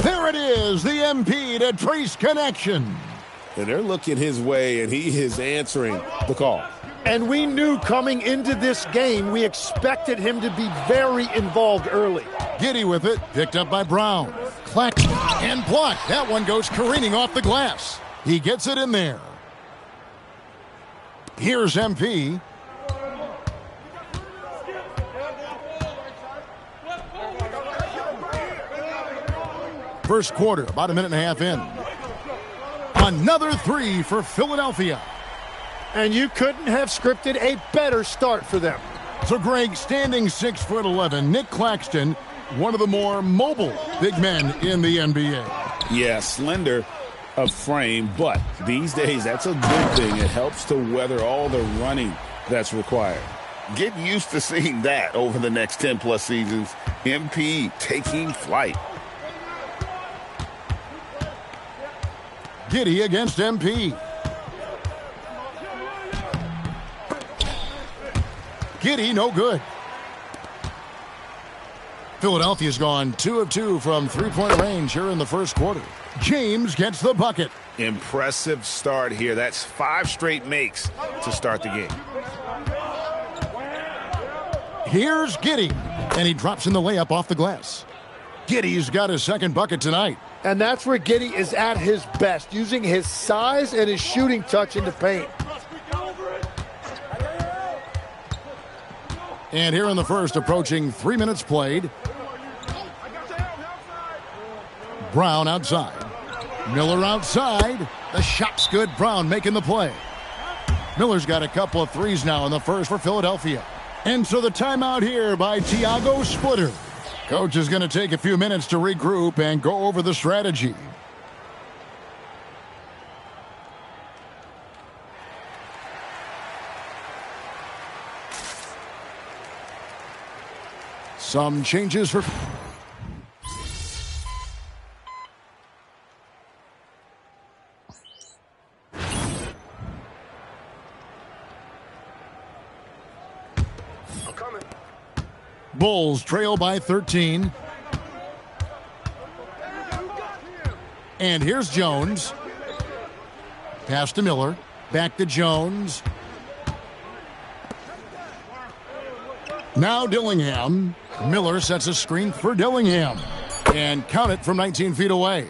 There it is, the MP to Trace connection. And they're looking his way, and he is answering the call. And we knew coming into this game, we expected him to be very involved early. Giddey with it, picked up by Brown. Claxton and blocked. That one goes careening off the glass. He gets it in there. Here's MP. First quarter, about a minute and a half in. Another three for Philadelphia. And you couldn't have scripted a better start for them. So Greg, standing 6'11", Nick Claxton, one of the more mobile big men in the NBA. Yeah, slender of frame, but these days that's a good thing. It helps to weather all the running that's required. Get used to seeing that over the next 10-plus seasons. MP taking flight. Giddey against MP. Giddey, no good. Philadelphia's gone 2 of 2 from three-point range here in the first quarter. James gets the bucket. Impressive start here. That's 5 straight makes to start the game. Here's Giddey, and he drops in the layup off the glass. Giddey's got his second bucket tonight. And that's where Giddey is at his best, using his size and his shooting touch in the paint. And here in the first, approaching 3 minutes played. Brown outside. Miller outside. The shot's good. Brown making the play. Miller's got a couple of threes now in the first for Philadelphia. And so the timeout here by Tiago Splitter. Coach is going to take a few minutes to regroup and go over the strategy. Some changes for... Bulls trail by 13. And here's Jones. Pass to Miller. Back to Jones. Now Dillingham. Miller sets a screen for Dillingham. And count it from 19 feet away.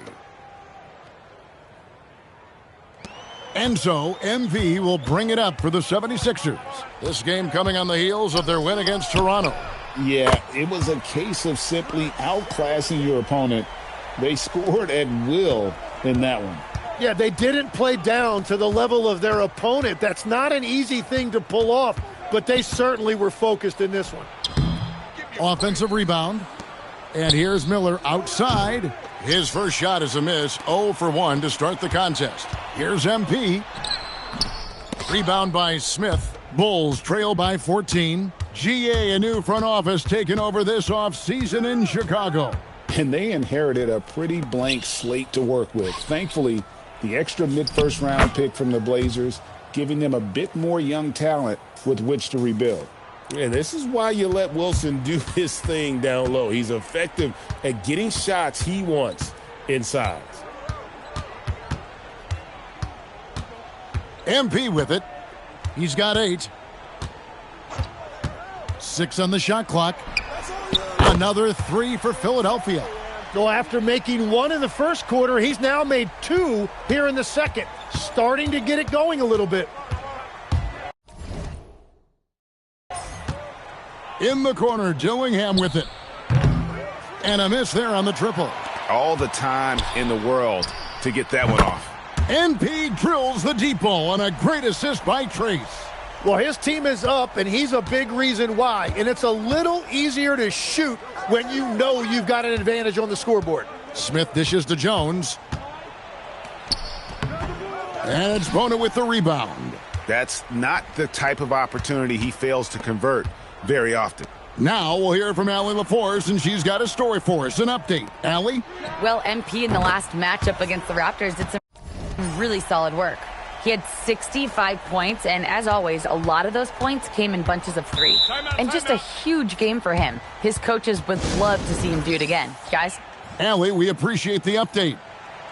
And so MV will bring it up for the 76ers. This game coming on the heels of their win against Toronto. Yeah, it was a case of simply outclassing your opponent. They scored at will in that one. Yeah, they didn't play down to the level of their opponent. That's not an easy thing to pull off, but they certainly were focused in this one. Offensive rebound. And here's Miller outside. His first shot is a miss. 0 for 1 to start the contest. Here's MP. Rebound by Smith. Bulls trail by 14. GA, a new front office taking over this offseason in Chicago. And they inherited a pretty blank slate to work with. Thankfully, The extra mid-first round pick from the Blazers, giving them a bit more young talent with which to rebuild. And this is why you let Wilson do his thing down low. He's effective at getting shots he wants inside. MP with it. He's got 8. 6 on the shot clock. Another 3 for Philadelphia. So after making 1 in the first quarter, he's now made 2 here in the second. Starting to get it going a little bit. In the corner, Dillingham with it. And a miss there on the triple. All the time in the world to get that one off. NP drills the deep ball on a great assist by Trace. Well, his team is up, and he's a big reason why. And it's a little easier to shoot when you know you've got an advantage on the scoreboard. Smith dishes to Jones. And it's Bona with the rebound. That's not the type of opportunity he fails to convert very often. Now we'll hear from Allie LaForce, and she's got a story for us. An update. Allie? Well, MP in the last matchup against the Raptors did some really solid work. He had 65 points, and as always, a lot of those points came in bunches of 3. And just a huge game for him. His coaches would love to see him do it again. Guys? Allie, we appreciate the update.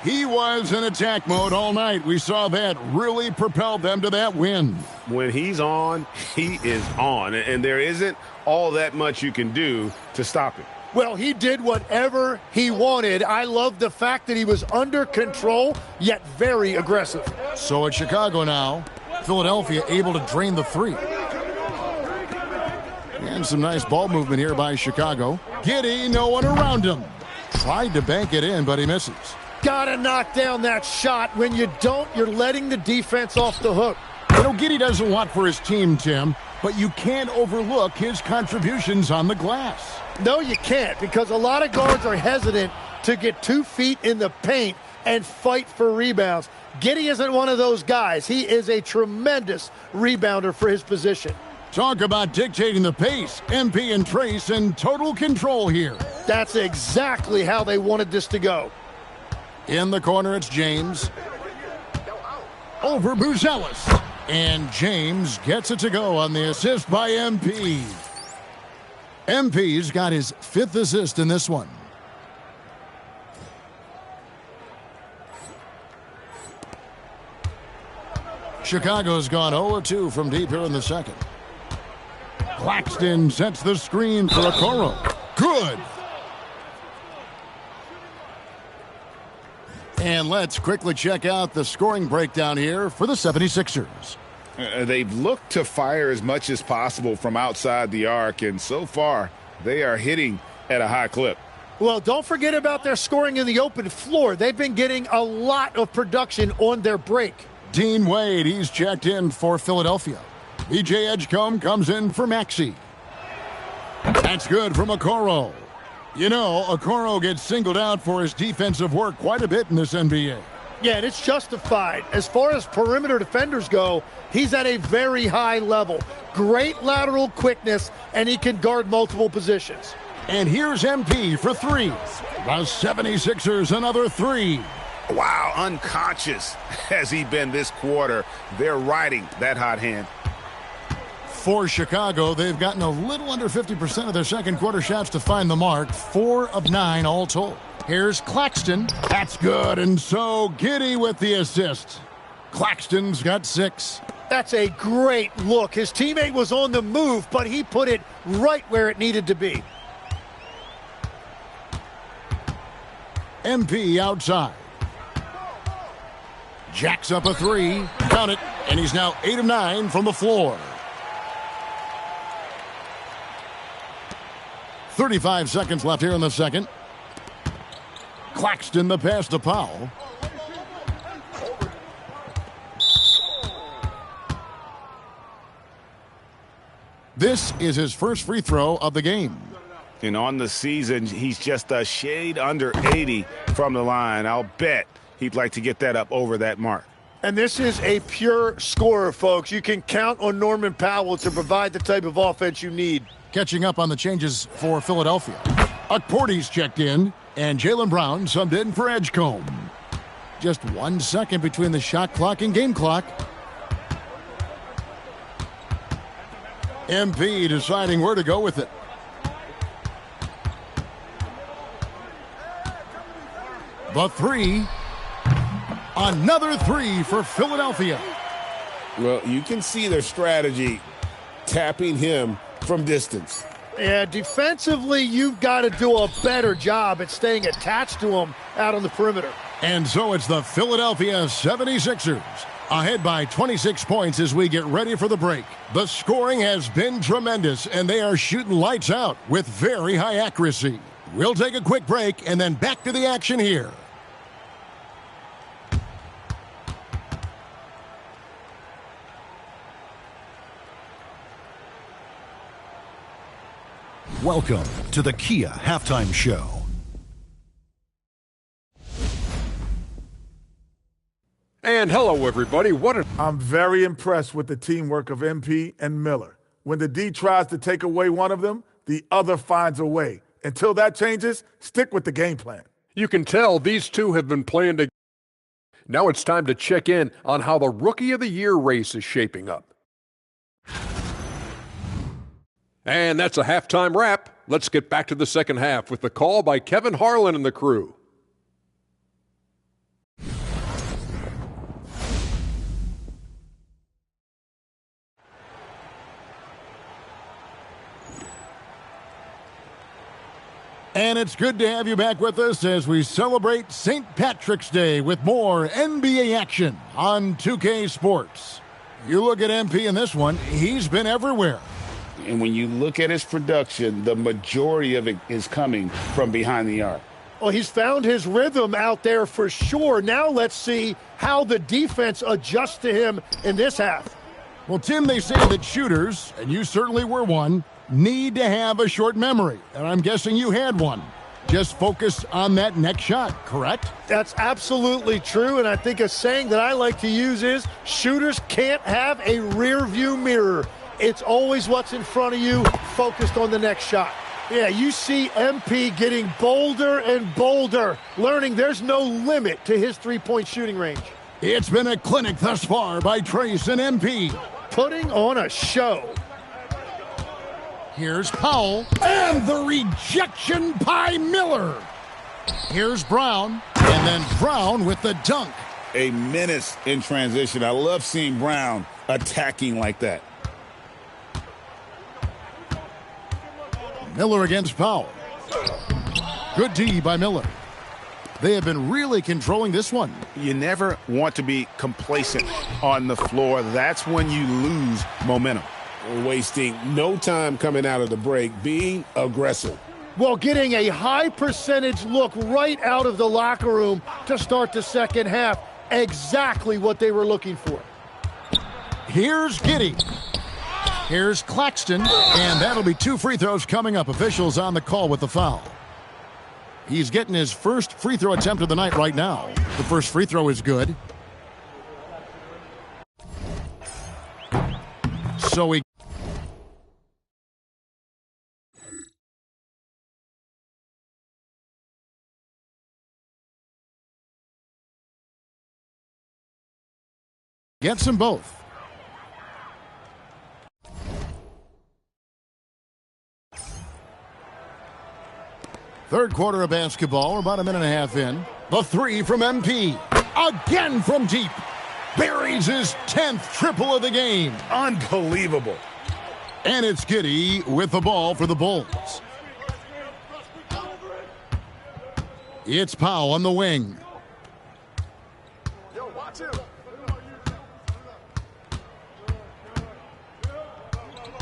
He was in attack mode all night. We saw that really propelled them to that win. When he's on, he is on. And there isn't all that much you can do to stop him. Well, he did whatever he wanted. I love the fact that he was under control, yet very aggressive. So it's Chicago now. Philadelphia able to drain the 3. And some nice ball movement here by Chicago. Giddey, no one around him. Tried to bank it in, but he misses. Gotta knock down that shot. When you don't, you're letting the defense off the hook. You know, Giddey does a lot for his team, Tim, but you can't overlook his contributions on the glass. No, you can't, because a lot of guards are hesitant to get 2 feet in the paint and fight for rebounds. Giddey isn't one of those guys. He is a tremendous rebounder for his position. Talk about dictating the pace. MP and Trace in total control here. That's exactly how they wanted this to go. In the corner, it's James. Over Buzelis. And James gets it to go on the assist by MP. MP's got his 5th assist in this one. Chicago's gone 0-2 from deep here in the second. Claxton sets the screen for Okoro. Good. And let's quickly check out the scoring breakdown here for the 76ers. They've looked to fire as much as possible from outside the arc, and so far they are hitting at a high clip. Well, don't forget about their scoring in the open floor. They've been getting a lot of production on their break. Dean Wade, he's checked in for Philadelphia. BJ Edgecombe comes in for Maxey. That's good from Okoro. You know, Okoro gets singled out for his defensive work quite a bit in this NBA. Yeah, and it's justified. As far as perimeter defenders go, he's at a very high level. Great lateral quickness, and he can guard multiple positions. And here's MP for 3. The 76ers another 3. Wow, unconscious has he been this quarter. They're riding that hot hand. For Chicago, they've gotten a little under 50% of their second quarter shots to find the mark. 4 of 9 all told. Here's Claxton. That's good. And so Giddey with the assist. Claxton's got 6. That's a great look. His teammate was on the move, but he put it right where it needed to be. MP outside. Jacks up a 3. Count it. And he's now 8 of 9 from the floor. 35 seconds left here in the second. Claxton the pass to Powell. This is his first free throw of the game. And on the season, he's just a shade under 80 from the line. I'll bet he'd like to get that up over that mark. And this is a pure scorer, folks. You can count on Norman Powell to provide the type of offense you need. Catching up on the changes for Philadelphia. Okporty's checked in, and Jaylen Brown subbed in for Edgecombe. Just 1 second between the shot clock and game clock. MP deciding where to go with it. The three. Another three for Philadelphia. Well, you can see their strategy, tapping him from distance. Yeah, defensively, you've got to do a better job at staying attached to him out on the perimeter. And so it's the Philadelphia 76ers ahead by 26 points as we get ready for the break. The scoring has been tremendous, and they are shooting lights out with very high accuracy. We'll take a quick break and then back to the action here. Welcome to the Kia Halftime Show. And hello, everybody. I'm very impressed with the teamwork of MP and Miller. When the D tries to take away one of them, the other finds a way. Until that changes, stick with the game plan. You can tell these two have been playing together. Now it's time to check in on how the Rookie of the Year race is shaping up. And that's a halftime wrap. Let's get back to the second half with the call by Kevin Harlan and the crew. And it's good to have you back with us as we celebrate St. Patrick's Day with more NBA action on 2K Sports. You look at MP in this one, he's been everywhere. And when you look at his production, the majority of it is coming from behind the arc. Well, he's found his rhythm out there for sure. Now let's see how the defense adjusts to him in this half. Well, Tim, they say that shooters, and you certainly were one, need to have a short memory. And I'm guessing you had one. Just focus on that next shot, correct? That's absolutely true, and I think a saying that I like to use is shooters can't have a rear view mirror. It's always what's in front of you, focused on the next shot. Yeah, you see MP getting bolder and bolder, learning there's no limit to his three-point shooting range. It's been a clinic thus far by Trace and MP. Putting on a show. Here's Powell, and the rejection by Miller. Here's Brown, and then Brown with the dunk. A menace in transition. I love seeing Brown attacking like that. Miller against Powell. Good D by Miller. They have been really controlling this one. You never want to be complacent on the floor. That's when you lose momentum. Wasting no time coming out of the break, being aggressive. Well, getting a high percentage look right out of the locker room to start the second half. Exactly what they were looking for. Here's Giddey. Here's Claxton, and that'll be 2 free throws coming up. Officials on the call with the foul. He's getting his first free throw attempt of the night right now. The first free throw is good. So he gets them both. Third quarter of basketball. We're about a minute and a half in. The three from MP. Again from deep. Buries his 10th triple of the game. Unbelievable. And it's Giddey with the ball for the Bulls. It's Powell on the wing.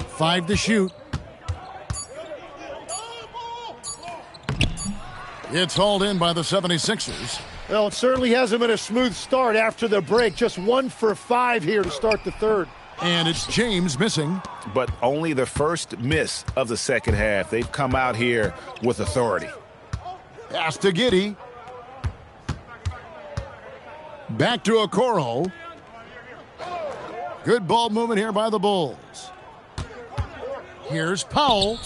5 to shoot. It's hauled in by the 76ers. Well, it certainly hasn't been a smooth start after the break. Just 1 for 5 here to start the third. And it's James missing. But only the first miss of the second half. They've come out here with authority. Pass to Giddey. Back to Okoro. Good ball movement here by the Bulls. Here's Powell.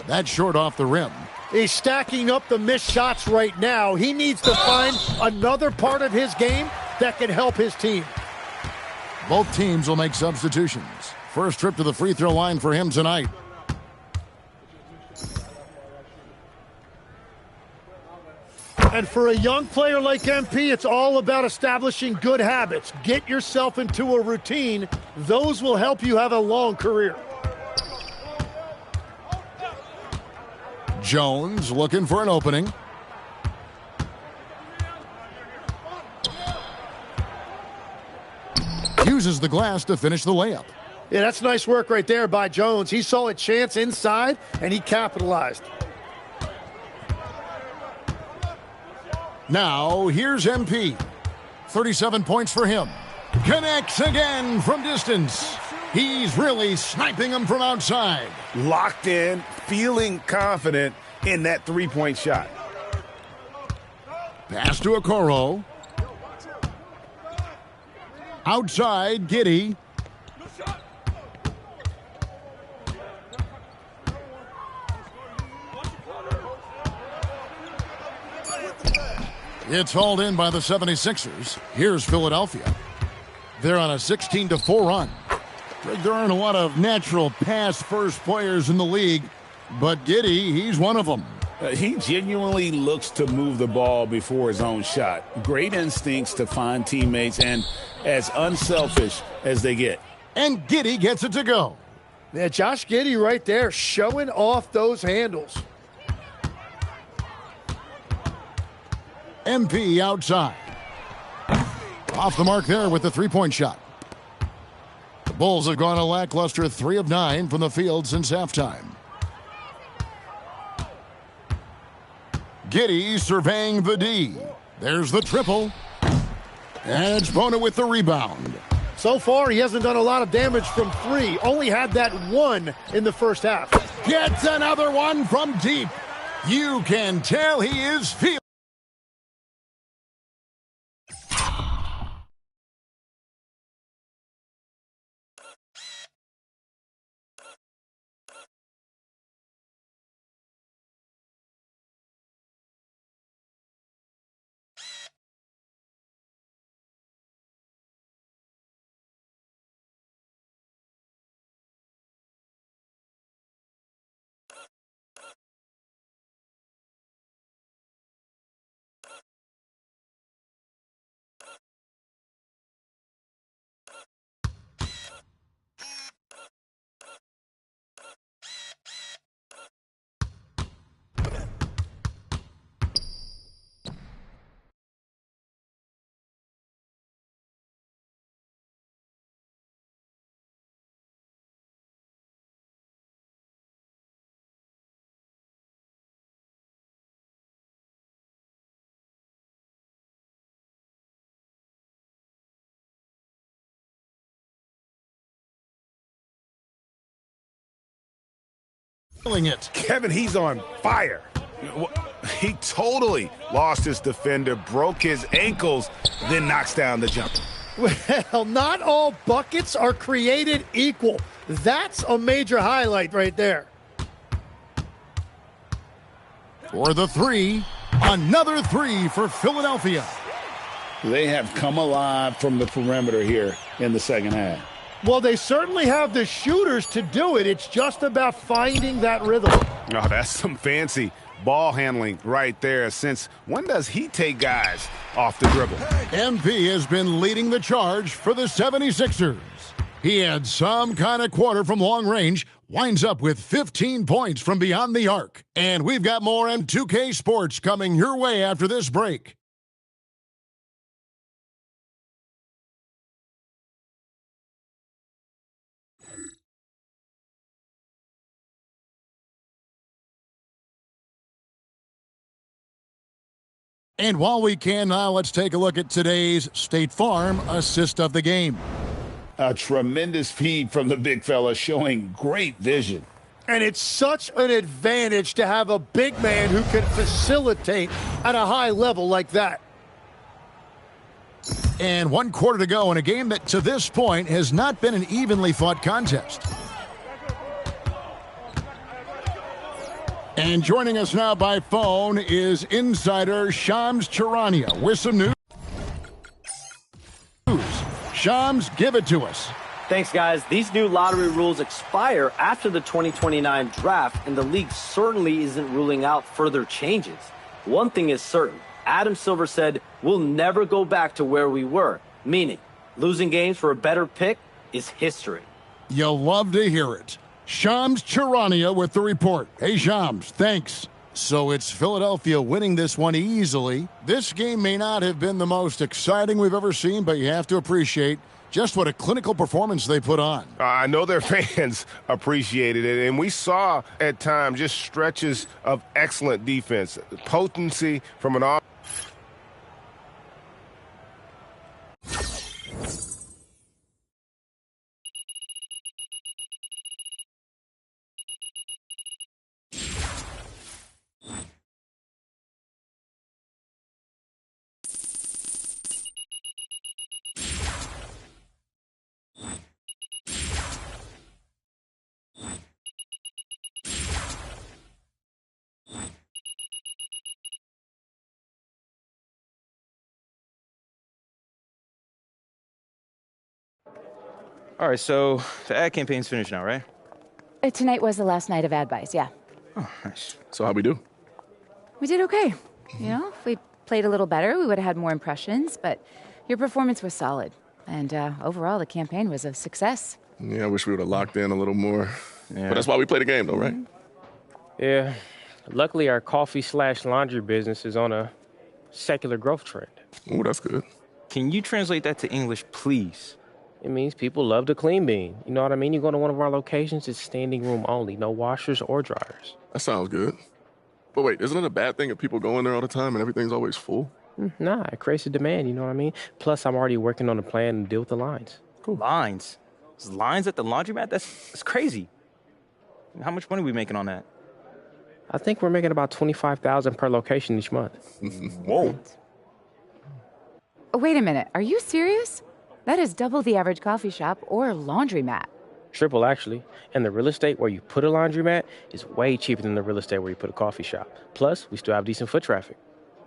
That's short off the rim. is stacking up the missed shots right now. He needs to find another part of his game that can help his team. Both teams will make substitutions. First trip to the free throw line for him tonight. And for a young player like MP, it's all about establishing good habits. Get yourself into a routine. Those will help you have a long career. Jones looking for an opening. Uses the glass to finish the layup. Yeah, that's nice work right there by Jones. He saw a chance inside, and he capitalized. Now, here's MP. 37 points for him. Connects again from distance. He's really sniping them from outside. Locked in, feeling confident in that three-point shot. Pass to Okoro. Outside, Giddey. It's hauled in by the 76ers. Here's Philadelphia. They're on a 16-4 run. There aren't a lot of natural pass-first players in the league, but Giddey, he's one of them. He genuinely looks to move the ball before his own shot. Great instincts to find teammates and as unselfish as they get. And Giddey gets it to go. Yeah, Josh Giddey right there showing off those handles. MP outside. Off the mark there with the three-point shot. The Bulls have gone a lackluster 3 of 9 from the field since halftime. Giddey surveying the D. There's the triple. And it's Bona with the rebound. So far, he hasn't done a lot of damage from three. Only had that one in the first half. Gets another one from deep. You can tell he is feeling. It. Kevin, he's on fire. He totally lost his defender, broke his ankles, then knocks down the jumper. Well, not all buckets are created equal. That's a major highlight right there. For the three, another three for Philadelphia. They have come alive from the perimeter here in the second half. Well, they certainly have the shooters to do it. It's just about finding that rhythm. Oh, that's some fancy ball handling right there. Since when does he take guys off the dribble? MP has been leading the charge for the 76ers. He had some kind of quarter from long range, winds up with 15 points from beyond the arc. And we've got more M2K Sports coming your way after this break. And while we can now, let's take a look at today's State Farm assist of the game. A tremendous feed from the big fella, showing great vision. And it's such an advantage to have a big man who can facilitate at a high level like that. And 1 quarter to go in a game that to this point has not been an evenly fought contest. And joining us now by phone is insider Shams Charania with some news. Shams, give it to us. Thanks, guys. These new lottery rules expire after the 2029 draft, and the league certainly isn't ruling out further changes. One thing is certain. Adam Silver said, we'll never go back to where we were, meaning losing games for a better pick is history. You'll love to hear it. Shams Charania with the report. Hey, Shams, thanks. So it's Philadelphia winning this one easily. This game may not have been the most exciting we've ever seen, but you have to appreciate just what a clinical performance they put on. I know their fans appreciated it, and we saw at times just stretches of excellent defense, potency from an off. All right, so the ad campaign's finished now, right? Tonight was the last night of ad buys, yeah. Oh, nice. So how'd we do? We did okay. You know, if we played a little better, we would have had more impressions, but your performance was solid. And overall, the campaign was a success. Yeah, I wish we would have locked in a little more. Yeah. But that's why we play the game, though, right? Yeah. Luckily, our coffee/laundry business is on a secular growth trend. Oh, that's good. Can you translate that to English, please? It means people love the clean bean. You know what I mean? You go to one of our locations, it's standing room only. No washers or dryers. That sounds good. But wait, isn't it a bad thing if people go in there all the time and everything's always full? Nah, it creates a demand, you know what I mean? Plus, I'm already working on a plan to deal with the lines. Cool. Lines? There's lines at the laundromat? That's crazy. How much money are we making on that? I think we're making about $25,000 per location each month. Whoa. Wait a minute. Are you serious? That is double the average coffee shop or laundromat. Triple, actually. And the real estate where you put a laundromat is way cheaper than the real estate where you put a coffee shop. Plus, we still have decent foot traffic.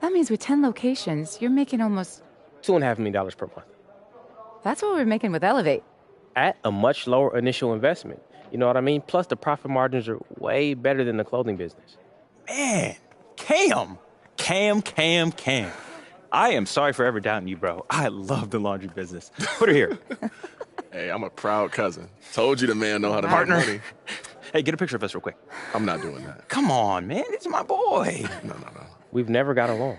That means with 10 locations, you're making almost $2.5 million per month. That's what we're making with Elevate. At a much lower initial investment. You know what I mean? Plus, the profit margins are way better than the clothing business. Man, Cam. I am sorry for ever doubting you, bro. I love the laundry business. Put her here. Hey, I'm a proud cousin. Told you the man know how to make Partner. money. Hey, get a picture of us real quick. I'm not doing that. Come on, man. It's my boy. No. We've never got along.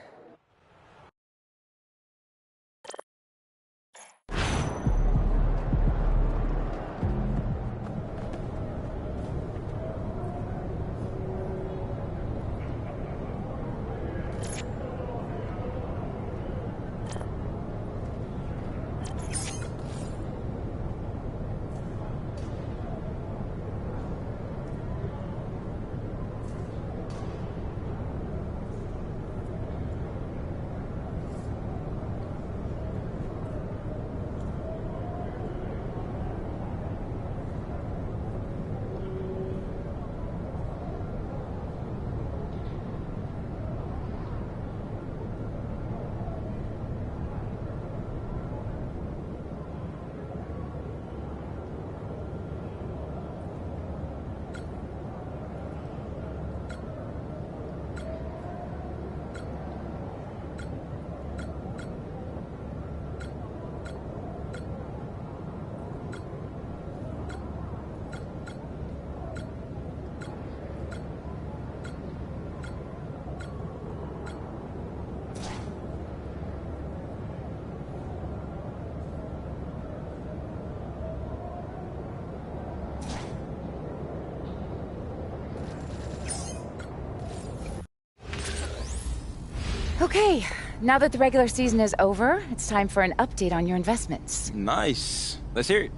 Okay, now that the regular season is over, it's time for an update on your investments. Nice. Let's hear it.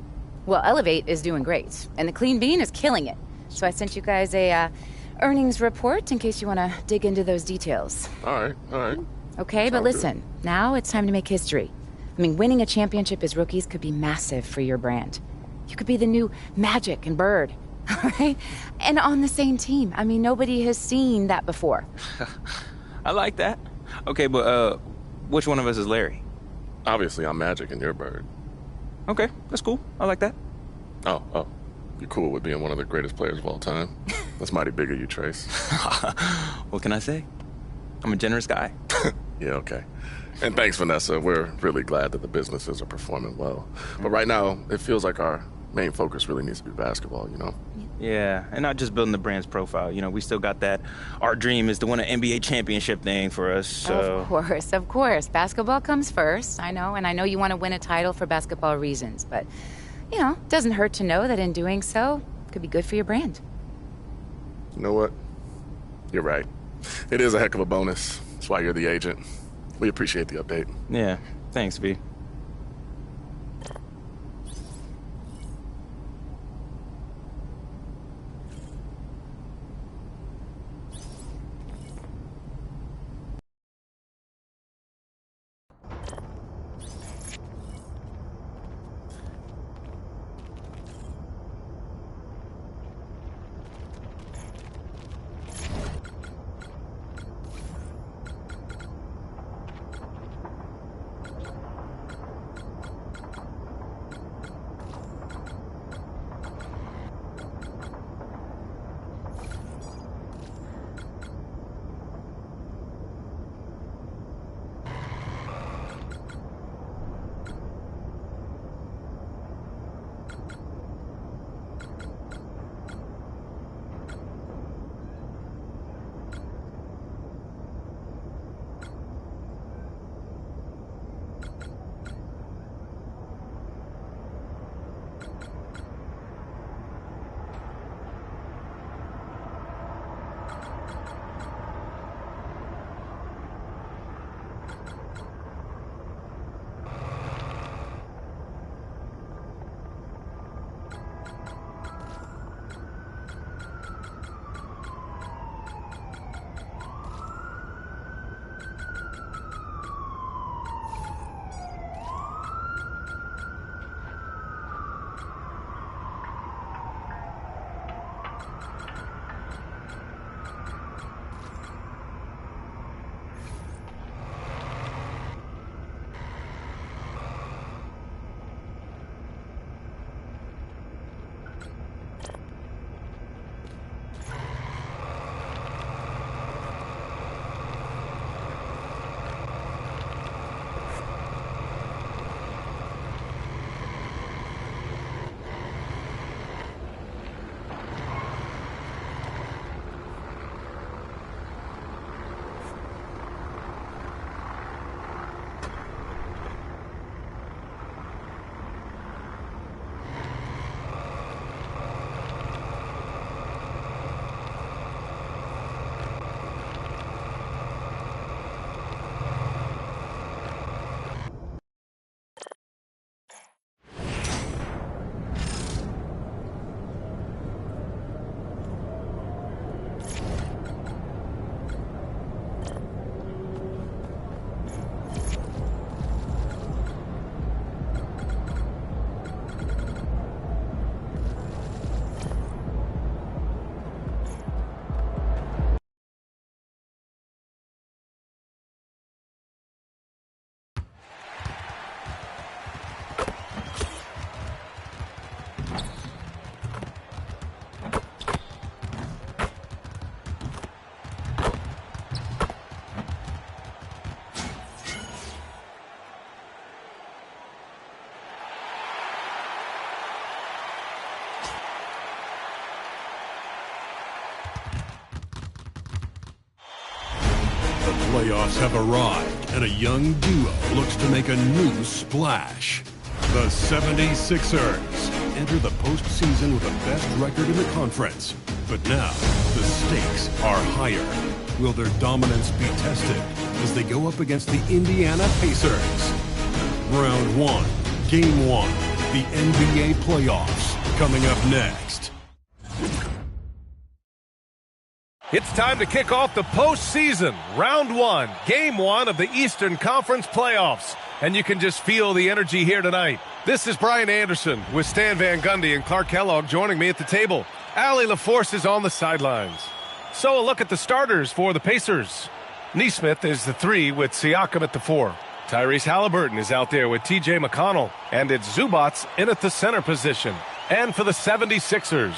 Well, Elevate is doing great, and the Clean Bean is killing it. So I sent you guys a earnings report in case you want to dig into those details. All right. Okay, but listen, now it's time to make history. I mean, winning a championship as rookies could be massive for your brand. You could be the new Magic and Bird. All right? And on the same team. I mean, nobody has seen that before. I like that. Okay, but which one of us is Larry? Obviously, I'm Magic and you're Bird. Okay, that's cool. I like that. Oh. You're cool with being one of the greatest players of all time. That's mighty big of you, Trace. What can I say? I'm a generous guy. Yeah, okay. And thanks, Vanessa. We're really glad that the businesses are performing well. But right now, it feels like our main focus really needs to be basketball, you know? Yeah, and not just building the brand's profile. You know, we still got that our dream is to win an NBA championship thing for us, so... Of course. Basketball comes first, I know. And I know you want to win a title for basketball reasons. But, you know, it doesn't hurt to know that in doing so, it could be good for your brand. You know what? You're right. It is a heck of a bonus. That's why you're the agent. We appreciate the update. Yeah, thanks, V. Playoffs have arrived, and a young duo looks to make a new splash. The 76ers enter the postseason with the best record in the conference. But now, the stakes are higher. Will their dominance be tested as they go up against the Indiana Pacers? Round 1, Game 1, the NBA playoffs, coming up next. It's time to kick off the postseason, round 1, game 1 of the Eastern Conference playoffs. And you can just feel the energy here tonight. This is Brian Anderson with Stan Van Gundy and Clark Kellogg joining me at the table. Allie LaForce is on the sidelines. So a look at the starters for the Pacers. Nesmith is the 3 with Siakam at the 4. Tyrese Halliburton is out there with T.J. McConnell. And it's Zubats in at the center position. And for the 76ers,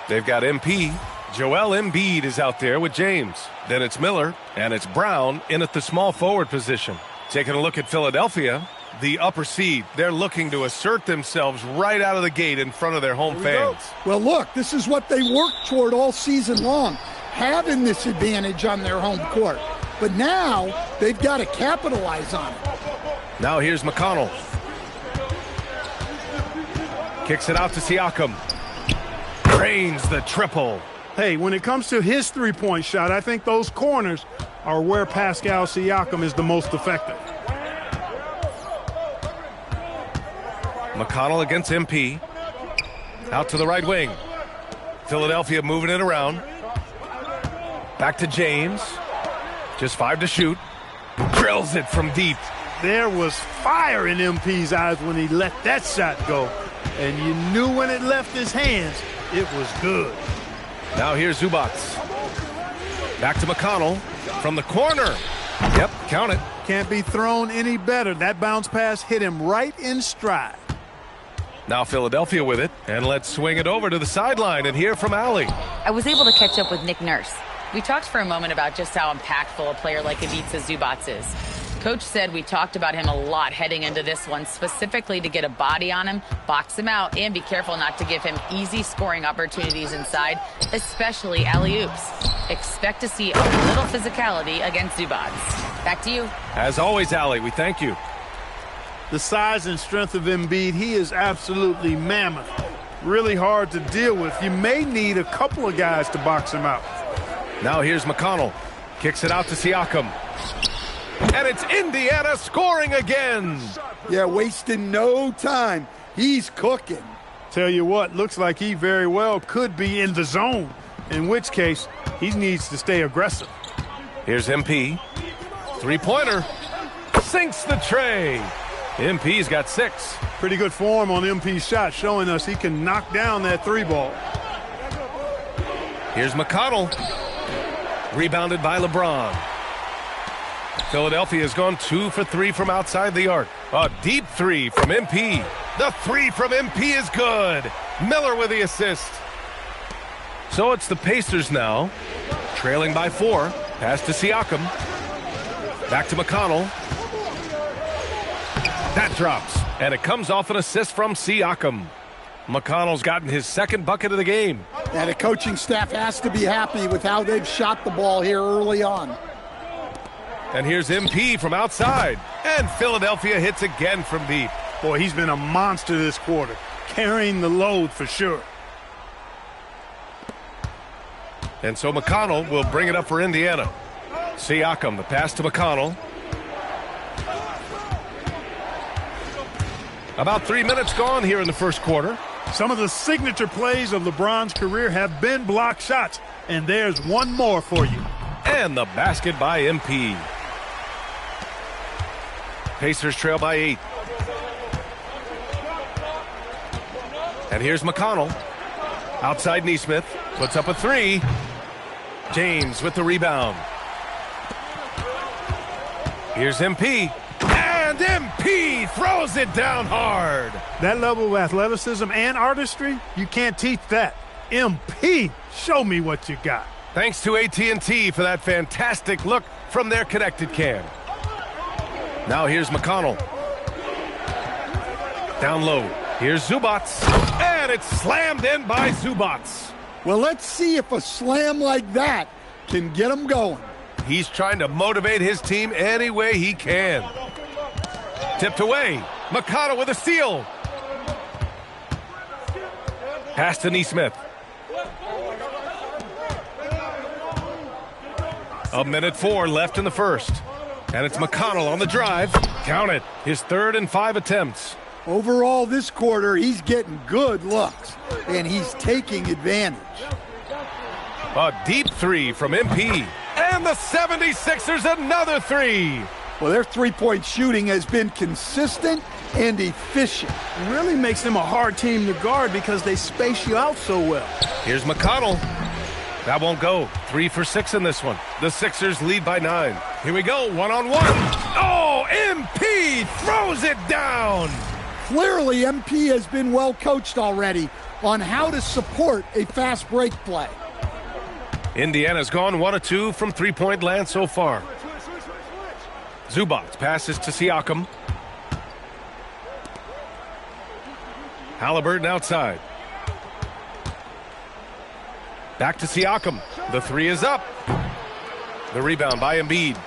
they've got MP. Joel Embiid is out there with James. Then it's Miller, and it's Brown in at the small forward position. Taking a look at Philadelphia, the upper seed. They're looking to assert themselves right out of the gate in front of their home fans. Well, look, this is what they worked toward all season long, having this advantage on their home court. But now they've got to capitalize on it. Now here's McConnell. Kicks it out to Siakam. Drains the triple. Hey, when it comes to his three-point shot, I think those corners are where Pascal Siakam is the most effective. McConnell against MP. Out to the right wing. Philadelphia moving it around. Back to James. Just 5 to shoot. Drills it from deep. There was fire in MP's eyes when he let that shot go. And you knew when it left his hands, it was good. Now here's Zubats. Back to McConnell from the corner. Yep, count it. Can't be thrown any better. That bounce pass hit him right in stride. Now Philadelphia with it. And let's swing it over to the sideline and hear from Allie. I was able to catch up with Nick Nurse. We talked for a moment about just how impactful a player like Ivica Zubats is. Coach said we talked about him a lot heading into this one, specifically to get a body on him, box him out, and be careful not to give him easy scoring opportunities inside, especially alley-oops. Expect to see a little physicality against Zubats. Back to you. As always, Allie, we thank you. The size and strength of Embiid, he is absolutely mammoth. Really hard to deal with. You may need a couple of guys to box him out. Now here's McConnell. Kicks it out to Siakam. And it's Indiana scoring again. Yeah, wasting no time. He's cooking. Tell you what, looks like he very well could be in the zone, in which case he needs to stay aggressive. Here's MP. Three-pointer. Sinks the tray. MP's got 6. Pretty good form on MP's shot, showing us he can knock down that 3-ball. Here's McConnell. Rebounded by LeBron. Philadelphia has gone 2 for 3 from outside the arc. A deep 3 from MP. The 3 from MP is good. Miller with the assist. So it's the Pacers now, trailing by 4. Pass to Siakam. Back to McConnell. That drops, and it comes off an assist from Siakam. McConnell's gotten his 2nd bucket of the game. And the coaching staff has to be happy with how they've shot the ball here early on. And here's MP from outside. And Philadelphia hits again from deep. Boy, he's been a monster this quarter, carrying the load for sure. And so McConnell will bring it up for Indiana. Siakam, the pass to McConnell. About 3 minutes gone here in the first quarter. Some of the signature plays of LeBron's career have been block shots, and there's one more for you. And the basket by MP. Pacers trail by 8. And here's McConnell. Outside Nesmith. Puts up a 3. James with the rebound. Here's MP. And MP throws it down hard. That level of athleticism and artistry, you can't teach that. MP, show me what you got. Thanks to AT&T for that fantastic look from their connected cam. Now here's McConnell. Down low. Here's Zubats. And it's slammed in by Zubats. Well, let's see if a slam like that can get him going. He's trying to motivate his team any way he can. Tipped away. McConnell with a steal. Pass to Nesmith. A minute 4 left in the first. And it's McConnell on the drive. Count it. His 3rd and 5 attempts. Overall, this quarter, he's getting good looks, and he's taking advantage. A deep 3 from MP. And the 76ers another 3. Well, their three-point shooting has been consistent and efficient. It really makes them a hard team to guard because they space you out so well. Here's McConnell. That won't go. 3 for 6 in this one. The Sixers lead by 9. Here we go, one-on-one. Oh, MP throws it down. Clearly, MP has been well coached already on how to support a fast break play. Indiana's gone 1 of 2 from three-point land so far. Zubac passes to Siakam. Halliburton outside. Back to Siakam. The 3 is up. The rebound by Embiid.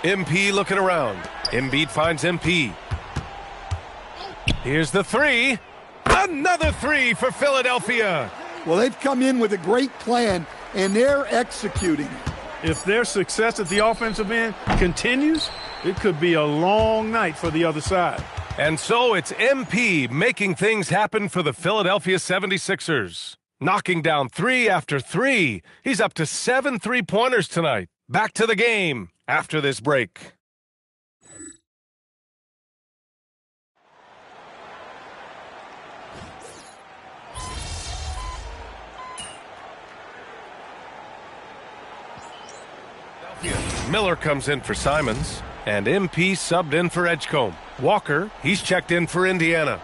MP looking around. Embiid finds MP. Here's the 3. Another 3 for Philadelphia. Well, they've come in with a great plan, and they're executing. If their success at the offensive end continues, it could be a long night for the other side. And so it's MP making things happen for the Philadelphia 76ers. Knocking down 3 after 3. He's up to 7 3-pointers tonight. Back to the game after this break. Miller comes in for Simons, and MP subbed in for Edgecombe. Walker, he's checked in for Indiana.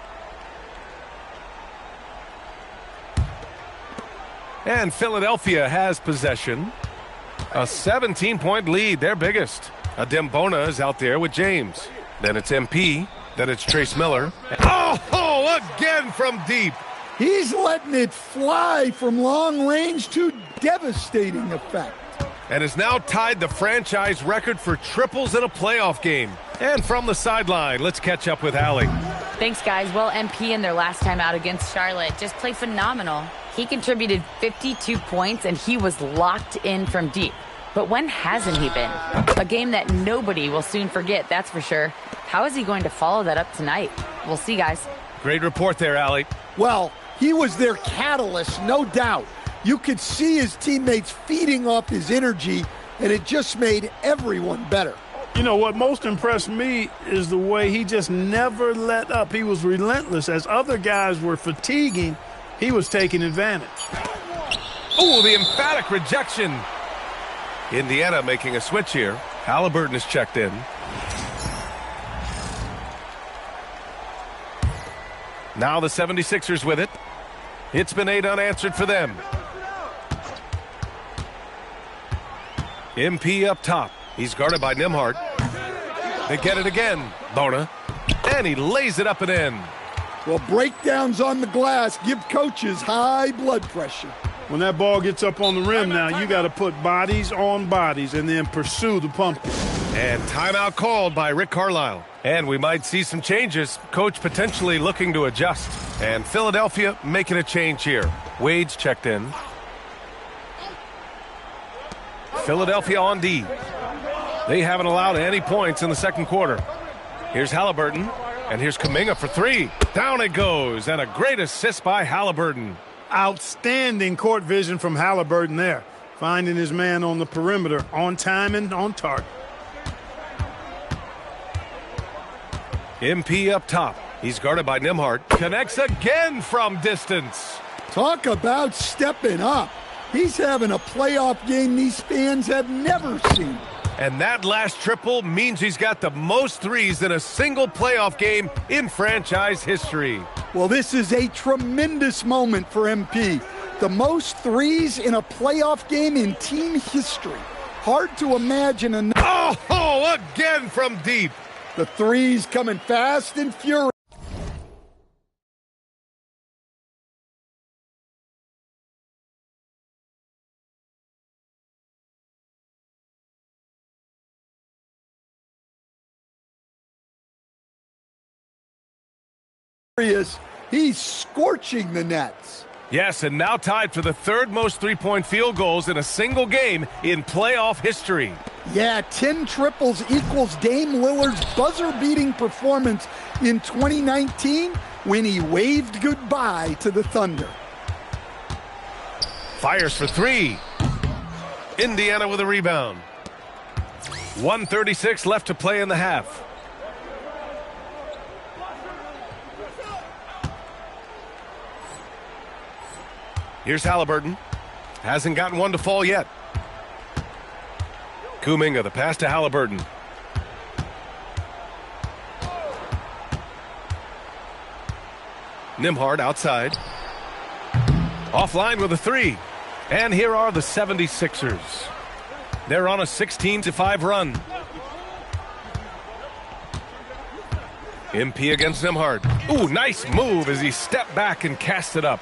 And Philadelphia has possession. A 17-point lead, their biggest. Adembona is out there with James. Then it's MP. Then it's Trace Miller. Oh, again from deep. He's letting it fly from long range to devastating effect. And has now tied the franchise record for triples in a playoff game. And from the sideline, let's catch up with Allie. Thanks, guys. Well, MP in their last time out against Charlotte just played phenomenal. He contributed 52 points, and he was locked in from deep. But when hasn't he been? A game that nobody will soon forget, that's for sure. How is he going to follow that up tonight? We'll see, guys. Great report there, Allie. Well, he was their catalyst, no doubt. You could see his teammates feeding off his energy, and it just made everyone better. You know, what most impressed me is the way he just never let up. He was relentless. As other guys were fatiguing, he was taking advantage. Oh, the emphatic rejection. Indiana making a switch here. Halliburton is checked in. Now the 76ers with it. It's been 8 unanswered for them. MP up top. He's guarded by Nembhard. They get it again. Bona. And he lays it up and in. Well, breakdowns on the glass give coaches high blood pressure. When that ball gets up on the rim now, you got to put bodies on bodies and then pursue the pumpkin. And timeout called by Rick Carlisle. And we might see some changes. Coach potentially looking to adjust. And Philadelphia making a change here. Wade's checked in. Philadelphia on D. They haven't allowed any points in the second quarter. Here's Halliburton, and here's Kuminga for 3. Down it goes, and a great assist by Halliburton. Outstanding court vision from Halliburton there. Finding his man on the perimeter, on time and on target. MP up top. He's guarded by Nembhard. Connects again from distance. Talk about stepping up. He's having a playoff game these fans have never seen. And that last triple means he's got the most threes in a single playoff game in franchise history. Well, this is a tremendous moment for MP. The most threes in a playoff game in team history. Hard to imagine another. Oh, again from deep. The threes coming fast and furious. He's scorching the Nets. Yes, and now tied for the third most three-point field goals in a single game in playoff history. Yeah, 10 triples equals Dame Lillard's buzzer-beating performance in 2019 when he waved goodbye to the Thunder. Fires for 3. Indiana with a rebound. 1:36 left to play in the half. Here's Halliburton. Hasn't gotten one to fall yet. Kuminga, the pass to Halliburton. Nembhard outside. Offline with a three. And here are the 76ers. They're on a 16-5 run. MP against Nembhard. Ooh, nice move as he stepped back and cast it up.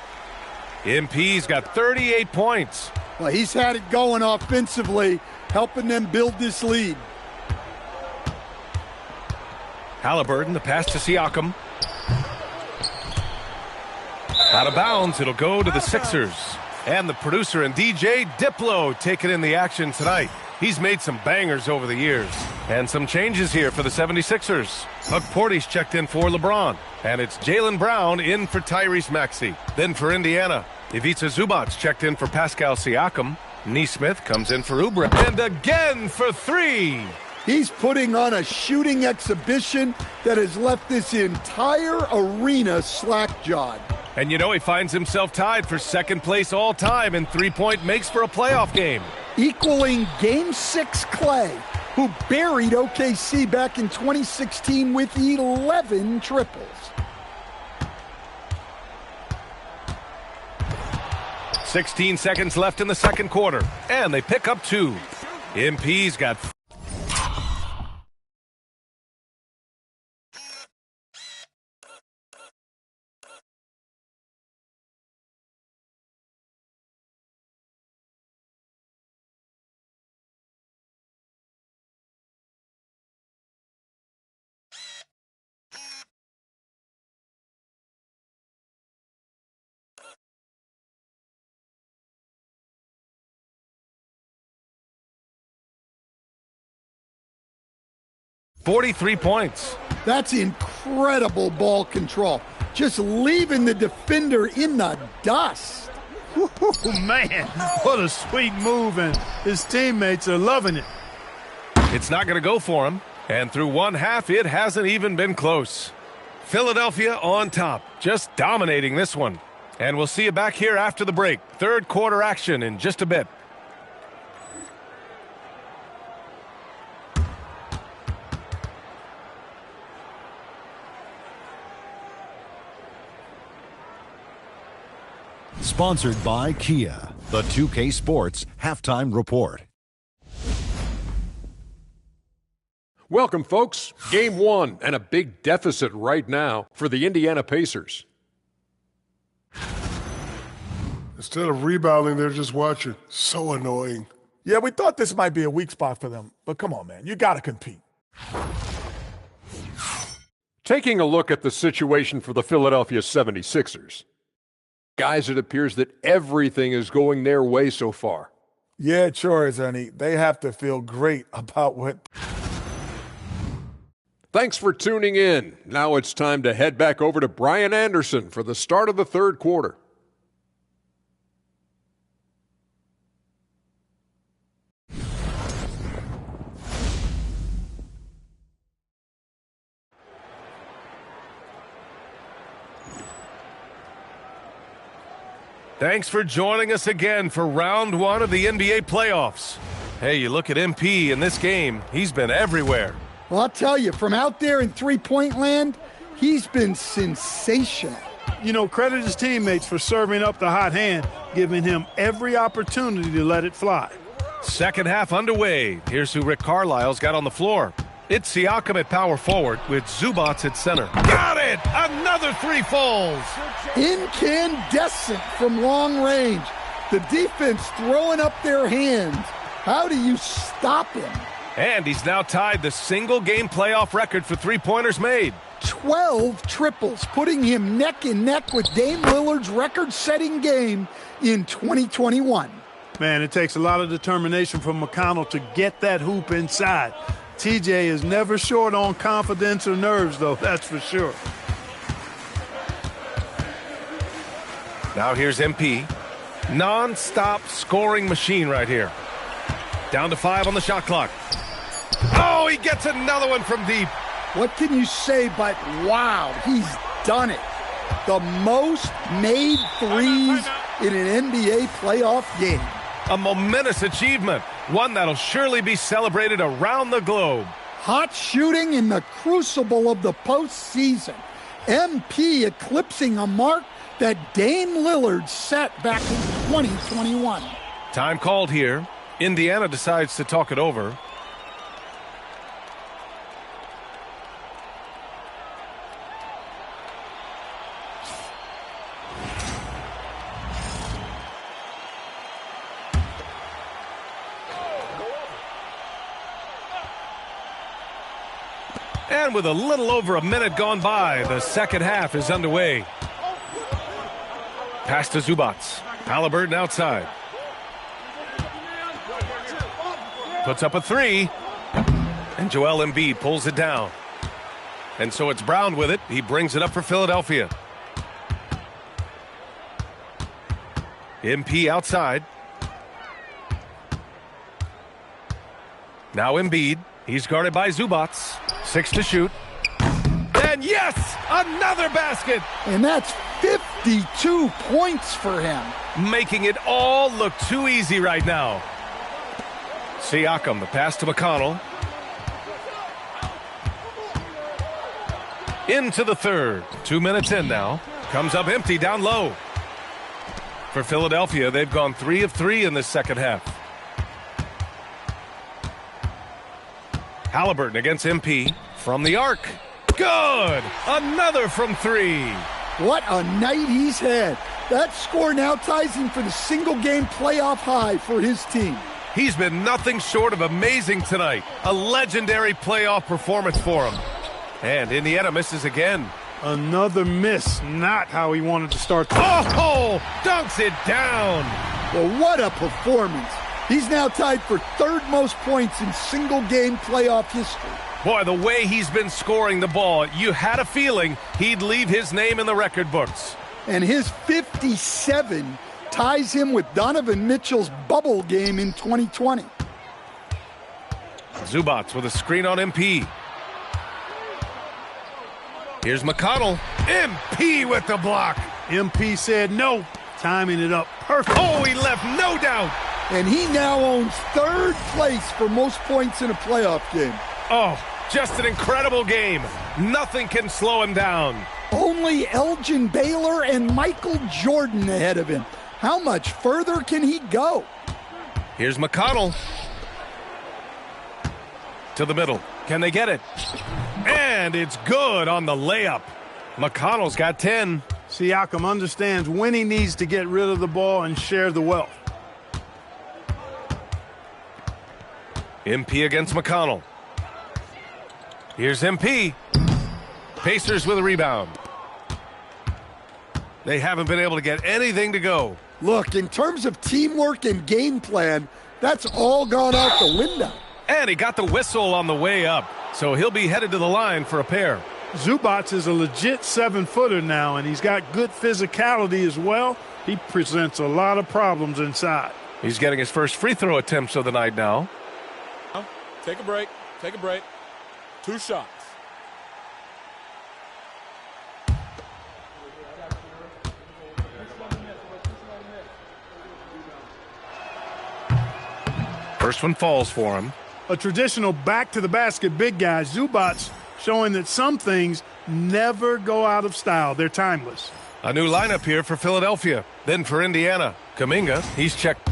MP's got 38 points. Well, he's had it going offensively, helping them build this lead. Halliburton, the pass to Siakam. Out of bounds, it'll go to the Sixers. And the producer and DJ Diplo taking in the action tonight. He's made some bangers over the years. And some changes here for the 76ers. Hug Porty's checked in for LeBron. And it's Jaylen Brown in for Tyrese Maxey. Then for Indiana, Ivica Zubac's checked in for Pascal Siakam. Nesmith comes in for Oubre. And again for three. He's putting on a shooting exhibition that has left this entire arena slack-jawed. And you know he finds himself tied for second place all time in three-point makes for a playoff game. Equaling Game 6 Clay, who buried OKC back in 2016 with 11 triples. "16 seconds left in the second quarter, and they pick up two. MP's got... ...43 points. That's incredible ball control. Just leaving the defender in the dust. Oh, man, what a sweet move, and his teammates are loving it. It's not going to go for him. And through one half, it hasn't even been close. Philadelphia on top, just dominating this one. And we'll see you back here after the break. Third quarter action in just a bit. Sponsored by Kia, the 2K Sports Halftime Report. Welcome, folks. Game 1 and a big deficit right now for the Indiana Pacers. Instead of rebounding, they're just watching. So annoying. Yeah, we thought this might be a weak spot for them, but come on, man. You got to compete. Taking a look at the situation for the Philadelphia 76ers. Guys, it appears that everything is going their way so far. Yeah, it sure is, Ernie. They have to feel great about what... Thanks for tuning in. Now it's time to head back over to Brian Anderson for the start of the third quarter. Thanks for joining us again for round one of the NBA playoffs. Hey, you look at MP in this game, he's been everywhere. Well, I'll tell you, from out there in three-point land, he's been sensational. You know, credit his teammates for serving up the hot hand, giving him every opportunity to let it fly. Second half underway. Here's who Rick Carlisle's got on the floor. It's Siakam at power forward with Zubac at center. Got it! Another three falls. Incandescent from long range. The defense throwing up their hands. How do you stop him? And he's now tied the single-game playoff record for three-pointers made. 12 triples, putting him neck and neck with Dame Lillard's record-setting game in 2021. Man, it takes a lot of determination from McConnell to get that hoop inside. TJ is never short on confidence or nerves, though, that's for sure. Now here's MP. Non-stop scoring machine right here. Down to 5 on the shot clock. Oh, he gets another one from deep. What can you say but, wow, he's done it. the most made threes in an NBA playoff game. A momentous achievement, one that'll surely be celebrated around the globe. Hot shooting in the crucible of the postseason. MP eclipsing a mark that Dame Lillard set back in 2021. Time called here. Indiana decides to talk it over. And with a little over a minute gone by, the second half is underway. Pass to Zubac. Halliburton outside. Puts up a three. And Joel Embiid pulls it down. And so it's Brown with it. He brings it up for Philadelphia. MP outside. Now Embiid. He's guarded by Zubac. 6 to shoot. And yes, another basket. And that's 52 points for him. Making it all look too easy right now. Siakam, the pass to McConnell. Into the third. 2 minutes in now. Comes up empty down low. For Philadelphia, they've gone 3 of 3 in this second half. Halliburton against MP from the arc. Good! Another from 3. What a night he's had. That score now ties him for the single-game playoff high for his team. He's been nothing short of amazing tonight. A legendary playoff performance for him. And Indiana misses again. Another miss. Not how he wanted to start. Oh! Dunks it down! Well, what a performance. He's now tied for third most points in single-game playoff history. Boy, the way he's been scoring the ball, you had a feeling he'd leave his name in the record books. And his 57 ties him with Donovan Mitchell's bubble game in 2020. Zubac with a screen on MP. Here's McConnell. MP with the block. MP said no, timing it up perfect. Oh, he left no doubt. And he now owns third place for most points in a playoff game. Oh, just an incredible game. Nothing can slow him down. Only Elgin Baylor and Michael Jordan ahead of him. How much further can he go? Here's McConnell. To the middle. Can they get it? And it's good on the layup. McConnell's got 10. Siakam understands when he needs to get rid of the ball and share the wealth. MP against McConnell. Here's MP. Pacers with a rebound. They haven't been able to get anything to go. Look, in terms of teamwork and game plan, that's all gone out the window. And he got the whistle on the way up, so he'll be headed to the line for a pair. Zubac is a legit 7-footer now, and he's got good physicality as well. He presents a lot of problems inside. He's getting his first free throw attempts of the night now. Take a break. Take a break. 2 shots. First one falls for him. A traditional back-to-the-basket big guy, Zubac, showing that some things never go out of style. They're timeless. A new lineup here for Philadelphia. Then for Indiana. Kuminga, he's checked.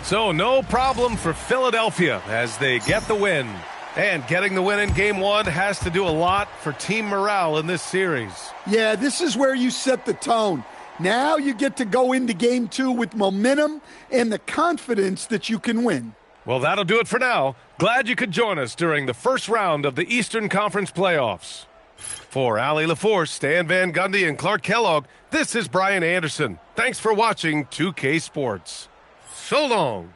So no problem for Philadelphia as they get the win. And getting the win in Game 1 has to do a lot for team morale in this series. Yeah, this is where you set the tone. Now you get to go into Game 2 with momentum and the confidence that you can win. Well, that'll do it for now. Glad you could join us during the first round of the Eastern Conference playoffs. For Allie LaForce, Stan Van Gundy, and Clark Kellogg, this is Brian Anderson. Thanks for watching 2K Sports. So long.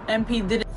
MP did it.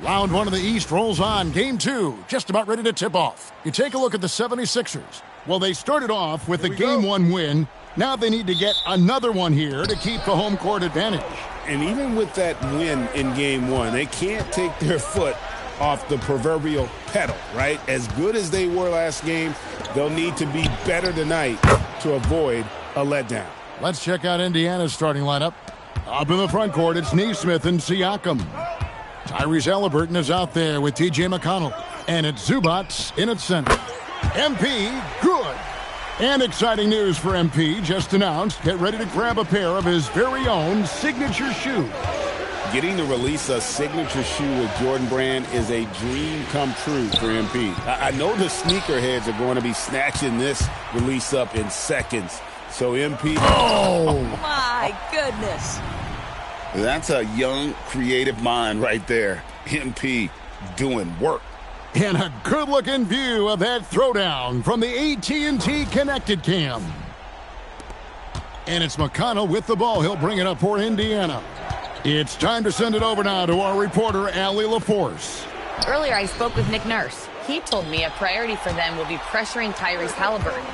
Round one of the East rolls on. Game two, just about ready to tip off. You take a look at the 76ers. Well, they started off with a Game 1 win. Now they need to get another one here to keep the home court advantage. And even with that win in Game 1, they can't take their foot off the proverbial pedal, right? As good as they were last game, they'll need to be better tonight to avoid a letdown. Let's check out Indiana's starting lineup. Up in the front court, it's Naismith and Siakam. Tyrese Halliburton is out there with T.J. McConnell. And it's Zubats in its center. MP, good. And exciting news for MP, just announced. Get ready to grab a pair of his very own signature shoes. Getting to release a signature shoe with Jordan Brand is a dream come true for MP. I know the sneakerheads are going to be snatching this release up in seconds. So MP... Oh! My goodness. That's a young, creative mind right there. MP doing work. And a good-looking view of that throwdown from the AT&T Connected Cam. And it's McConnell with the ball. He'll bring it up for Indiana. It's time to send it over now to our reporter, Allie LaForce. Earlier, I spoke with Nick Nurse. He told me a priority for them will be pressuring Tyrese Halliburton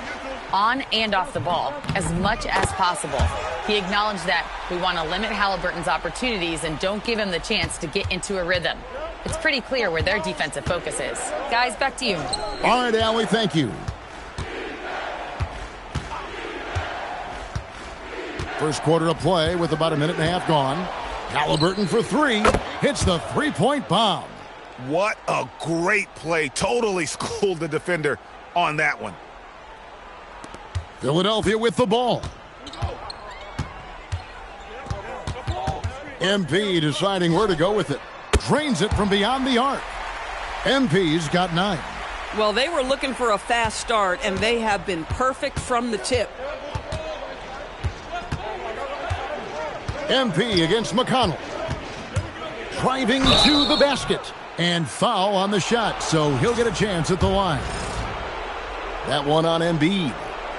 on and off the ball as much as possible. He acknowledged that we want to limit Halliburton's opportunities and don't give him the chance to get into a rhythm. It's pretty clear where their defensive focus is. Guys, back to you. All right, Allie, thank you. First quarter of play with about a minute and a half gone. Halliburton for three. Hits the three-point bomb. What a great play. Totally schooled the defender on that one. Philadelphia with the ball. MP deciding where to go with it. Drains it from beyond the arc. MP's got 9. Well, they were looking for a fast start, and they have been perfect from the tip. MP against McConnell. Driving to the basket. And foul on the shot, so he'll get a chance at the line. That one on Embiid.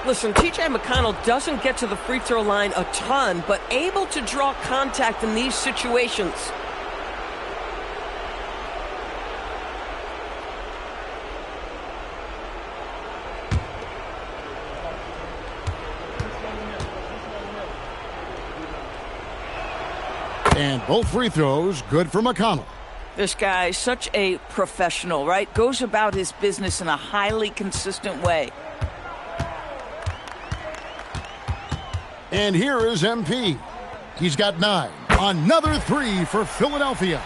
Listen, T.J. McConnell doesn't get to the free throw line a ton, but able to draw contact in these situations. And both free throws good for McConnell. This guy is such a professional, right? Goes about his business in a highly consistent way. And here is MP. He's got 9. Another 3 for Philadelphia.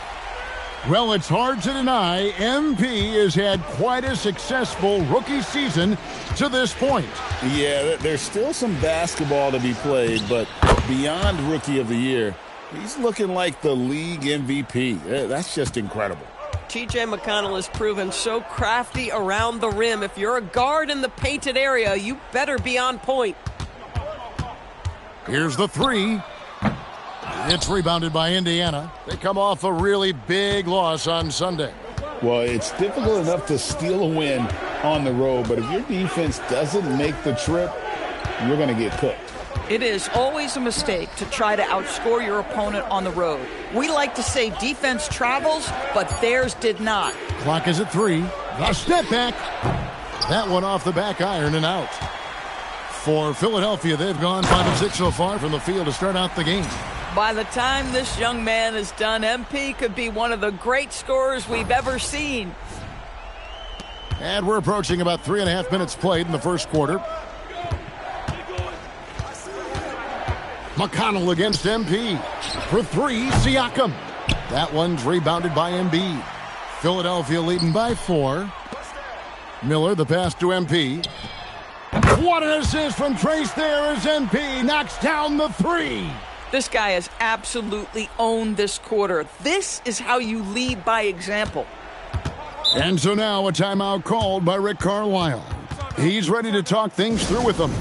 Well, it's hard to deny MP has had quite a successful rookie season to this point. Yeah, there's still some basketball to be played, but beyond Rookie of the Year, he's looking like the league MVP. That's just incredible. T.J. McConnell has proven so crafty around the rim. If you're a guard in the painted area, you better be on point. Here's the 3. It's rebounded by Indiana. They come off a really big loss on Sunday. Well, it's difficult enough to steal a win on the road, but if your defense doesn't make the trip, you're going to get cooked. It is always a mistake to try to outscore your opponent on the road. We like to say defense travels, but theirs did not. Clock is at 3. The step back. That one off the back iron and out. For Philadelphia, they've gone 5 of 6 so far from the field to start out the game. By the time this young man is done, MP could be one of the great scorers we've ever seen. And we're approaching about 3.5 minutes played in the first quarter. McConnell against MP. For 3, Siakam. That one's rebounded by Embiid. Philadelphia leading by 4. Miller, the pass to MP. What an assist from Trace there as MP knocks down the 3. This guy has absolutely owned this quarter. This is how you lead by example. And so now a timeout called by Rick Carlisle. He's ready to talk things through with them.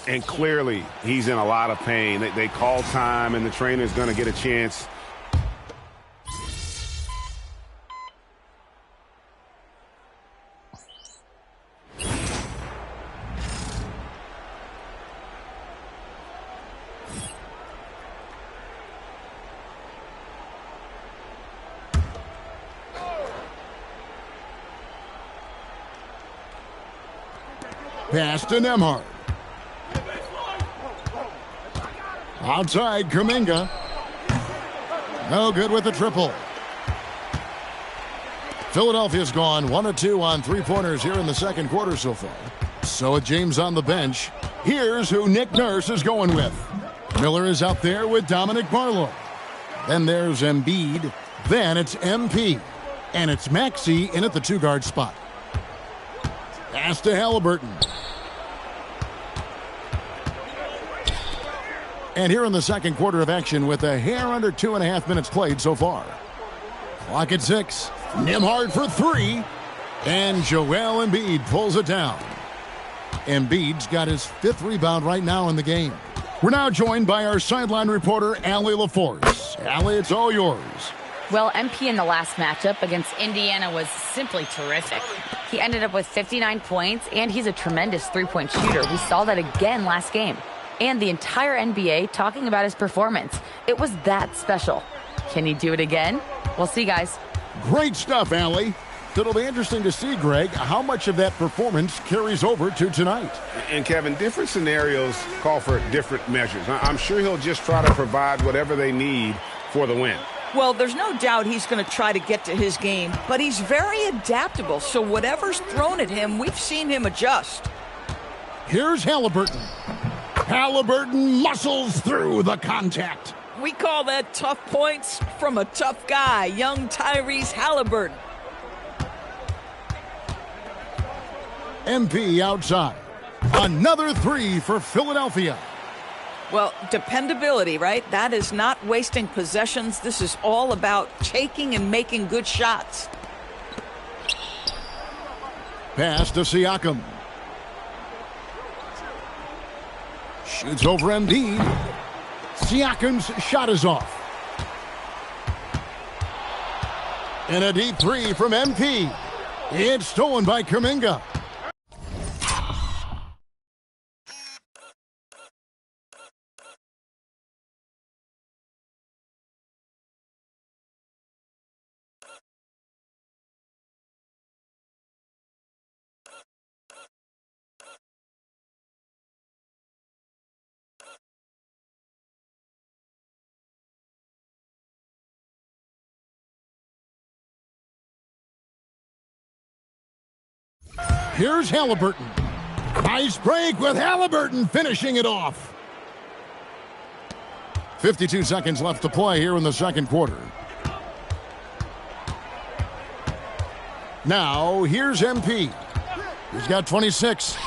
And clearly, he's in a lot of pain. They call time, and the trainer's going to get a chance. Pass to Nembhard. Outside, Kuminga. No good with the triple. Philadelphia's gone 1 of 2 on 3-pointers here in the second quarter so far. So with James on the bench, here's who Nick Nurse is going with. Miller is out there with Dominic Barlow. Then there's Embiid. Then it's MP. And it's Maxey in at the 2-guard spot. Pass to Halliburton. And here in the second quarter of action with a hair under 2.5 minutes played so far. Clock at 6. Nembhard for 3. And Joel Embiid pulls it down. Embiid's got his 5th rebound right now in the game. We're now joined by our sideline reporter, Allie LaForce. Allie, it's all yours. Well, MP in the last matchup against Indiana was simply terrific. He ended up with 59 points, and he's a tremendous three-point shooter. We saw that again last game. And the entire NBA talking about his performance. It was that special. Can he do it again? We'll see, guys. Great stuff, Allie. It'll be interesting to see, Greg, how much of that performance carries over to tonight. And, Kevin, different scenarios call for different measures. I'm sure he'll just try to provide whatever they need for the win. Well, there's no doubt he's going to try to get to his game, but he's very adaptable, so whatever's thrown at him, we've seen him adjust. Here's Halliburton. Halliburton muscles through the contact. We call that tough points from a tough guy, young Tyrese Halliburton. MP outside. Another 3 for Philadelphia. Well, dependability, right? That is not wasting possessions. This is all about taking and making good shots. Pass to Siakam. Shoots over Embiid. Siakam's shot is off. And a deep 3 from MP. It's stolen by Kuminga. Here's Halliburton. Nice break with Halliburton finishing it off. 52 seconds left to play here in the second quarter. Now, here's MP. He's got 26.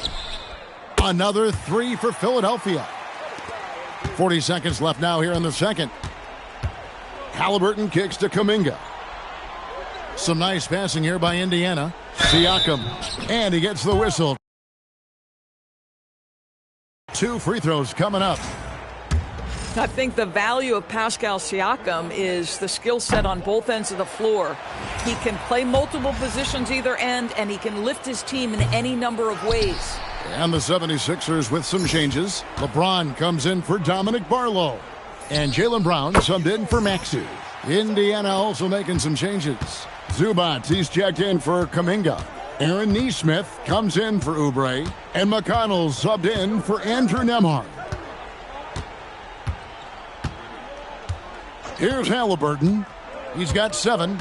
Another three for Philadelphia. 40 seconds left now here in the second. Halliburton kicks to Kuminga. Some nice passing here by Indiana. Siakam. And he gets the whistle. 2 free throws coming up. I think the value of Pascal Siakam is the skill set on both ends of the floor. He can play multiple positions either end, and he can lift his team in any number of ways. And the 76ers with some changes. LeBron comes in for Dominic Barlow. And Jaylen Brown subbed in for Maxey. Indiana also making some changes. Zubac, he's checked in for Kuminga. Aaron Nesmith comes in for Oubre. And McConnell subbed in for Andrew Nembhard. Here's Halliburton. He's got 7.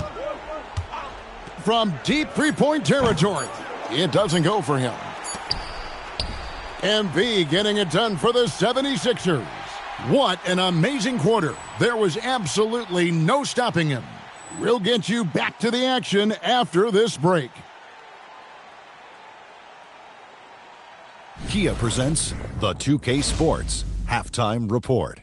From deep three-point territory. It doesn't go for him. MV getting it done for the 76ers. What an amazing quarter. There was absolutely no stopping him. We'll get you back to the action after this break. Kia presents the 2K Sports Halftime Report.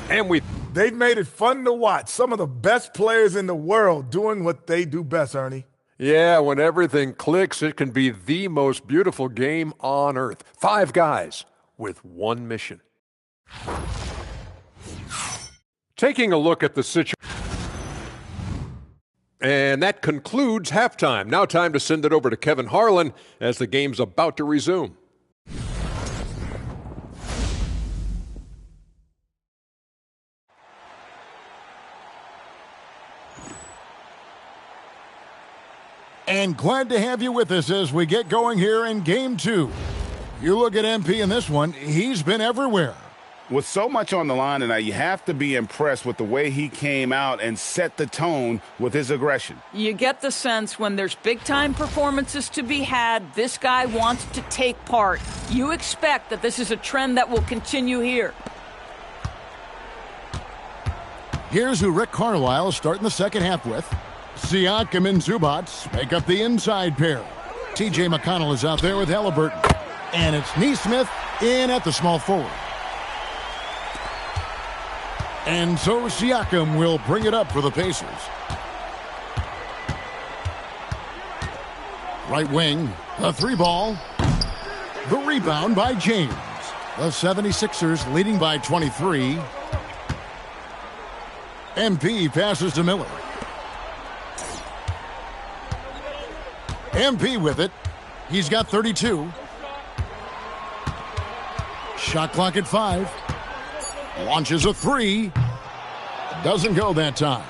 And they've made it fun to watch. Some of the best players in the world doing what they do best, Ernie. Yeah, when everything clicks, it can be the most beautiful game on earth. 5 guys with one mission. Taking a look at the situation. And that concludes halftime. Now time to send it over to Kevin Harlan as the game's about to resume. And glad to have you with us as we get going here in Game 2. You look at MP in this one, he's been everywhere. With so much on the line tonight, you have to be impressed with the way he came out and set the tone with his aggression. You get the sense when there's big-time performances to be had, this guy wants to take part. You expect that this is a trend that will continue here. Here's who Rick Carlisle is starting the second half with. Siakam and Zubac make up the inside pair. T.J. McConnell is out there with Halliburton. And it's Nesmith in at the small forward. And so Siakam will bring it up for the Pacers. Right wing, a 3-ball. The rebound by James. The 76ers leading by 23. MP passes to Miller. MP with it. He's got 32. Shot clock at 5. Launches a 3. Doesn't go that time.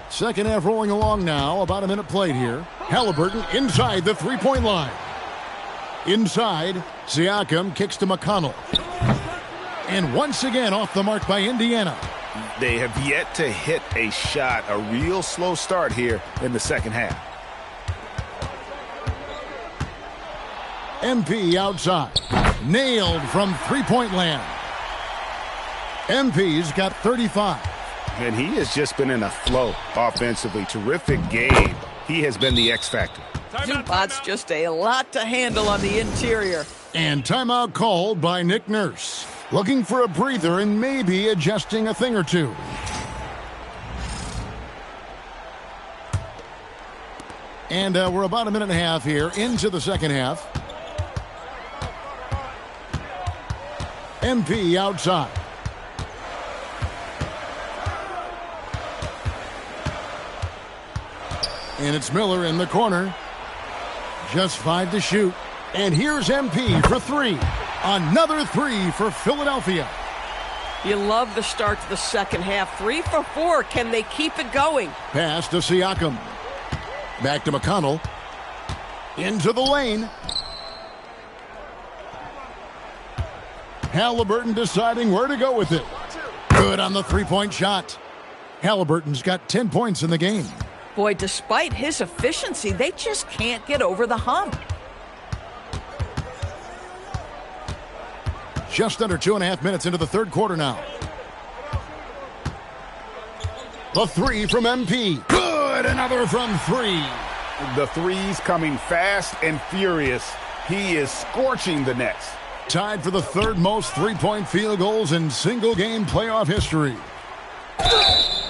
Second half rolling along now. About a minute played here. Halliburton inside the three-point line. Inside, Siakam kicks to McConnell. And once again off the mark by Indiana. They have yet to hit a shot, a real slow start here in the second half. MP outside. Nailed from three-point land. MP's got 35. And he has just been in a flow offensively. Terrific game. He has been the X factor. Zubac's just a lot to handle on the interior. And timeout called by Nick Nurse. Looking for a breather and maybe adjusting a thing or two. And we're about a minute and a half here into the second half. MP outside. And it's Miller in the corner. Just 5 to shoot. And here's MP for 3. Another 3 for Philadelphia. You love the start to the second half. 3 for 4. Can they keep it going? Pass to Siakam. Back to McConnell. Into the lane. Halliburton deciding where to go with it. Good on the three-point shot. Halliburton's got 10 points in the game. Boy, despite his efficiency, they just can't get over the hump. Just under 2.5 minutes into the third quarter now. The three from MP. Good, another from three. The threes coming fast and furious. He is scorching the nets. Tied for the third most three-point field goals in single-game playoff history.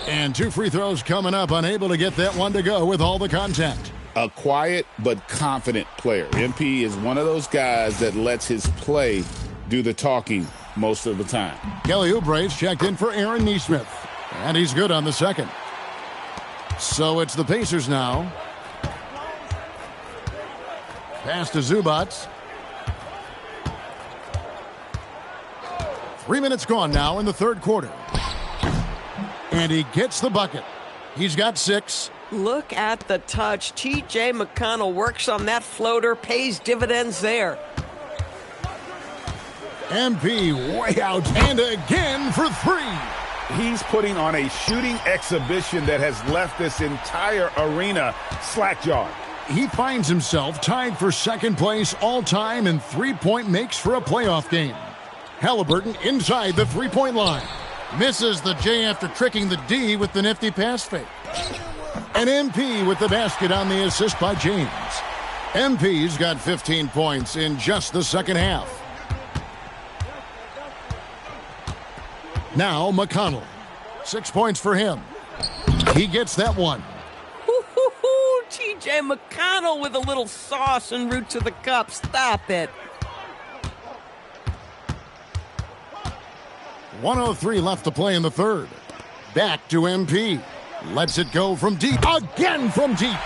And 2 free throws coming up, unable to get that one to go with all the contact. A quiet but confident player. MP is one of those guys that lets his play do the talking most of the time. Kelly Oubre's checked in for Aaron Nesmith. And he's good on the second. So it's the Pacers now. Pass to Zubac. 3 minutes gone now in the third quarter. And he gets the bucket. He's got 6. Look at the touch. T.J. McConnell works on that floater, pays dividends there. MP way out and again for 3. He's putting on a shooting exhibition that has left this entire arena slack-jawed. He finds himself tied for second place all-time in three-point makes for a playoff game. Halliburton inside the three-point line. Misses the J after tricking the D with the nifty pass fake. And MP with the basket on the assist by James. MP's got 15 points in just the second half. Now McConnell. 6 points for him. He gets that one. T.J. McConnell with a little sauce en route to the cup. Stop it. 1:03 left to play in the third. Back to MP. Lets it go from deep. Again from deep.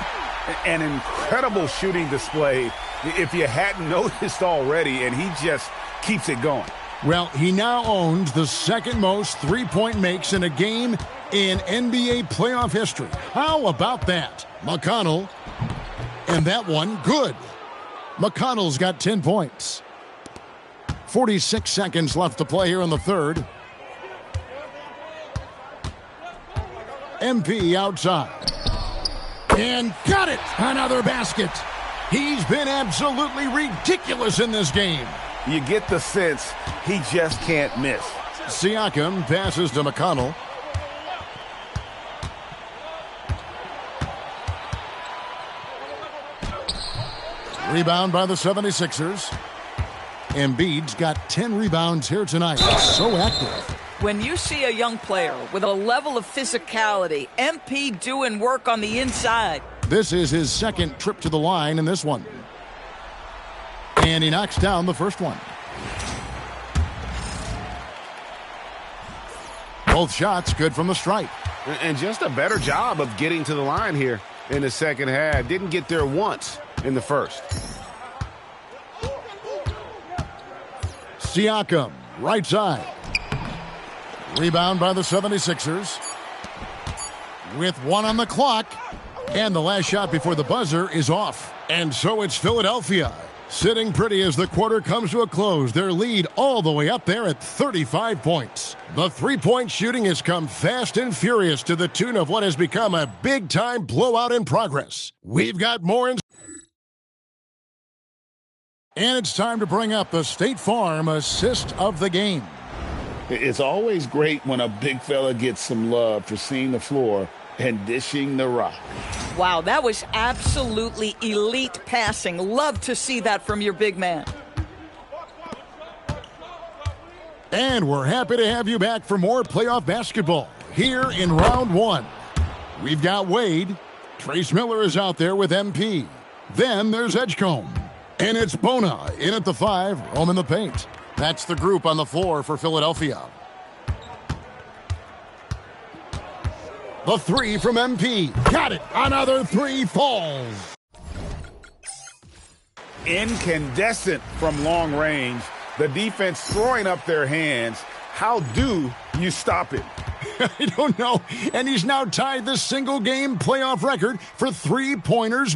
An incredible shooting display if you hadn't noticed already, and he just keeps it going. Well, he now owns the second most three-point makes in a game in NBA playoff history. How about that? McConnell. And that one, good. McConnell's got 10 points. 46 seconds left to play here in the third. MP outside. And got it! Another basket. He's been absolutely ridiculous in this game. You get the sense he just can't miss. Siakam passes to McConnell. Rebound by the 76ers. Embiid's got 10 rebounds here tonight. So active. When you see a young player with a level of physicality, MP doing work on the inside. This is his second trip to the line in this one. And he knocks down the first one. Both shots good from the stripe. And just a better job of getting to the line here in the second half. Didn't get there once in the first. Siakam, right side. Rebound by the 76ers. With 1 on the clock. And the last shot before the buzzer is off. And so it's Philadelphia. Sitting pretty as the quarter comes to a close. Their lead all the way up there at 35 points. The three-point shooting has come fast and furious to the tune of what has become a big-time blowout in progress. We've got more in. And it's time to bring up the State Farm assist of the game. It's always great when a big fella gets some love for seeing the floor and dishing the rock. Wow, that was absolutely elite passing. Love to see that from your big man. And we're happy to have you back for more playoff basketball here in round 1. We've got Wade. Trace Miller is out there with MP. Then there's Edgecombe. And it's Bona in at the 5, roaming the paint. That's the group on the floor for Philadelphia. The 3 from MP. Got it. Another 3 falls. Incandescent from long range. The defense throwing up their hands. How do you stop it? I don't know. And he's now tied the single-game playoff record for three-pointers.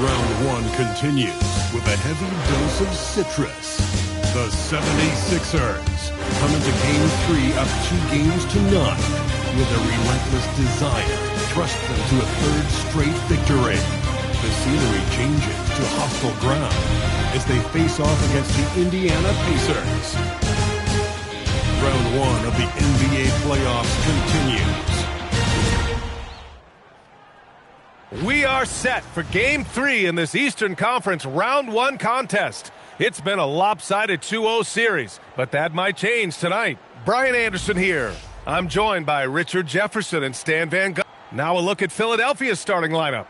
Round one continues with a heavy dose of citrus. The 76ers come into Game 3 up 2-0 with a relentless desire to thrust them to a third straight victory. The scenery changes to hostile ground as they face off against the Indiana Pacers. Round one of the NBA playoffs continues. We are set for Game 3 in this Eastern Conference Round 1 contest. It's been a lopsided 2-0 series, but that might change tonight. Brian Anderson here. I'm joined by Richard Jefferson and Stan Van Gundy. Now a look at Philadelphia's starting lineup.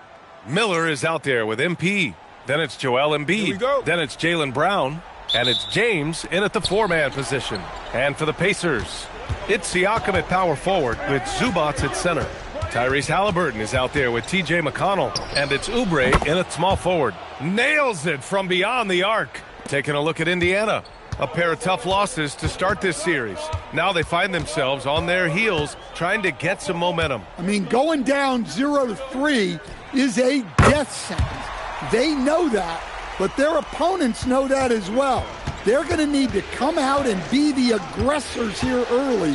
Miller is out there with MP. Then it's Joel Embiid. Then it's Jaylen Brown. And it's James in at the four-man position. And for the Pacers, it's Siakam at power forward with Zubac at center. Tyrese Halliburton is out there with T.J. McConnell. And it's Oubre in at small forward. Nails it from beyond the arc. Taking a look at Indiana. A pair of tough losses to start this series. Now they find themselves on their heels trying to get some momentum. I mean, going down 0-3 is a death sentence. They know that, but their opponents know that as well. They're going to need to come out and be the aggressors here early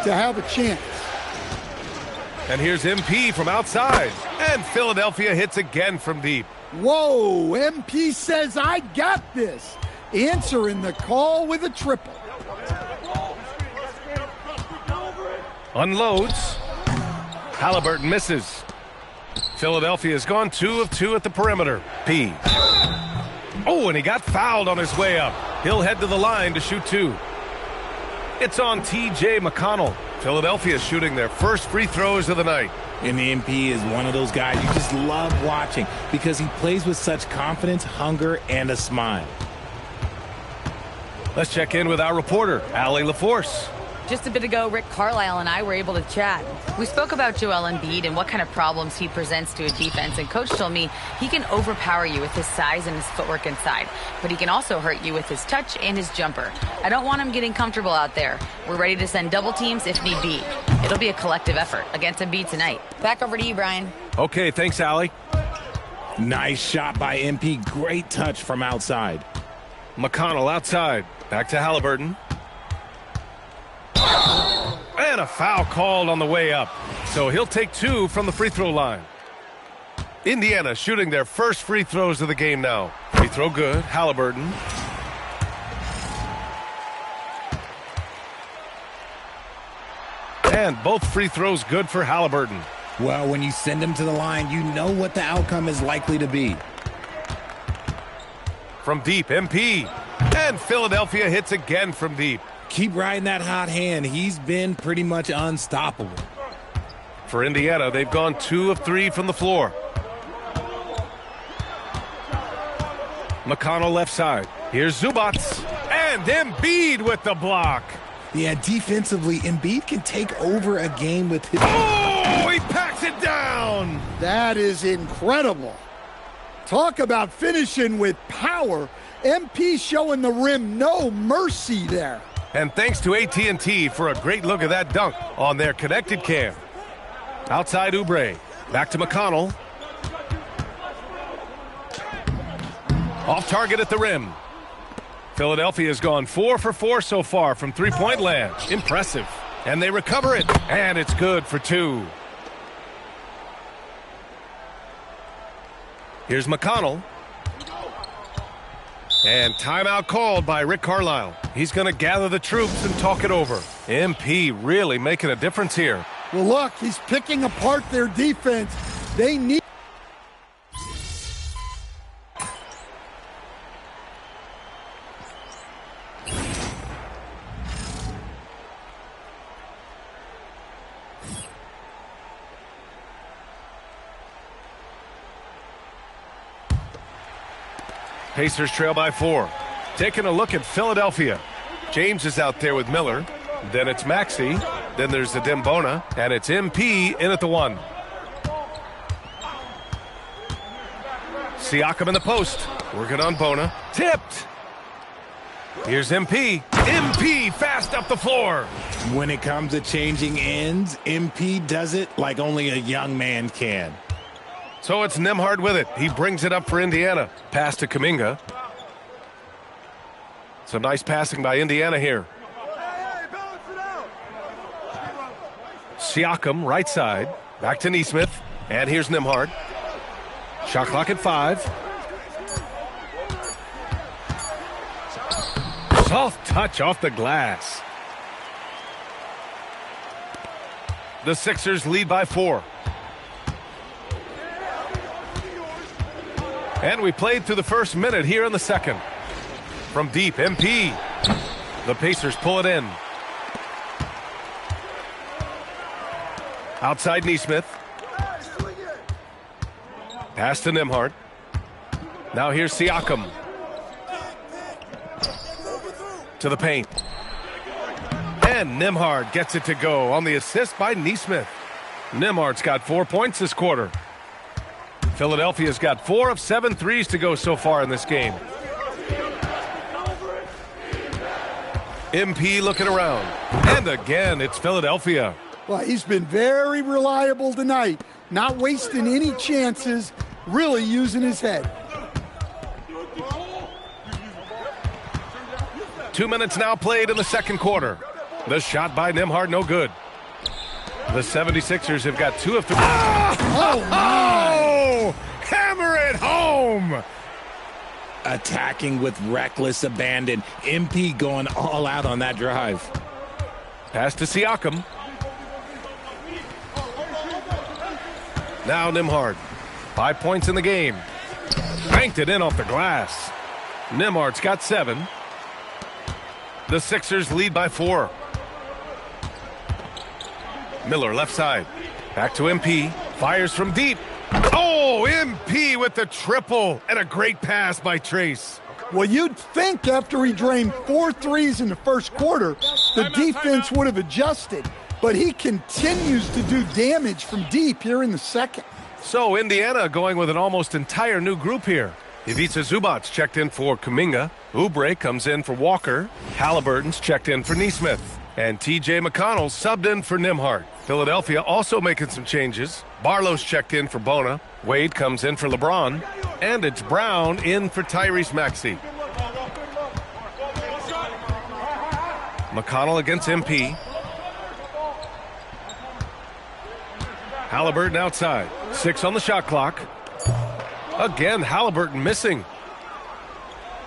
to have a chance. And here's MP from outside. And Philadelphia hits again from deep. Whoa, MP says, I got this. Answering the call with a triple. Unloads. Halliburton misses. Philadelphia has gone 2 of 2 at the perimeter. P. Oh, and he got fouled on his way up. He'll head to the line to shoot 2. It's on T.J. McConnell. Philadelphia shooting their first free throws of the night. And MP is one of those guys you just love watching because he plays with such confidence, hunger, and a smile. Let's check in with our reporter, Allie LaForce. Just a bit ago, Rick Carlisle and I were able to chat. We spoke about Joel Embiid and what kind of problems he presents to a defense, and Coach told me he can overpower you with his size and his footwork inside, but he can also hurt you with his touch and his jumper. I don't want him getting comfortable out there. We're ready to send double teams if need be. It'll be a collective effort against Embiid tonight. Back over to you, Brian. Okay, thanks, Allie. Nice shot by MP. Great touch from outside. McConnell outside. Back to Halliburton. And a foul called on the way up. So he'll take 2 from the free throw line. Indiana shooting their first free throws of the game now. Free throw good. Halliburton. And both free throws good for Halliburton. Well, when you send him to the line, you know what the outcome is likely to be. From deep, MP. And Philadelphia hits again from deep. Keep riding that hot hand. He's been pretty much unstoppable. For Indiana, they've gone 2 of 3 from the floor. McConnell left side. Here's Zubac. And Embiid with the block. Yeah, defensively, Embiid can take over a game with his... Oh, he packs it down. That is incredible. Talk about finishing with power. MP showing the rim no mercy there. And thanks to AT&T for a great look at that dunk on their connected cam. Outside Oubre. Back to McConnell. Off target at the rim. Philadelphia has gone 4 for 4 so far from three-point land. Impressive. And they recover it. And it's good for 2. Here's McConnell. And timeout called by Rick Carlisle. He's going to gather the troops and talk it over. MP really making a difference here. Well, look, he's picking apart their defense. They need... Pacers trail by 4. Taking a look at Philadelphia. James is out there with Miller. Then it's Maxey. Then there's the Dembona. And it's MP in at the 1. Siakam in the post. Working on Bona. Tipped. Here's MP. MP fast up the floor. When it comes to changing ends, MP does it like only a young man can. So it's Nembhard with it. He brings it up for Indiana. Pass to Kuminga. Some nice passing by Indiana here. Siakam, right side. Back to Nesmith. And here's Nembhard. Shot clock at 5. Soft touch off the glass. The Sixers lead by 4. And we played through the first minute here in the second. From deep, MP. The Pacers pull it in. Outside Nesmith. Pass to Nembhard. Now here's Siakam. To the paint. And Nembhard gets it to go on the assist by Nesmith. Nembhard's got 4 points this quarter. Philadelphia's got 4 of 7 threes to go so far in this game. MP looking around. And again, it's Philadelphia. Well, he's been very reliable tonight. Not wasting any chances, really using his head. 2 minutes now played in the second quarter. The shot by Nembhard, no good. The 76ers have got 2 of 3. Oh! Hammer it home! Attacking with reckless abandon. MP going all out on that drive. Pass to Siakam. Now Nembhard. 5 points in the game. Banked it in off the glass. Nembhard's got 7. The Sixers lead by 4. Miller left side. Back to MP. Fires from deep. Oh, MP with the triple. And a great pass by Trace. Well, you'd think after he drained 4 threes in the first quarter, the defense would have adjusted. But he continues to do damage from deep here in the second. So Indiana going with an almost entire new group here. Ivica Zubac's checked in for Kuminga. Oubre comes in for Walker. Halliburton's checked in for Nesmith. And T.J. McConnell subbed in for Nembhard. Philadelphia also making some changes. Barlow's checked in for Bona. Wade comes in for LeBron. And it's Brown in for Tyrese Maxey. McConnell against MP. Halliburton outside. 6 on the shot clock. Again, Halliburton missing.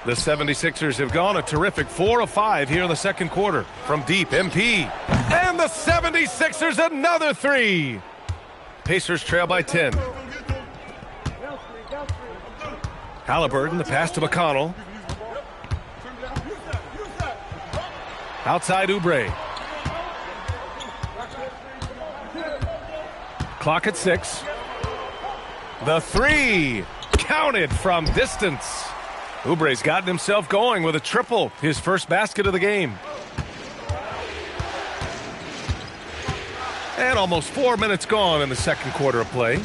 The 76ers have gone a terrific 4 of 5 here in the second quarter. From deep, MP. And the 76ers another 3. Pacers trail by 10. Halliburton, the pass to McConnell. Outside Oubre. Clock at 6. The 3. Counted from distance. Oubre's gotten himself going with a triple. His first basket of the game. And almost 4 minutes gone in the second quarter of play.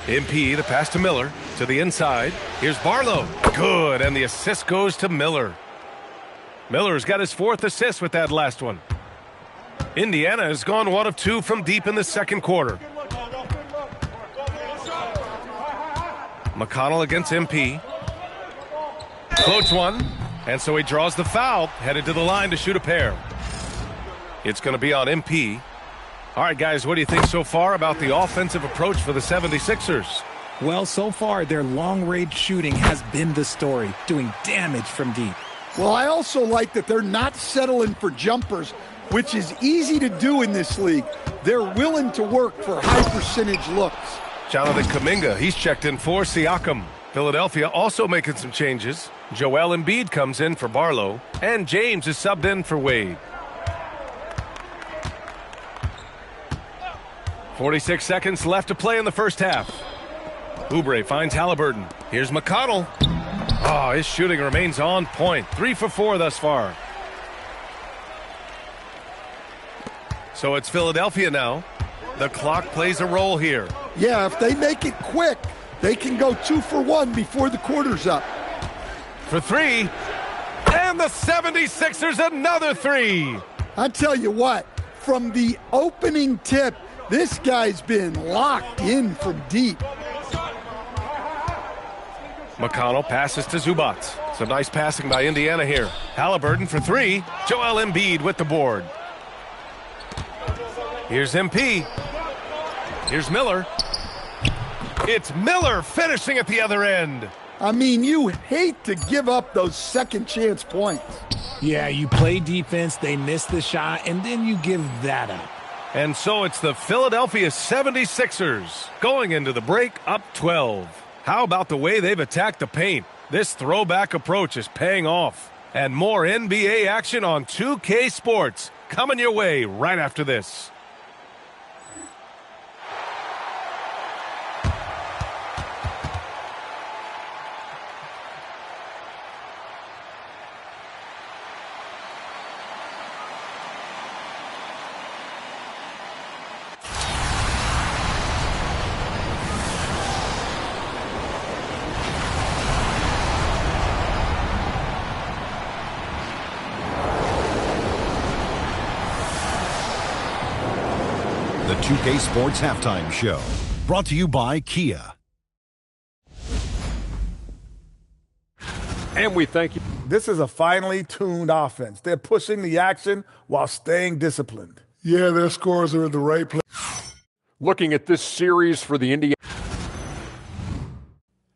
MP, the pass to Miller. To the inside. Here's Barlow. Good, and the assist goes to Miller. Miller's got his 4th assist with that last one. Indiana has gone 1 of 2 from deep in the second quarter. McConnell against MP. Floats one, and so he draws the foul, headed to the line to shoot a pair. It's going to be on MP. All right, guys, what do you think so far about the offensive approach for the 76ers? Well, so far, their long-range shooting has been the story, doing damage from deep. Well, I also like that they're not settling for jumpers, which is easy to do in this league. They're willing to work for high-percentage looks. Jonathan Kuminga, he's checked in for Siakam. Philadelphia also making some changes. Joel Embiid comes in for Barlow, and James is subbed in for Wade. 46 seconds left to play in the first half. Oubre finds Halliburton. Here's McConnell. Oh, his shooting remains on point. 3 for 4 thus far. So it's Philadelphia now. The clock plays a role here. Yeah, if they make it quick, they can go 2 for 1 before the quarter's up. For 3. And the 76ers another 3. I tell you what, from the opening tip, this guy's been locked in from deep. McConnell passes to Zubac. Some nice passing by Indiana here. Halliburton for three. Joel Embiid with the board. Here's MP. Here's Miller. It's Miller finishing at the other end. I mean, you hate to give up those second chance points. Yeah, you play defense, they miss the shot, and then you give that up. And so it's the Philadelphia 76ers going into the break up 12. How about the way they've attacked the paint? This throwback approach is paying off. And more NBA action on 2K Sports coming your way right after this. The 2K Sports Halftime Show, brought to you by Kia. And we thank you. This is a finely tuned offense. They're pushing the action while staying disciplined. Yeah, their scores are in the right place. Looking at this series for the Indiana.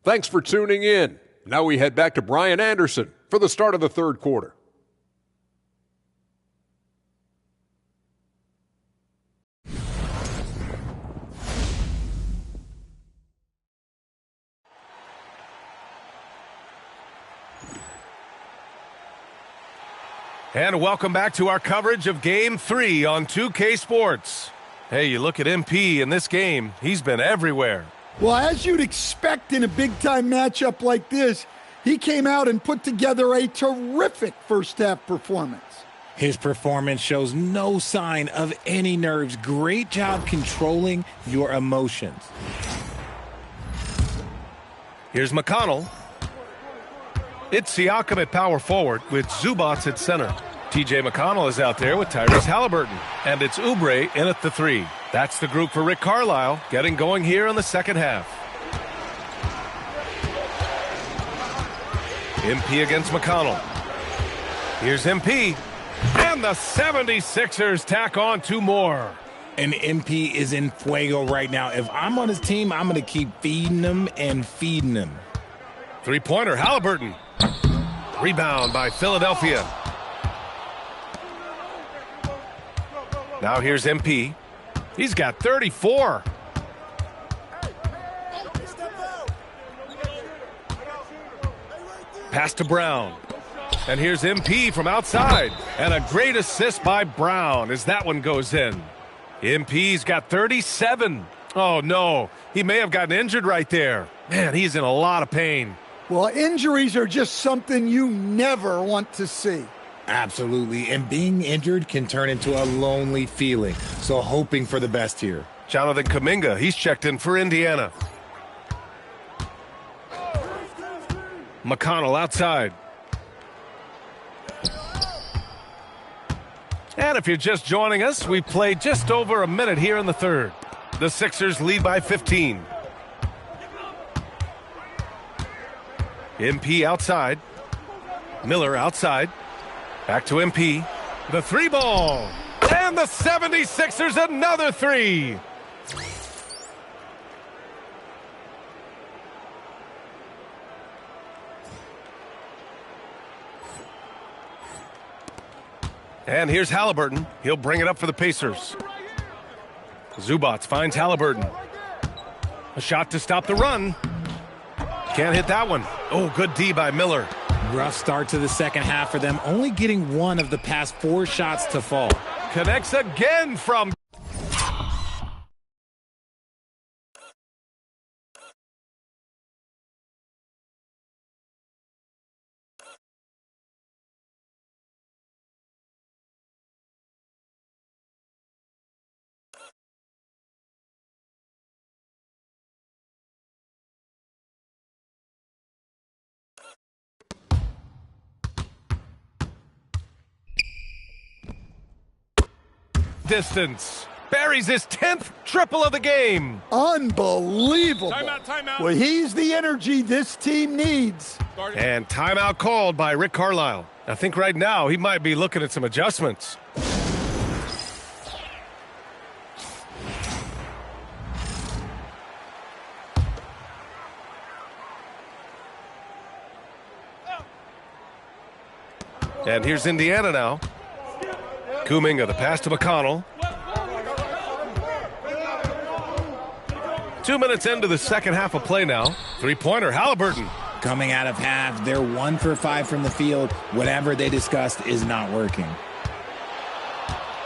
Thanks for tuning in. Now we head back to Brian Anderson for the start of the third quarter. And welcome back to our coverage of Game 3 on 2K Sports. Hey, you look at MP in this game, he's been everywhere. Well, as you'd expect in a big-time matchup like this, he came out and put together a terrific first-half performance. His performance shows no sign of any nerves. Great job controlling your emotions. Here's McConnell. It's Siakam at power forward with Zubac at center. TJ McConnell is out there with Tyrese Halliburton. And it's Oubre in at the three. That's the group for Rick Carlisle getting going here in the second half. MP against McConnell. Here's MP. And the 76ers tack on two more. And MP is in fuego right now. If I'm on his team, I'm going to keep feeding him and feeding him. Three-pointer, Halliburton. Rebound by Philadelphia. Now here's MP. He's got 34. Pass to Brown. And here's MP from outside. And a great assist by Brown as that one goes in. MP's got 37. Oh, no. He may have gotten injured right there. Man, he's in a lot of pain. Well, injuries are just something you never want to see. Absolutely. And being injured can turn into a lonely feeling. So hoping for the best here. Jonathan Kuminga, he's checked in for Indiana. McConnell outside. And if you're just joining us, we've played just over a minute here in the third. The Sixers lead by 15. MP outside. Miller outside. Back to MP. The three ball. And the 76ers another three. And here's Halliburton. He'll bring it up for the Pacers. Zubac finds Halliburton. A shot to stop the run. Can't hit that one. Oh, good D by Miller. Rough start to the second half for them, only getting one of the past 4 shots to fall. Connects again from... distance. buries his 10th triple of the game. Unbelievable. Timeout. Well, he's the energy this team needs. And timeout called by Rick Carlisle. I think right now he might be looking at some adjustments. And here's Indiana now. Kuminga, the pass to McConnell. 2 minutes into the second half of play now. Three-pointer, Halliburton. Coming out of half, they're 1 for 5 from the field. Whatever they discussed is not working.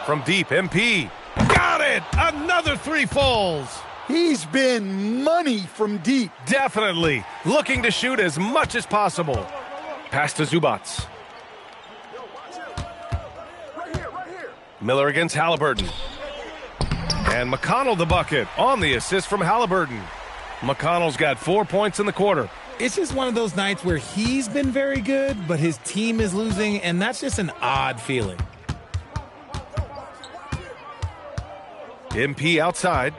From deep, MP. Got it! Another three falls. He's been money from deep. Definitely. Looking to shoot as much as possible. Pass to Zubats. Miller against Halliburton. And McConnell the bucket on the assist from Halliburton. McConnell's got 4 points in the quarter. It's just one of those nights where he's been very good, but his team is losing, and that's just an odd feeling. MP outside.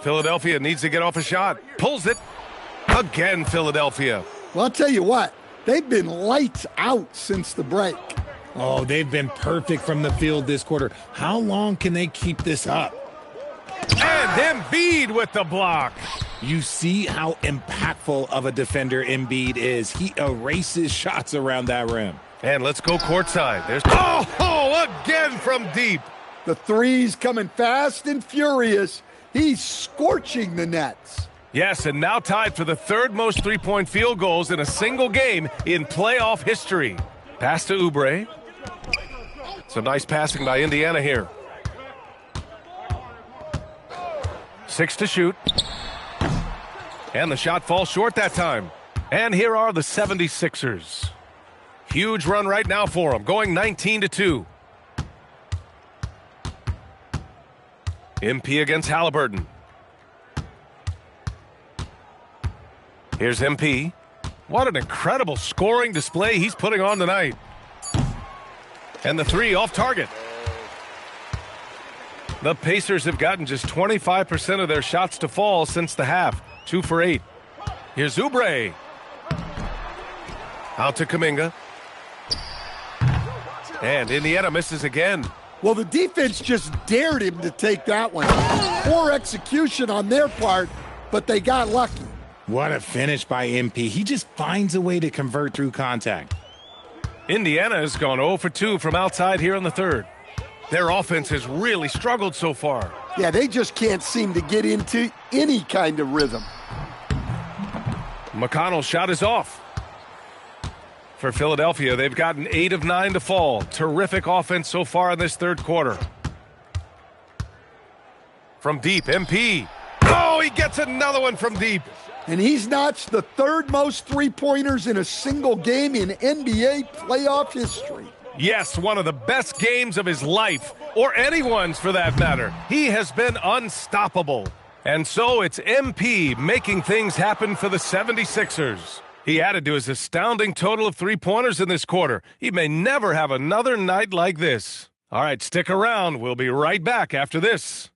Philadelphia needs to get off a shot. Pulls it. Again, Philadelphia. Well, I'll tell you what. They've been lights out since the break. Oh, they've been perfect from the field this quarter. How long can they keep this up? And Embiid with the block. You see how impactful of a defender Embiid is. He erases shots around that rim. And let's go courtside. There's again from deep. The three's coming fast and furious. He's scorching the Nets. Yes, and now tied for the third most three-point field goals in a single game in playoff history. Pass to Oubre. Some nice passing by Indiana here. 6 to shoot. And the shot falls short that time. And here are the 76ers. Huge run right now for them, going 19-2. MP against Halliburton. Here's MP. What an incredible scoring display he's putting on tonight. And the three off target. The Pacers have gotten just 25% of their shots to fall since the half. 2 for 8. Here's Oubre. Out to Kuminga. And Indiana misses again. Well, the defense just dared him to take that one. Poor execution on their part, but they got lucky. What a finish by MP. He just finds a way to convert through contact. Indiana has gone 0 for 2 from outside here in the third. Their offense has really struggled so far. Yeah, they just can't seem to get into any kind of rhythm. McConnell's shot is off. For Philadelphia, they've gotten 8 of 9 to fall. Terrific offense so far in this third quarter. From deep, MP. Oh, he gets another one from deep. And he's notched the third most three-pointers in a single game in NBA playoff history. Yes, one of the best games of his life, or anyone's for that matter. He has been unstoppable. And so it's MP making things happen for the 76ers. He added to his astounding total of three-pointers in this quarter. He may never have another night like this. All right, stick around. We'll be right back after this.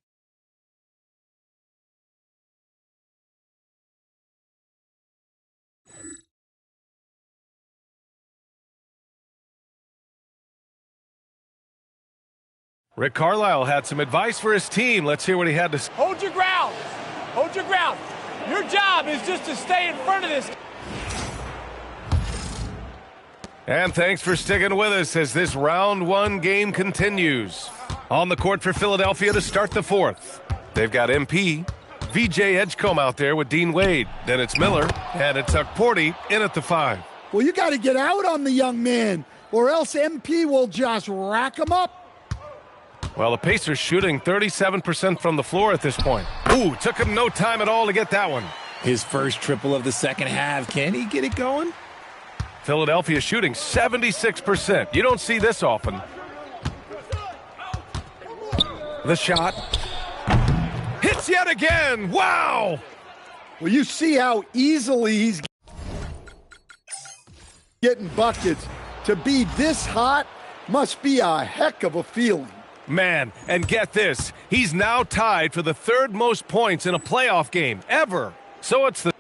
Rick Carlisle had some advice for his team. Let's hear what he had to say. Hold your ground. Hold your ground. Your job is just to stay in front of this. And thanks for sticking with us as this round one game continues. On the court for Philadelphia to start the fourth. They've got MP, VJ Edgecombe out there with Dean Wade. Then it's Miller, and it's Porty in at the 5. Well, you got to get out on the young man, or else MP will just rack him up. Well, the Pacers shooting 37% from the floor at this point. Ooh, took him no time at all to get that one. His first triple of the second half. Can he get it going? Philadelphia shooting 76%. You don't see this often. The shot. Hits yet again. Wow. Well, you see how easily he's... getting buckets. To be this hot must be a heck of a feeling. Man, and get this, he's now tied for the third most points in a playoff game ever. So it's the